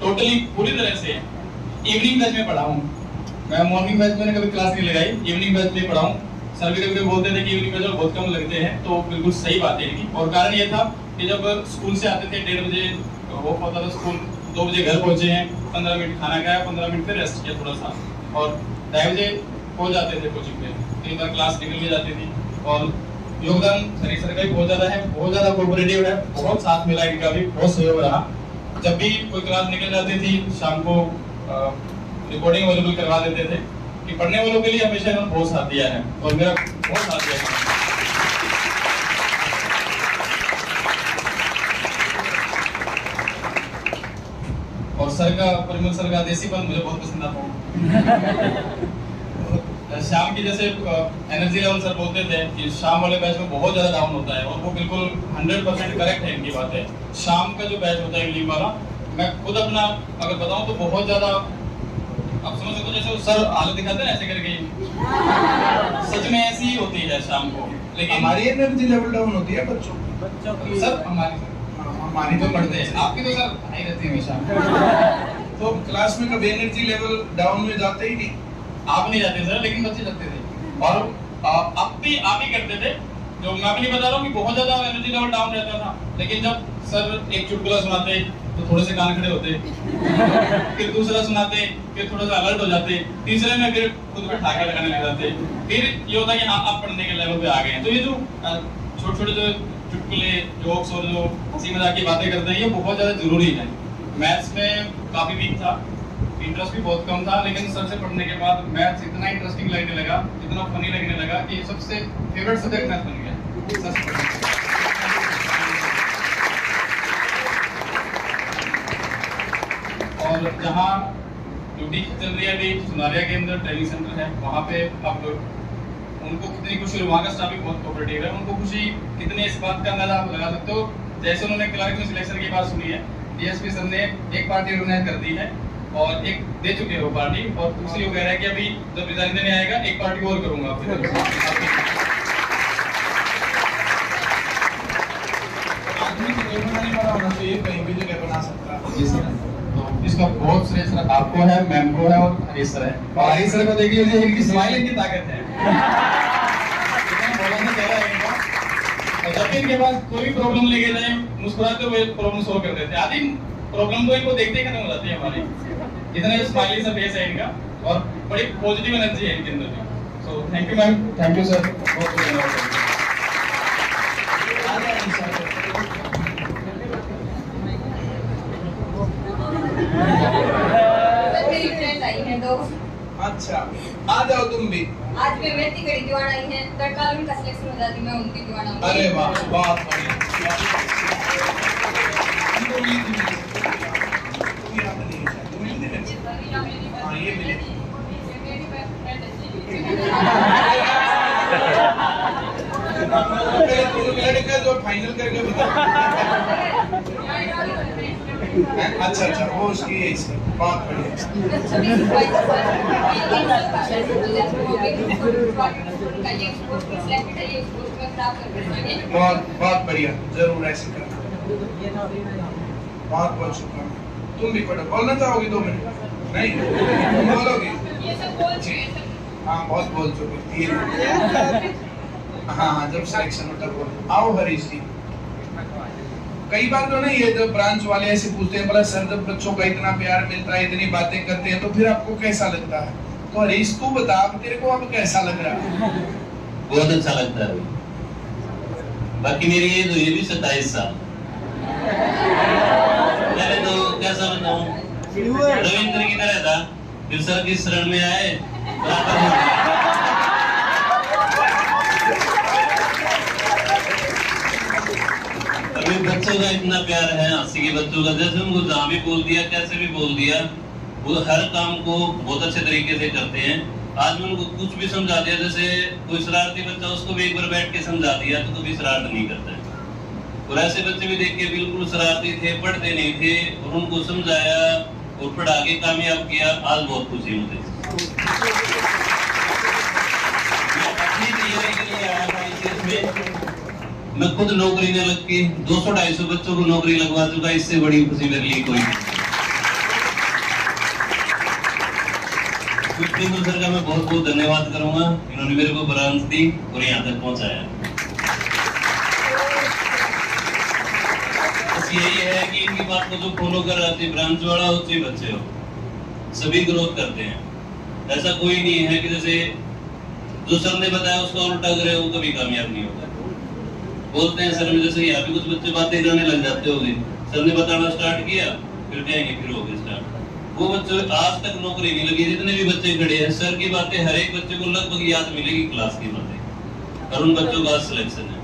S10: टोटली पूरी तरह से इवनिंग बैच में पढ़ा हूँ। मैं मॉर्निंग बैच मैंने कभी क्लास नहीं लगाई, इवनिंग बैच में पढ़ा हूँ। सर भी कभी बोलते थे कि इवनिंग बैच बहुत कम लगते हैं, तो बिल्कुल सही बात है इनकी। और कारण ये था कि जब स्कूल से आते थे 1:30 बजे वो होता था स्कूल, 2 बजे घर पहुंचे हैं, 15 मिनट खाना खाया, 15 मिनट फिर रेस्ट किया थोड़ा सा, और 2:30 बजे पहुंच जाते थे कोचिंग पे। कई बार क्लास निकल भी जाती थी। और योगदान सर का भी बहुत ज्यादा है, बहुत ज्यादा कोऑपरेटिव है, बहुत साथ मिला इनका भी, बहुत सहयोग रहा। जब भी कोई क्लास निकल जाती थी शाम को रिकॉर्डिंग अवेलेबल करवा देते थे कि पढ़ने वालों के लिए हमेशा इन्होंने बहुत साथ दिया है और मेरा बहुत साथ दिया है। और सर का, परिमल सर का देसीपन मुझे बहुत पसंद आता है। शाम की जैसे एनर्जी लेवल सर बोलते थे कि शाम वाले बैच में बहुत ज्यादा डाउन होता है, और वो बिल्कुल 100% करेक्ट है इनकी बात है। शाम का जो बैच होता है इवनिंग वाला, मैं खुद अपना अगर बताऊं तो बहुत ज्यादा, आप समझ सकते हो जैसे सर हालत दिखाते हैं ऐसे करके, सच में ऐसी ही होती है शाम को। लेकिन
S1: हमारी एनर्जी लेवल डाउन होती है बच्चों की।
S10: सर हमारी तो पढ़ते हैं, आपकी तो सर हाई रहती है हमेशा।
S1: तो क्लास में कभी एनर्जी लेवल डाउन में जाते ही नहीं।
S10: आप नहीं जाते सर, लेकिन बच्चे जाते थे। और आप ही करते थे। जो मैं भी नहीं बता रहा हूँ कि बहुत ज्यादा एनर्जी लेवल डाउन रहता था, लेकिन जब सर एक चुटकुला सुनाते तो थोड़े से कान खड़े होते, फिर दूसरा सुनाते फिर थोड़ा सा अलर्ट हो जाते, तीसरे में फिर खुद पे ठाके लगाने लग जाते, फिर ये होता कि हाँ आप पढ़ने के लेवल पे आ गए हैं। तो ये जो छोटे छोटे जो चुटकुले जोक्स और जो हंसी मजाक की बातें करते हैं ये बहुत ज्यादा जरूरी है। मैथ्स में काफी वीक था, इंटरेस्ट भी बहुत कम था, लेकिन सर से पढ़ने के बाद मैथ्स इतना इंटरेस्टिंग लगने लगा, इतना फनी लगने लगा कि सबसे फेवरेट सब्जेक्ट मैथ बन गया सर से पढ़ने। और जहाँ ड्यूटी चल रही है अभी सुनारिया के अंदर ट्रेनिंग सेंटर है, वहाँ पे अब उनको कितनी खुशी, वहाँ का स्टाफ भी बहुत कोऑपरेटिव है, उनको खुशी कितनी इस बात का अंदाजा आप लगा सकते हो। जैसे उन्होंने क्लर्क में सिलेक्शन की बात सुनी है, डीएसपी सर ने एक पार्टी ऑर्गेनाइज कर दी है और एक दे चुके हैं वो पार्टी, और दूसरी वो कह रहा है कि अभी जब रिजाइन देने आएगा एक पार्टी और करूंगा आपकी तरफ आदमी की जरूरत नहीं बना होना चाहिए, कहीं भी जगह बना सकता है। तो इसका बहुत श्रेय सर आपको है, मैम को है और हरीश सर है। और हरीश सर को देख लीजिए, इनकी स्माइल इनकी ताकत है। बोलने चेहरा है इनका, और जब भी इनके पास कोई भी प्रॉब्लम लेके जाए मुस्कुराते हुए प्रॉब्लम सॉल्व कर देते हैं। आधी प्रॉब्लम तो इनको देखते ही खत्म हो जाती है हमारी, इतना स्माइली सा फेस है इनका और बड़ी पॉजिटिव एनर्जी है इनके अंदर भी। So thank you ma'am, thank you sir, बहुत बहुत धन्यवाद।
S5: मेरी फ्रेंड आई है दो।
S1: अच्छा, आ जाओ तुम भी।
S5: आज मैं मेहती कड़ी दीवान आई है, तड़का उनका सिलेक्शन हो जाती, मैं उनकी दीवान हूँ।
S1: अरे वाह, बहुत बढ़िया। हाँ, ये मिले। लड़का जो फाइनल करके बता। अच्छा अच्छा, वो उसकी है, इसकी बहुत बहुत बहुत बढ़िया, जरूर ऐसे करना। बहुत बहुत शुक्रिया। तुम भी पढ़ो, बोलना चाहोगी 2 मिनट? नहीं, तुम बोलोगे? हाँ, बहुत बोल चुके। हाँ हाँ, जब सिलेक्शन होता है बोलो। आओ हरीश जी। कई बार तो नहीं, ये जो ब्रांच वाले ऐसे पूछते हैं, बोला सर जब बच्चों का इतना प्यार मिलता है, इतनी बातें करते हैं, तो फिर आपको कैसा लगता है? तो हरीश तू बता, तेरे को अब कैसा लग रहा है?
S2: बहुत अच्छा लगता है। बाकी मेरी एज हुई भी 27 साल। पहले तो कैसा बताऊं, रविंद्र की तरह था, फिर सर की शरण में आए, अभी बच्चों का इतना प्यार है, हंसी के बच्चों का, जैसे उनको जहाँ भी बोल दिया, कैसे भी बोल दिया, वो हर काम को बहुत अच्छे तरीके से करते हैं। आज मैं उनको कुछ भी समझा दिया, जैसे कोई शरारती बच्चा, उसको भी एक बार बैठ के समझा दिया तो कभी शरारत नहीं करता है। और ऐसे बच्चे भी देख के बिल्कुल शरारती थे, पढ़ते नहीं थे, और उनको समझाया और पढ़ा के कामयाब किया। आज बहुत खुशी मुझे। मैं अपनी तैयारी के लिए आया था इस देश में, मैं खुद नौकरी में लग के 200-250 बच्चों को नौकरी लगवा चुका, इससे बड़ी खुशी मेरे लिए कोई नहीं। सर का मैं बहुत बहुत धन्यवाद करूंगा, इन्होंने मेरे को ब्रांच दी और यहाँ तक पहुंचाया। बस यही है कि इनकी बात को जो फॉलो कर रहे थे, ब्रांच वाला हो चाहे बच्चे हो, सभी ग्रोथ करते हैं। ऐसा कोई नहीं है कि जैसे जो सर ने बताया उसका उल्टा करे, वो कभी कामयाब नहीं होता। बोलते हैं सर में, जैसे यहाँ पे कुछ बच्चे बातें करने लग जाते होंगे, सर ने बताना स्टार्ट किया, फिर कहेंगे फिर हो गए स्टार्ट। वो बच्चे आज तक नौकरी नहीं लगी। जितने भी बच्चे खड़े हैं, सर की बातें हर एक बच्चे को लगभग याद मिलेगी, क्लास की बातें, और उन बच्चों का सिलेक्शन है।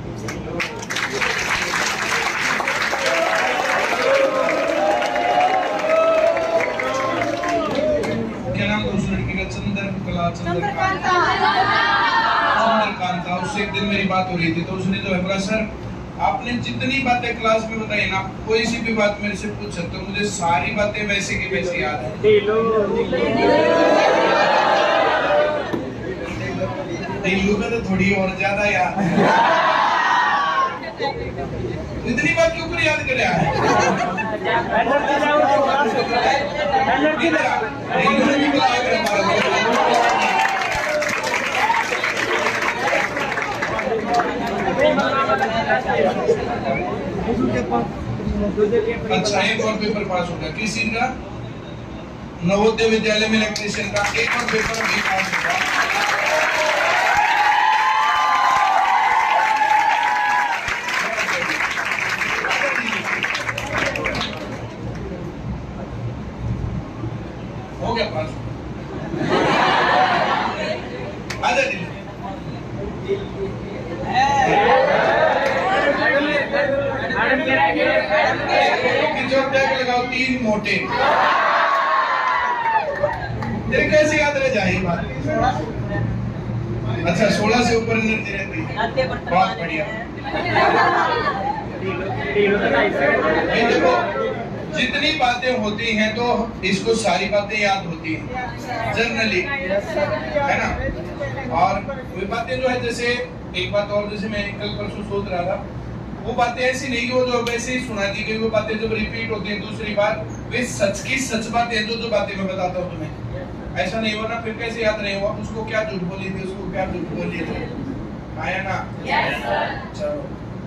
S1: क्या नाम उस लड़की का? चंद्रकांता। उससे एक दिन मेरी बात हो रही थी, तो उसने जो है बोला, सर आपने जितनी बातें क्लास में बताई ना, कोई सी भी बात मेरे से पूछ सकते हो, मुझे सारी बातें वैसे की वैसे याद है। दिल्लू में तो थोड़ी और ज्यादा याद है। इतनी बात क्यों कर याद कर रहा है? अच्छा, एक और पेपर पास हो गया। किस चीज का? नवोदय विद्यालय में इलेक्ट्रीशियन का एक और पेपर भी पास हो गया। हो गया पास। आजा दिल्ली। लगाओ 3 मोटे। तेरे कैसे याद रह जाए बात? अच्छा, 16 से ऊपर एनर्जी रहती है। बहुत बढ़िया। ये देखो, जितनी बातें होती हैं तो इसको सारी बातें याद होती हैं जनरली, है ना। और कोई बातें जो है, जैसे एक बात और, जैसे मैं कल परसों सोच रहा था, वो बातें ऐसी नहीं कि वो जो वैसे ही सुना दी गई, वो बातें जब रिपीट होती हैं दूसरी बार, वे सच की सच बातें हैं। जो बातें मैं बताता हूँ तुम्हें, ऐसा नहीं हो ना, फिर कैसे याद नहीं हुआ? उसको क्या झूठ बोली थी, उसको क्या झूठ बोली थी, आया ना? चलो,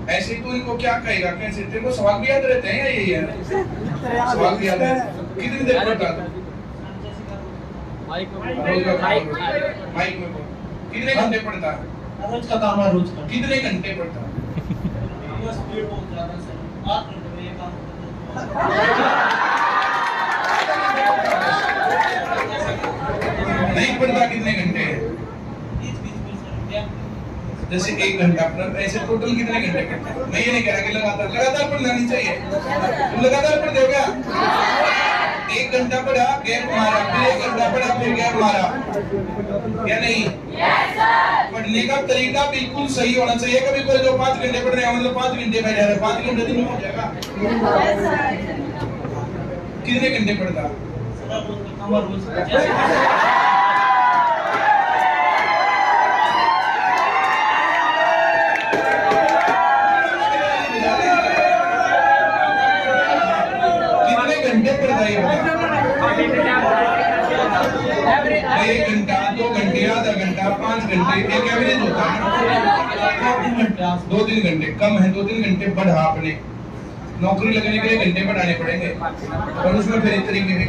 S1: ऐसे ही तू इनको क्या कहेगा? कैसे? तेरे को सवाल भी याद रहते हैं या यही है? सवाल भी याद रहते हैं। कितनी देर पढ़ता था? माइक में बोल। कितने घंटे पढ़ता है?
S9: रोज का काम है, रोज का।
S1: कितने घंटे पढ़ता है? नहीं पढ़ता। कितने घंटे? जैसे 1 घंटा पढ़, ऐसे टोटल कितने घंटे पढ़ते हैं? मैं ये नहीं कह रहा कि लगातार पढ़ना नहीं चाहिए। तुम लगातार पढ़ते हो क्या? 1 घंटा पढ़ा, गैप मारा, फिर 1 घंटा पढ़ा, फिर गैप मारा, क्या नहीं? पढ़ने का तरीका बिल्कुल सही होना चाहिए। कभी कोई जो 5 घंटे पढ़ रहे हैं, मतलब 5 घंटे पढ़ रहे हैं, 5 घंटे दिन में हो जाएगा। कितने घंटे पढ़ता? कितने घंटे पढ़ता है? 1 घंटा, 2 घंटे, आधा घंटा, 5 घंटे, एक एवरेज होता है ना। 2-3 घंटे कम है, 2-3 घंटे बढ़ा। आपने नौकरी लगने के लिए घंटे बढ़ाने पड़ेंगे, और उसमें फिर इस तरीके से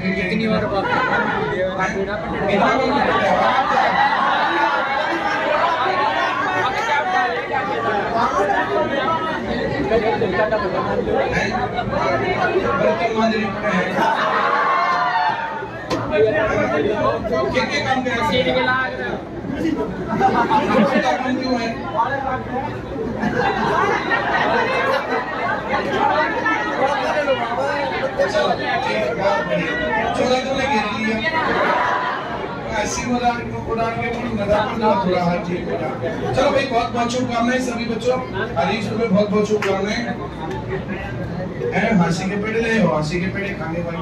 S1: क्या काम क्यों है? चौदह तुमने घेर लिया, 80 उड़ा के थोड़ा हर चीज। चलो भाई, बहुत बहुत शुभकामनाएं सभी बच्चों। हरीश तुम्हें बहुत बहुत शुभकामनाएं। हांसी के पेड़े ले, हांसी के पेड़े खाने भाई।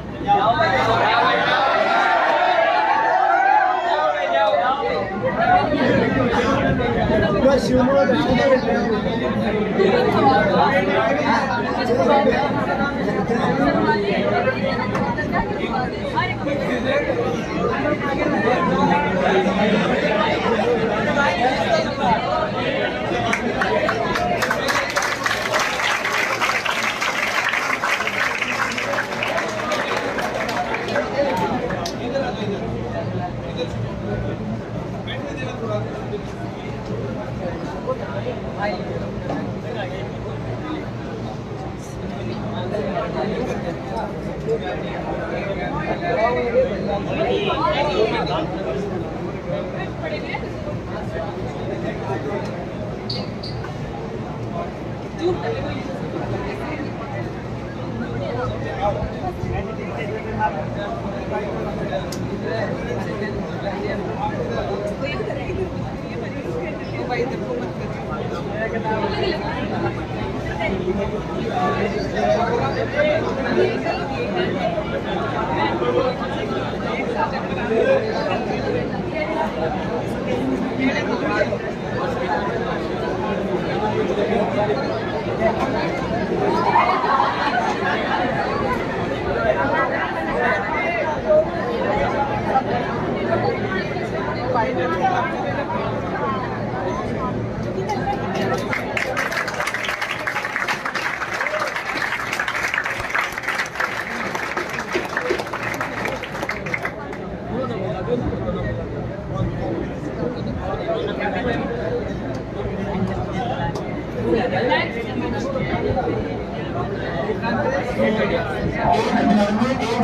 S1: एक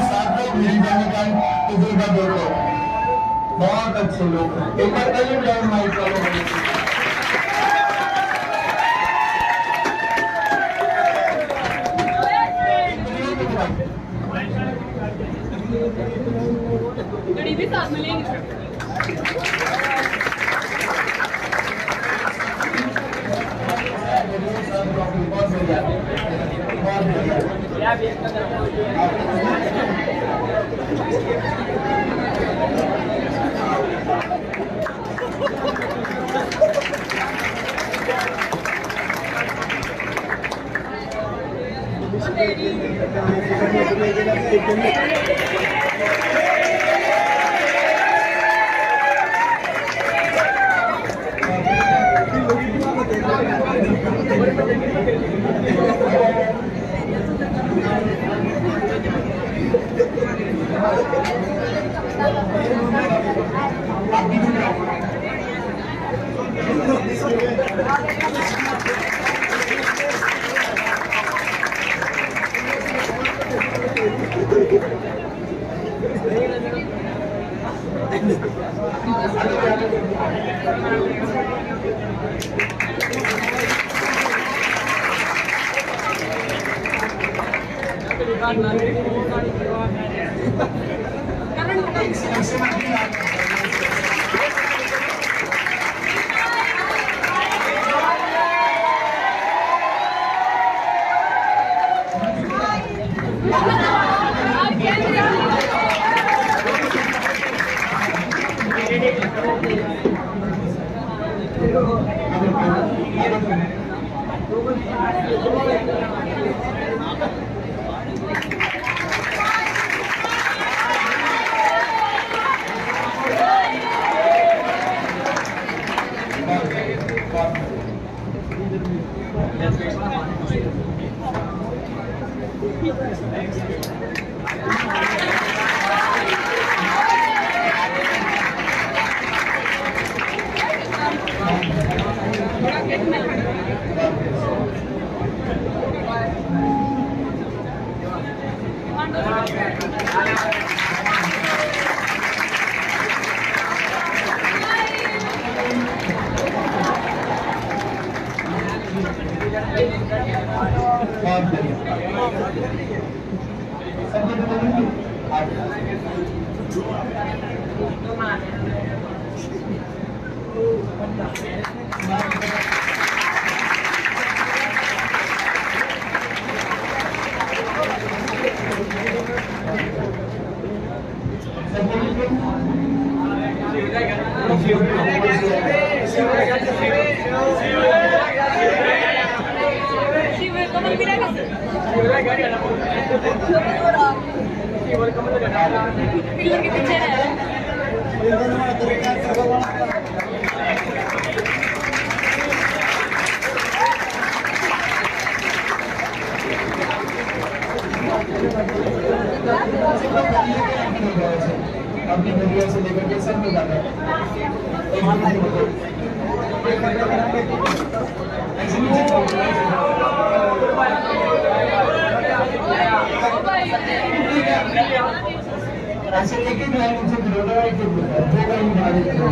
S1: साथ में मिल जाने का किसी का देखो, बहुत अच्छे लोग हैं। एक बार कहिए ब्राउन माइक वालों
S7: गड़ी भी साथ में लेंगे।
S1: बहुत बढ़िया, बहुत अपनी मीडिया से लेकर के सब लोग आते ऐसे एक ही लाइन उनसे विरोधा है कि दो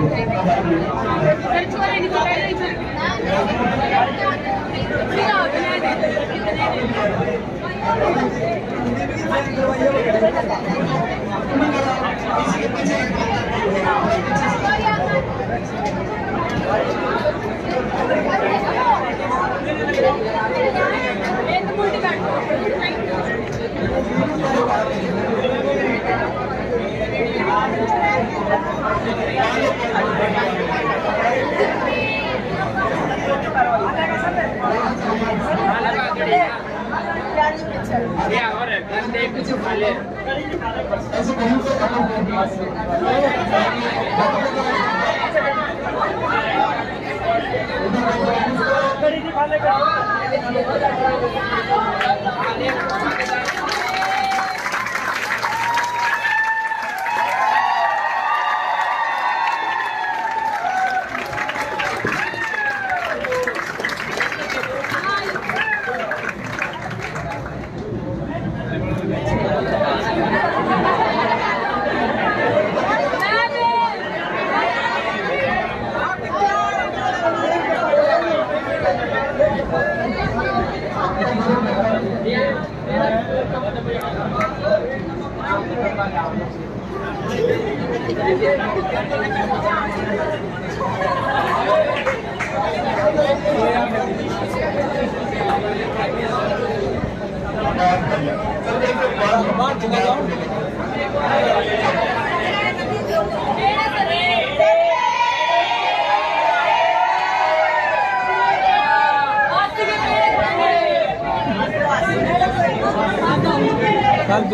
S11: कल